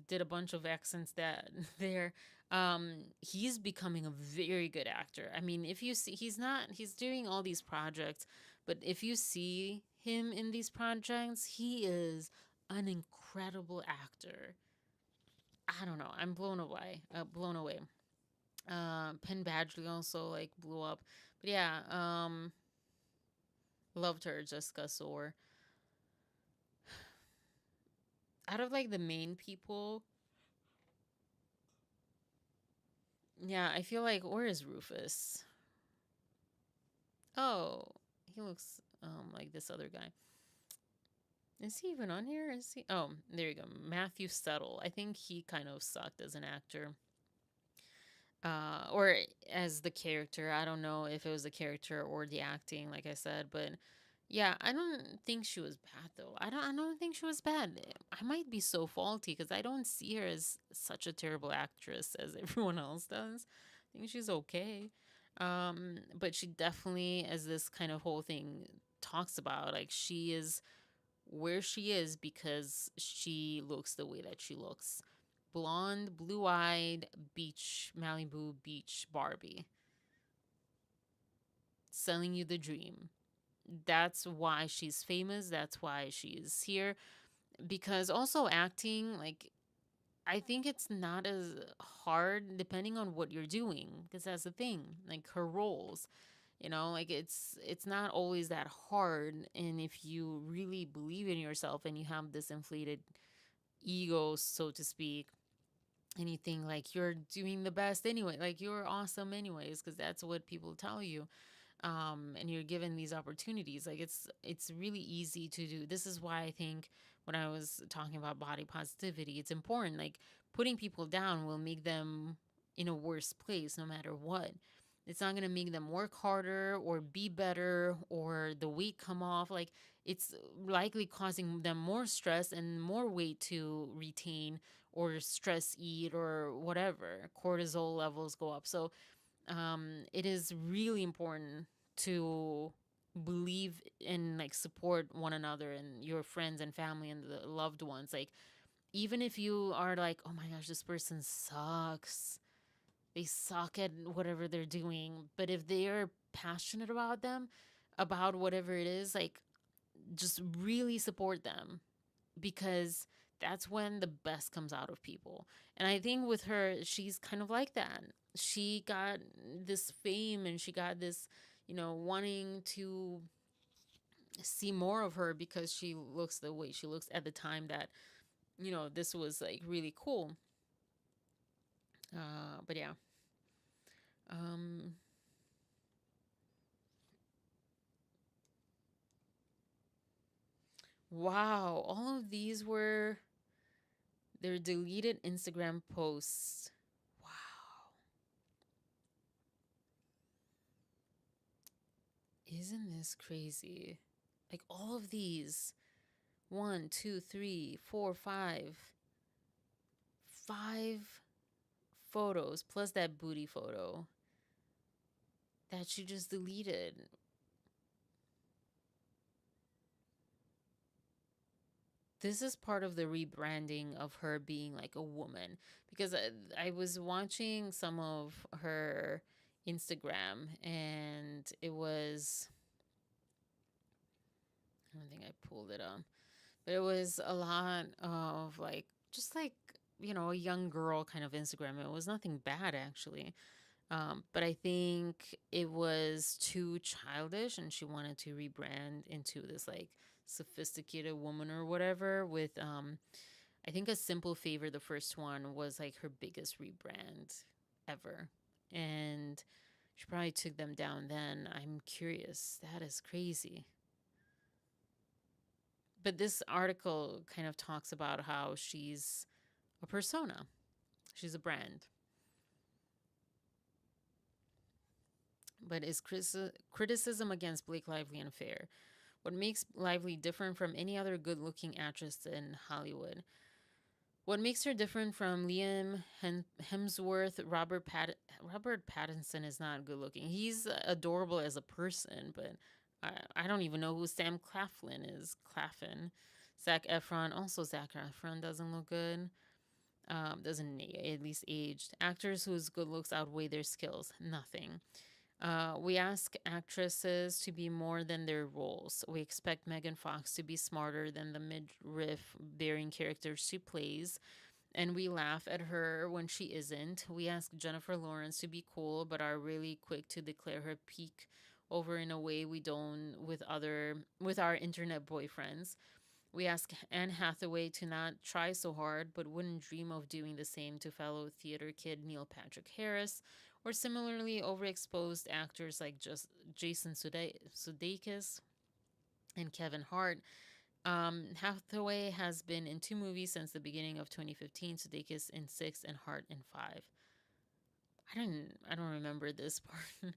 did a bunch of accents that there. He's becoming a very good actor. I mean, if you see, he's doing all these projects, but if you see him in these projects, he is an incredible actor. I don't know. I'm blown away. Blown away. Penn Badgley also like blew up, but yeah. Loved her, Jessica Soar. Out of like the main people, yeah, I feel like where is Rufus? Oh, he looks like this other guy. Is he even on here? Is he? Oh, there you go. Matthew Settle. I think he kind of sucked as an actor. Or as the character. I don't know if it was the character or the acting, like I said, but yeah, I don't think she was bad though. I don't think she was bad. I might be so faulty because I don't see her as such a terrible actress as everyone else does. I think she's okay. But she definitely, as this kind of whole thing talks about, like she is where she is because she looks the way that she looks. Blonde, blue eyed, beach, Malibu beach Barbie. Selling you the dream. That's why she's famous. That's why she's here. Because also acting, like, I think it's not as hard depending on what you're doing. Because that's the thing. Like, her roles. Like it's not always that hard, and if you really believe in yourself and you have this inflated ego, so to speak, and you think like you're doing the best anyway, like you're awesome anyways, because that's what people tell you, and you're given these opportunities, like it's really easy to do. This is why I think when I was talking about body positivity, it's important. Like putting people down will make them in a worse place no matter what. It's not going to make them work harder or be better or the weight come off. Like, it's likely causing them more stress and more weight to retain or stress eat or whatever. Cortisol levels go up. So, it is really important to believe in, like, support one another and your friends and family and the loved ones. Like, even if you are like, oh my gosh, this person sucks, they suck at whatever they're doing, but if they are passionate about them, about whatever it is, like, just really support them, because that's when the best comes out of people. And I think with her, she's kind of like that. She got this fame and she got this, wanting to see more of her because she looks the way she looks at the time that, this was like really cool. But yeah. Um, wow. All of these were their deleted Instagram posts. Wow. Isn't this crazy? Like, all of these, one, two, three, four, five photos plus that booty photo that she just deleted. This is part of the rebranding of her being like a woman, because I was watching some of her Instagram and it was, I don't think I pulled it up, but it was a lot of like, just like, a young girl kind of Instagram. It was nothing bad actually. But I think it was too childish and she wanted to rebrand into this like sophisticated woman or whatever with, I think A Simple Favor, the first one, was like her biggest rebrand ever. And she probably took them down then. I'm curious. That is crazy. But this article kind of talks about how she's a persona, she's a brand. But is criticism against Blake Lively unfair? What makes Lively different from any other good looking actress in Hollywood? What makes her different from Liam Hemsworth? Robert Pattinson is not good looking. He's adorable as a person, but I don't even know who Sam Claflin is. Claflin. Zac Efron. Also, Zac Efron doesn't look good. Doesn't at least aged. Actors whose good looks outweigh their skills. Nothing. We ask actresses to be more than their roles. We expect Megan Fox to be smarter than the midriff bearing characters she plays, and we laugh at her when she isn't. We ask Jennifer Lawrence to be cool, but are really quick to declare her peak over in a way we don't with our internet boyfriends. We ask Anne Hathaway to not try so hard, but wouldn't dream of doing the same to fellow theater kid Neil Patrick Harris, or similarly overexposed actors like just Jason Sudeikis and Kevin Hart. Hathaway has been in 2 movies since the beginning of 2015, Sudeikis in 6 and Hart in 5. I don't remember this part.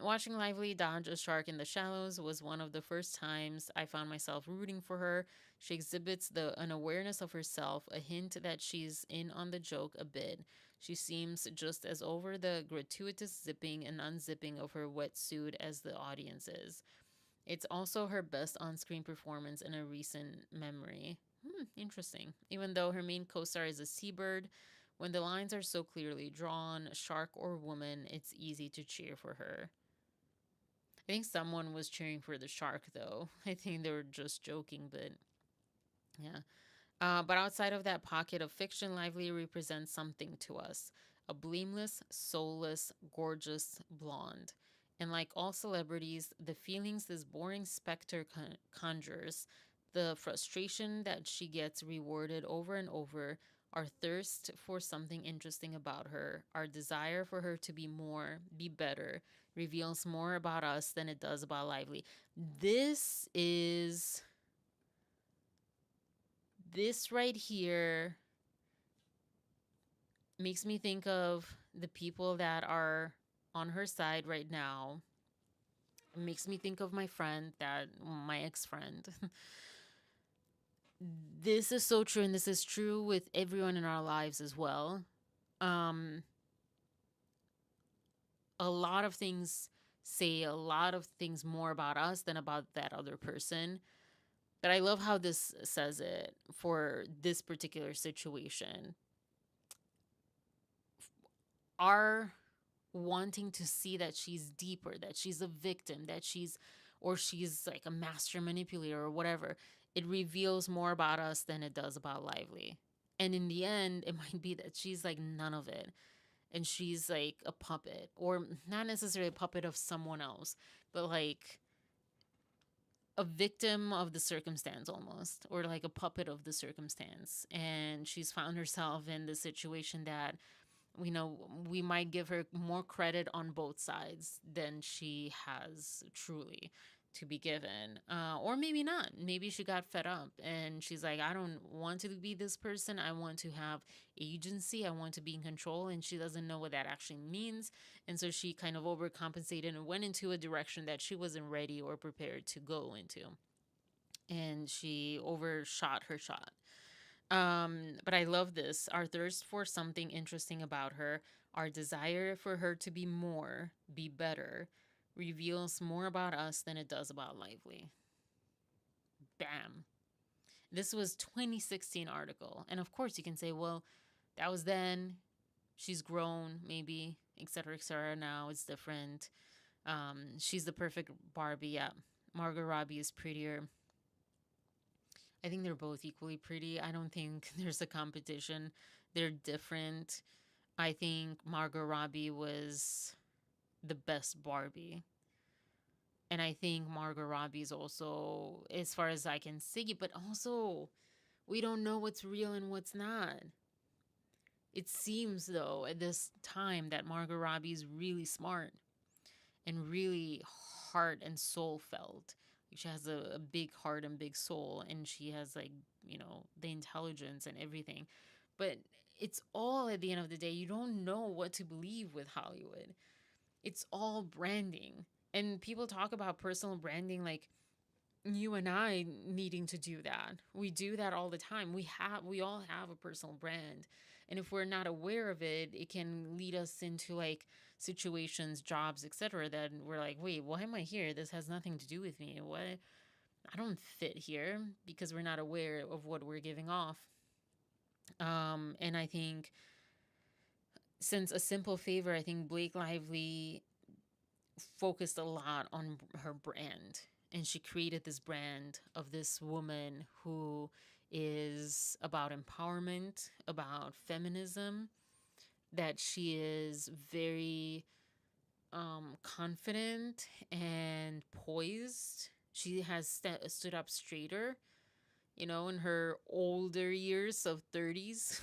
Watching Lively dodge a shark in the shallows was one of the first times I found myself rooting for her. She exhibits an awareness of herself, a hint that she's in on the joke a bit. She seems just as over the gratuitous zipping and unzipping of her wetsuit as the audience is. It's also her best on screen performance in a recent memory. Interesting. Even though her main co star is a seabird, when the lines are so clearly drawn, shark or woman, it's easy to cheer for her. I think someone was cheering for the shark, though. I think they were just joking, but yeah. But outside of that pocket of fiction, Lively represents something to us, a blameless, soulless, gorgeous blonde. And like all celebrities, the feelings this boring specter conjures, the frustration that she gets rewarded over and over, our thirst for something interesting about her, our desire for her to be more, be better, reveals more about us than it does about Lively. This is this right here makes me think of the people that are on her side right now. It makes me think of my ex friend. This is so true, and this is true with everyone in our lives as well. Um, a lot of things say a lot of things more about us than about that other person. But I love how this says it for this particular situation. Our wanting to see that she's deeper, that she's a victim, or she's like a master manipulator or whatever, it reveals more about us than it does about Lively. And in the end, it might be that she's like none of it. And she's like a puppet, or not necessarily a puppet of someone else, but like a victim of the circumstance almost, or like a puppet of the circumstance. And she's found herself in the situation that we might give her more credit on both sides than she has truly to be given. Or maybe not. Maybe she got fed up and she's like, I don't want to be this person. I want to have agency. I want to be in control. And she doesn't know what that actually means. And so she kind of overcompensated and went into a direction that she wasn't ready or prepared to go into. And she overshot her shot. But I love this. Our thirst for something interesting about her, our desire for her to be more, be better, reveals more about us than it does about Lively. Bam. This was 2016 article. And of course you can say, well, that was then. She's grown, maybe, etc., etc. Now it's different. She's the perfect Barbie. Yeah. Margot Robbie is prettier. I think they're both equally pretty. I don't think there's a competition. They're different. I think Margot Robbie was the best Barbie. And I think Margot Robbie is also, as far as I can see, but also we don't know what's real and what's not. It seems, though, at this time that Margot Robbie is really smart and really heart and soul felt. She has a big heart and big soul, and she has, like, the intelligence and everything. But it's all, at the end of the day, you don't know what to believe with Hollywood. It's all branding. And people talk about personal branding like you and I needing to do that. We do that all the time. We all have a personal brand. And if we're not aware of it, it can lead us into like situations, jobs, etc. that we're like, "Wait, why am I here? This has nothing to do with me. What? I don't fit here," because we're not aware of what we're giving off. And I think since A Simple Favor, I think Blake Lively focused a lot on her brand, and she created this brand of this woman who is about empowerment, about feminism, that she is very confident and poised. She has stood up straighter, in her older years of 30s.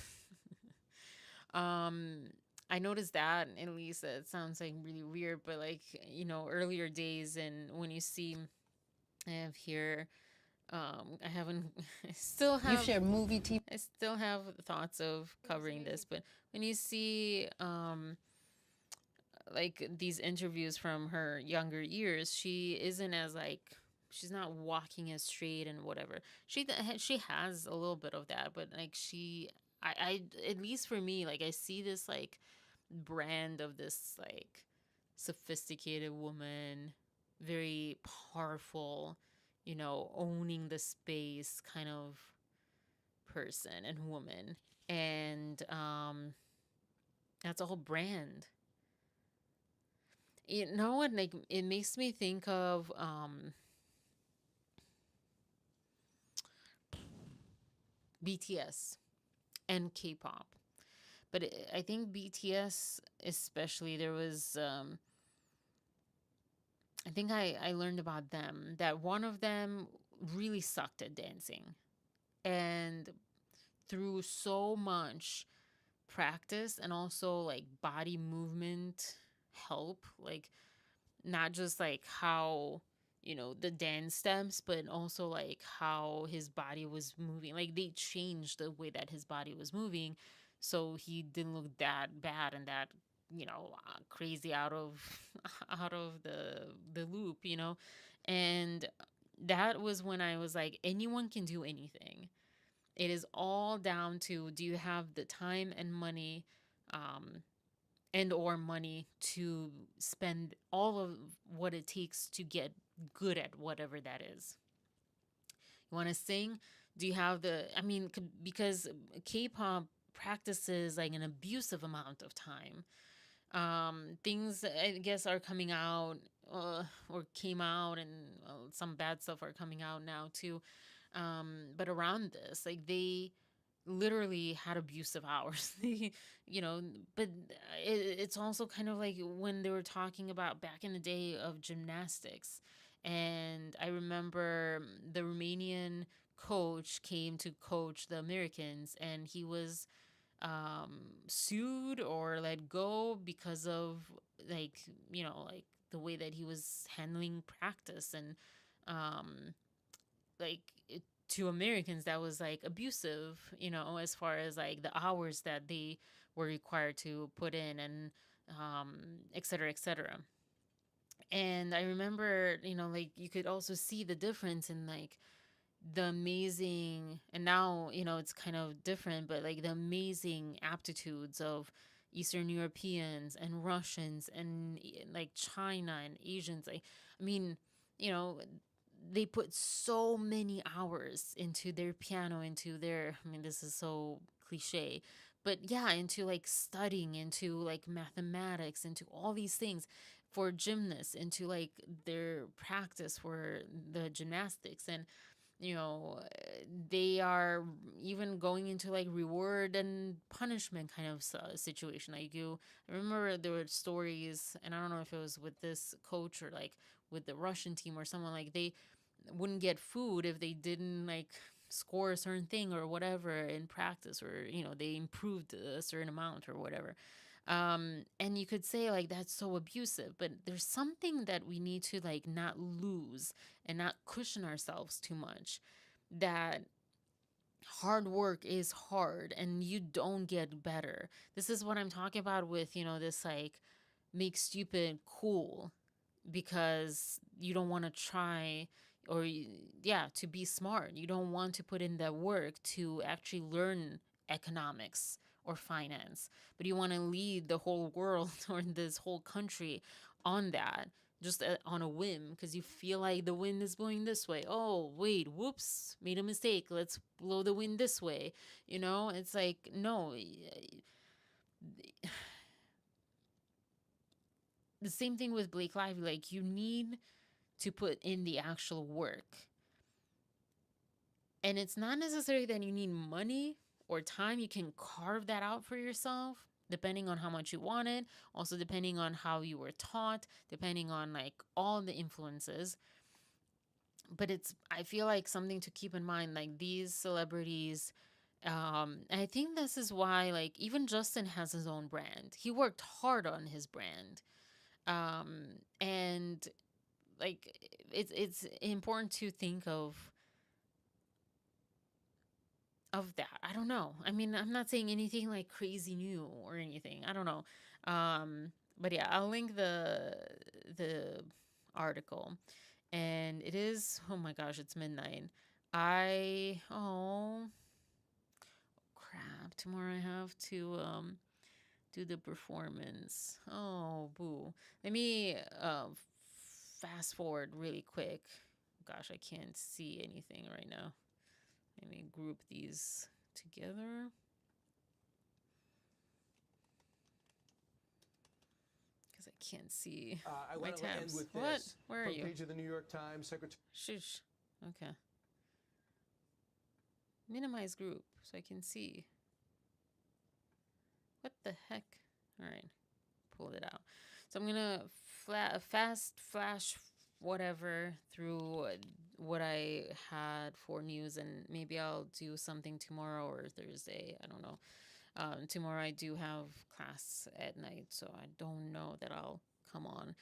um I noticed that, at least it sounds like really weird, but like, earlier days, and when you see, I have here, I haven't, I still You have, share movie, TV. I still have thoughts of covering this, but when you see, like these interviews from her younger years, she isn't as like, she's not walking as straight and whatever. She has a little bit of that, but like I at least for me, like I see this like brand of this like sophisticated woman, very powerful, owning the space kind of person and woman. And that's a whole brand. You know what? Like it makes me think of BTS and K-pop. But I think BTS especially, there was I think I learned about them that one of them really sucked at dancing. And through so much practice and also like body movement help, like not just like how, the dance steps, but also like how his body was moving. Like they changed the way that his body was moving so he didn't look that bad and that crazy out of out of the loop, and that was when I was like, anyone can do anything. It is all down to, do you have the time and money, um, and or money to spend all of what it takes to get good at whatever that is. You want to sing? Do you have the, I mean, because K-pop practices like an abusive amount of time. Things, I guess, are coming out, or came out, and some bad stuff are coming out now too. But around this, like, they literally had abusive hours. you know, but it's also kind of like when they were talking about back in the day of gymnastics. And I remember the Romanian coach came to coach the Americans, and he was sued or let go because of, like, like the way that he was handling practice. And um, like to Americans, that was like abusive, as far as like the hours that they were required to put in, and et cetera, et cetera. And I remember, like, you could also see the difference in like the amazing, and now, it's kind of different, but like the amazing aptitudes of Eastern Europeans and Russians and like China and Asians. Like, I mean, you know they put so many hours into their piano, into their, I mean, this is so cliche, but yeah, into like studying, into like mathematics, into all these things for gymnasts, into like their practice for the gymnastics. And you know they are even going into like reward and punishment kind of situation. Like, I remember there were stories, and I don't know if it was with this coach or like with the Russian team or someone, like they wouldn't get food if they didn't like score a certain thing or whatever in practice, or they improved a certain amount or whatever. And you could say like that's so abusive, but there's something that we need to like not lose and not cushion ourselves too much. That hard work is hard and you don't get better. This is what I'm talking about with, this like make stupid cool, because you don't want to try, or yeah, to be smart. You don't want to put in that work to actually learn economics or finance, but you want to lead the whole world or this whole country on that, just on a whim, because you feel like the wind is blowing this way. Oh wait, whoops, made a mistake, let's blow the wind this way. It's like, no. The same thing with Blake Lively. Like, you need to put in the actual work. And it's not necessarily that you need money or time. You can carve that out for yourself depending on how much you want it. Also, depending on how you were taught, depending on like all the influences. But I feel like something to keep in mind, like these celebrities. I think this is why, like, even Justin has his own brand. He worked hard on his brand. And like it's important to think of that. I don't know. I mean, I'm not saying anything like crazy new or anything. I don't know. But yeah, I'll link the article. And it is, oh my gosh, it's midnight. Oh crap, tomorrow I have to do the performance. Oh boo. Let me fast forward really quick. Gosh, I can't see anything right now. Let me group these together. Because I can't see my tabs. What? Where are you? Page of the New York Times, Secretary. Shush. Okay. Minimize group so I can see. What the heck? All right. Pull it out. So I'm going to fast flash whatever through what I had for news, and maybe I'll do something tomorrow or Thursday. I don't know. Tomorrow I do have class at night, so I don't know that I'll come on.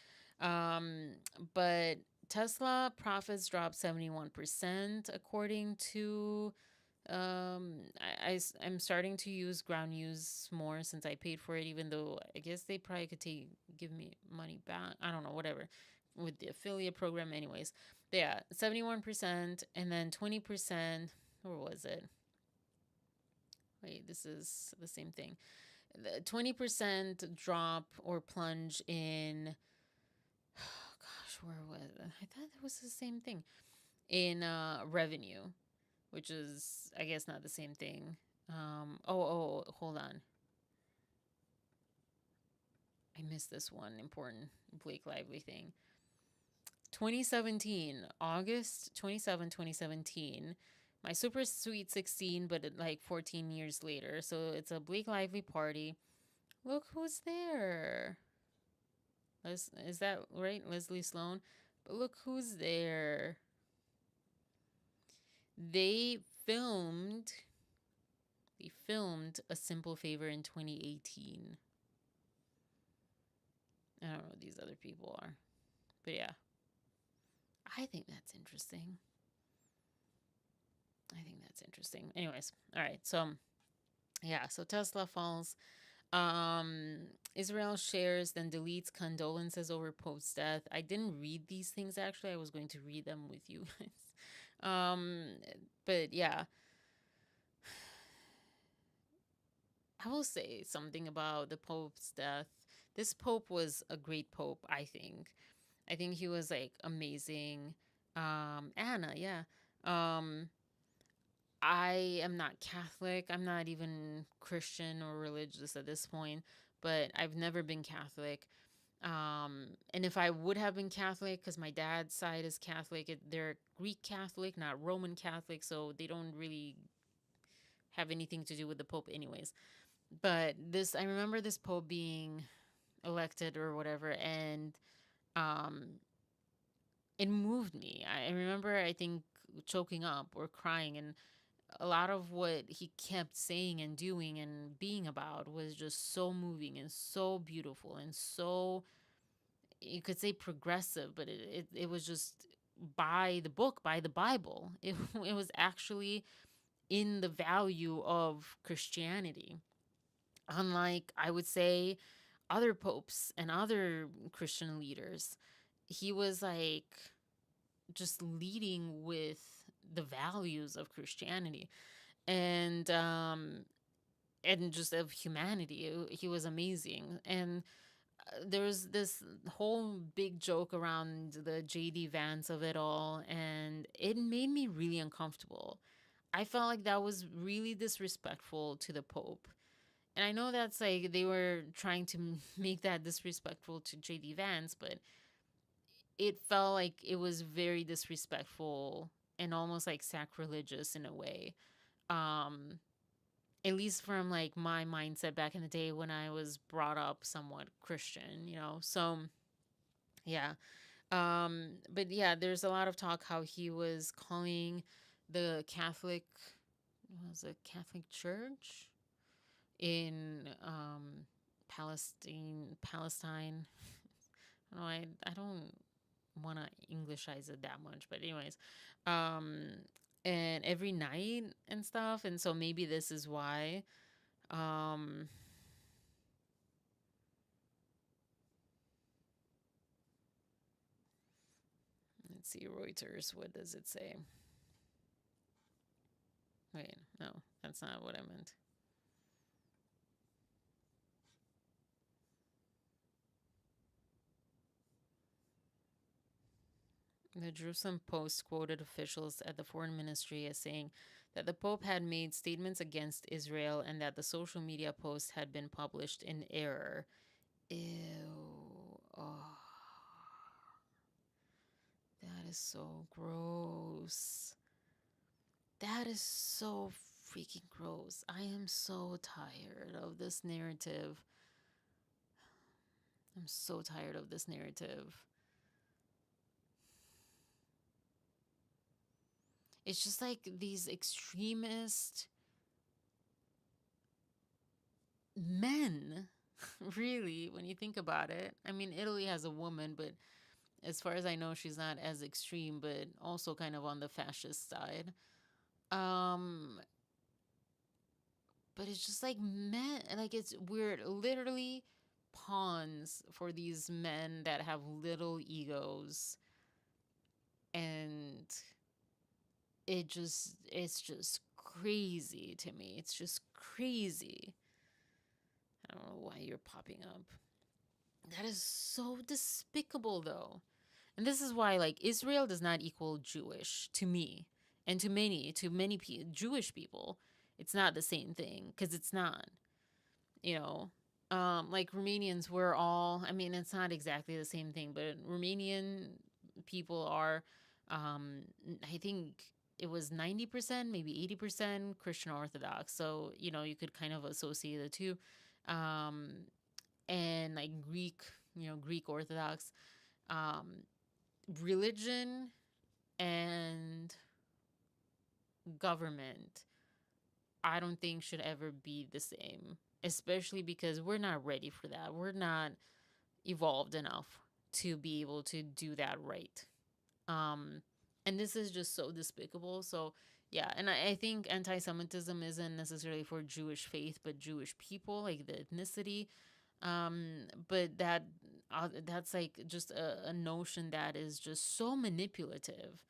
But Tesla profits dropped 71% according to I'm starting to use ground news more since I paid for it, even though I guess they probably could give me money back. I don't know, whatever, with the affiliate program, anyways. But yeah, 71%, and then 20%. Where was it? Wait, this is the same thing. The 20% drop or plunge in. Oh gosh, where was it? I thought it was the same thing in revenue, which is I guess not the same thing. Hold on. I missed this one important Blake Lively thing. 2017, August 27, 2017. My super sweet 16, but like 14 years later. So it's a Blake Lively party. Look who's there. Is that right? Leslie Sloan? But look who's there. They filmed they filmed A Simple Favor in 2018. I don't know what these other people are. But yeah. I think that's interesting. Anyways, all right. So yeah, so Tesla falls. Israel shares then deletes condolences over Pope's death. I didn't read these things actually. I was going to read them with you guys. But yeah, I will say something about the Pope's death. This Pope was a great Pope, I think. I think he was like amazing. Anna, yeah. Um, I am not Catholic. I'm not even Christian or religious at this point, but I've never been Catholic. And if I would have been Catholic, because my dad's side is Catholic, they're Greek Catholic, not Roman Catholic, so they don't really have anything to do with the Pope, anyways. But I remember this Pope being elected or whatever, and um, it moved me. I remember, I think, choking up or crying, and a lot of what he kept saying and doing and being about was just so moving and so beautiful and so, you could say, progressive, but it was just by the book, by the Bible. It was actually in the value of Christianity. Unlike, I would say, other popes and other Christian leaders, he was like just leading with the values of Christianity. And just of humanity. He was amazing. And there was this whole big joke around the JD Vance of it all, and it made me really uncomfortable. I felt like that was really disrespectful to the Pope. And I know that's like they were trying to make that disrespectful to JD Vance, but it felt like it was very disrespectful and almost like sacrilegious in a way. Um, at least from like my mindset back in the day when I was brought up somewhat Christian. So yeah. But yeah, there's a lot of talk how he was calling the Catholic, what was it, Catholic Church in Palestine. No, I don't want to Englishize it that much, but anyways, um, and every night and stuff, and so maybe this is why. Um, let's see, Reuters. What does it say? Wait, no, that's not what I meant. The Jerusalem Post quoted officials at the foreign ministry as saying that the Pope had made statements against Israel and that the social media post had been published in error. Ew. Oh, that is so gross. That is so freaking gross. I am so tired of this narrative. I'm so tired of this narrative. It's just like these extremist men, really, when you think about it. I mean, Italy has a woman, but as far as I know, she's not as extreme, but also kind of on the fascist side. Um, but it's just like men, like it's we're literally pawns for these men that have little egos, and it's just crazy to me. It's just crazy. I don't know why you're popping up. That is so despicable, though. And this is why, like, Israel does not equal Jewish to me, and to many Jewish people. It's not the same thing because it's not. You know, like Romanians, we're all. I mean, it's not exactly the same thing, but Romanian people are. I think it was 90%, maybe 80% Christian Orthodox. So you could kind of associate the two. Um, and like Greek, Greek Orthodox, um, religion and government, I don't think should ever be the same, especially because we're not ready for that. We're not evolved enough to be able to do that right. Um, and this is just so despicable. So, yeah, and I think anti Semitism isn't necessarily for Jewish faith, but Jewish people, like the ethnicity. But that's like just a notion that is just so manipulative.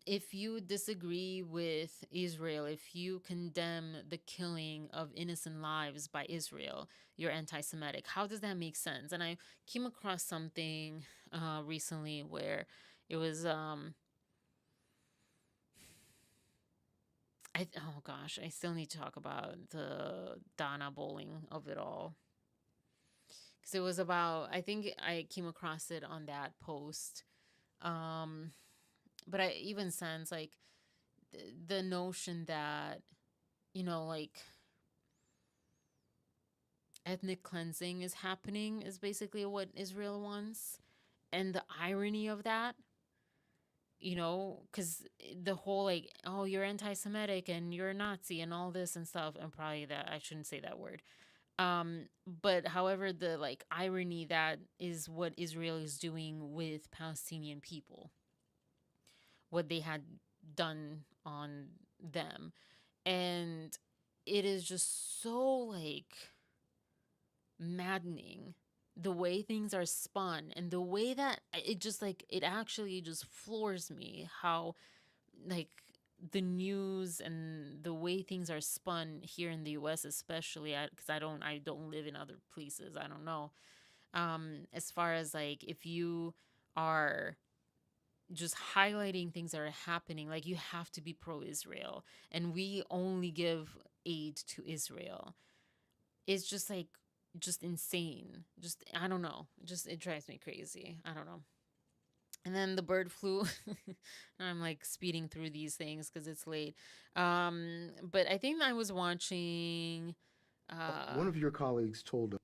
If you disagree with Israel, if you condemn the killing of innocent lives by Israel, you're anti Semitic. How does that make sense? And I came across something recently where it was, oh gosh, I still need to talk about the Donna Bowling of it all. Because it was about, I think I came across it on that post. Um, but I even sense like the notion that, like ethnic cleansing is happening is basically what Israel wants. And the irony of that, because the whole like, oh, you're anti Semitic and you're a Nazi and all this and stuff, and probably that I shouldn't say that word. But however, the like irony that is what Israel is doing with Palestinian people, what they had done on them. And it is just so like maddening the way things are spun and the way that it just like it actually just floors me how like the news and the way things are spun here in the US, especially because I don't live in other places. I don't know. As far as like if you are just highlighting things that are happening, like you have to be pro Israel and we only give aid to Israel. It's just like just insane. Just I don't know. Just it drives me crazy. I don't know. And then the bird flu. I'm like speeding through these things because it's late. But I think I was watching. One of your colleagues told us.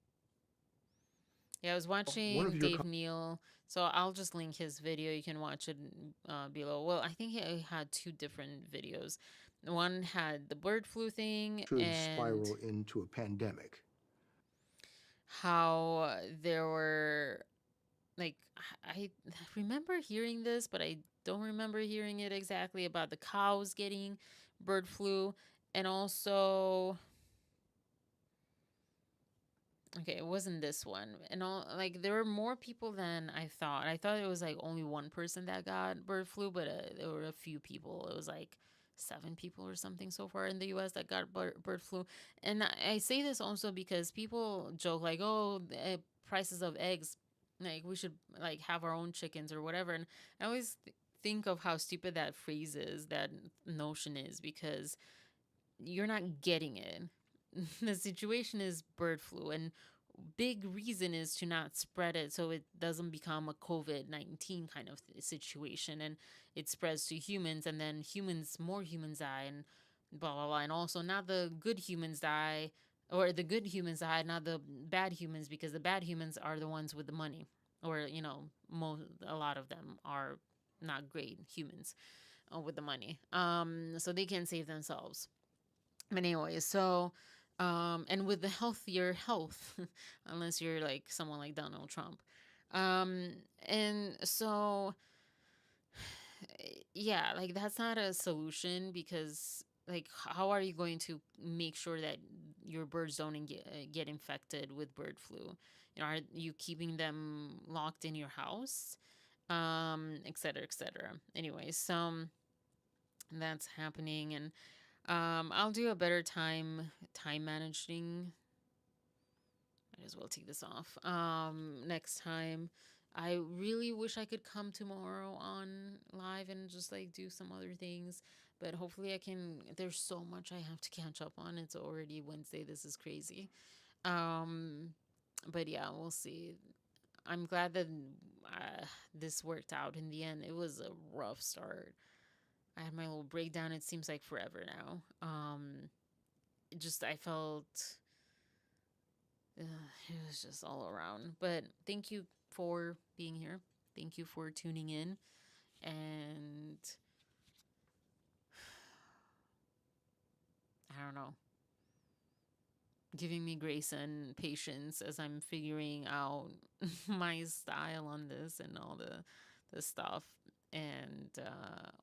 Yeah, I was One watching of your Dave Neal. So I'll just link his video. You can watch it below. Well, I think he had two different videos. One had the bird flu thing should and spiral into a pandemic. how there were like I remember hearing this, but I don't remember hearing it exactly about the cows getting bird flu, and also okay, it wasn't this one. And all like there were more people than I thought. I thought it was like only one person that got bird flu, but there were a few people. It was like 7 people or something so far in the US that got bird flu. And I say this also because people joke like, "Oh, prices of eggs, like we should like have our own chickens or whatever." And I always think of how stupid that phrase is, that notion is, because you're not getting it. The situation is bird flu, and big reason is to not spread it so it doesn't become a COVID-19 kind of situation and it spreads to humans, and then more humans die, and blah blah blah. And also not the good humans die, or the good humans die, not the bad humans, because the bad humans are the ones with the money, or a lot of them are not great humans with the money, so they can save themselves. But anyway, so and with the healthier health, unless you're like someone like Donald Trump. And so yeah, like that's not a solution because like how are you going to make sure that your birds don't get infected with bird flu? Are you keeping them locked in your house? Et cetera, et cetera. Anyways, that's happening, and I'll do a better time managing. Might as well take this off. Next time. I really wish I could come tomorrow on live and just like do some other things, but hopefully I can. There's so much I have to catch up on. It's already Wednesday. This is crazy. Um, but yeah, we'll see. I'm glad that this worked out in the end. It was a rough start. I had my little breakdown. It seems like forever now. I felt it was just all around. But thank you for being here. Thank you for tuning in and I don't know, giving me grace and patience as I'm figuring out my style on this and all the stuff and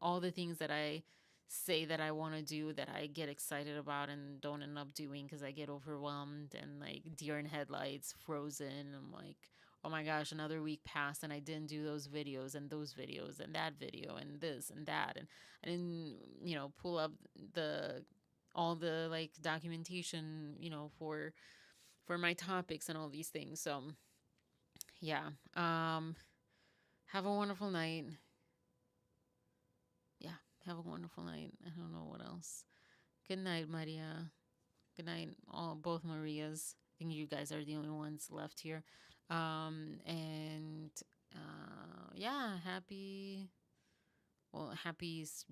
all the things that I say that I want to do that I get excited about and don't end up doing because I get overwhelmed and like deer in headlights, frozen. I'm like, oh my gosh, another week passed and I didn't do those videos and that video and this and that and I didn't, pull up the all the like documentation, for my topics and all these things. So, yeah. Have a wonderful night. Yeah, have a wonderful night. I don't know what else. Good night, Maria. Good night, all both Marias. I think you guys are the only ones left here. And yeah, happy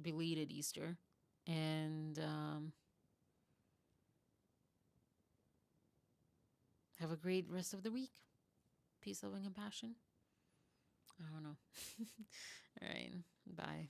belated Easter. And have a great rest of the week. Peace, love, and compassion. I don't know. All right. Bye.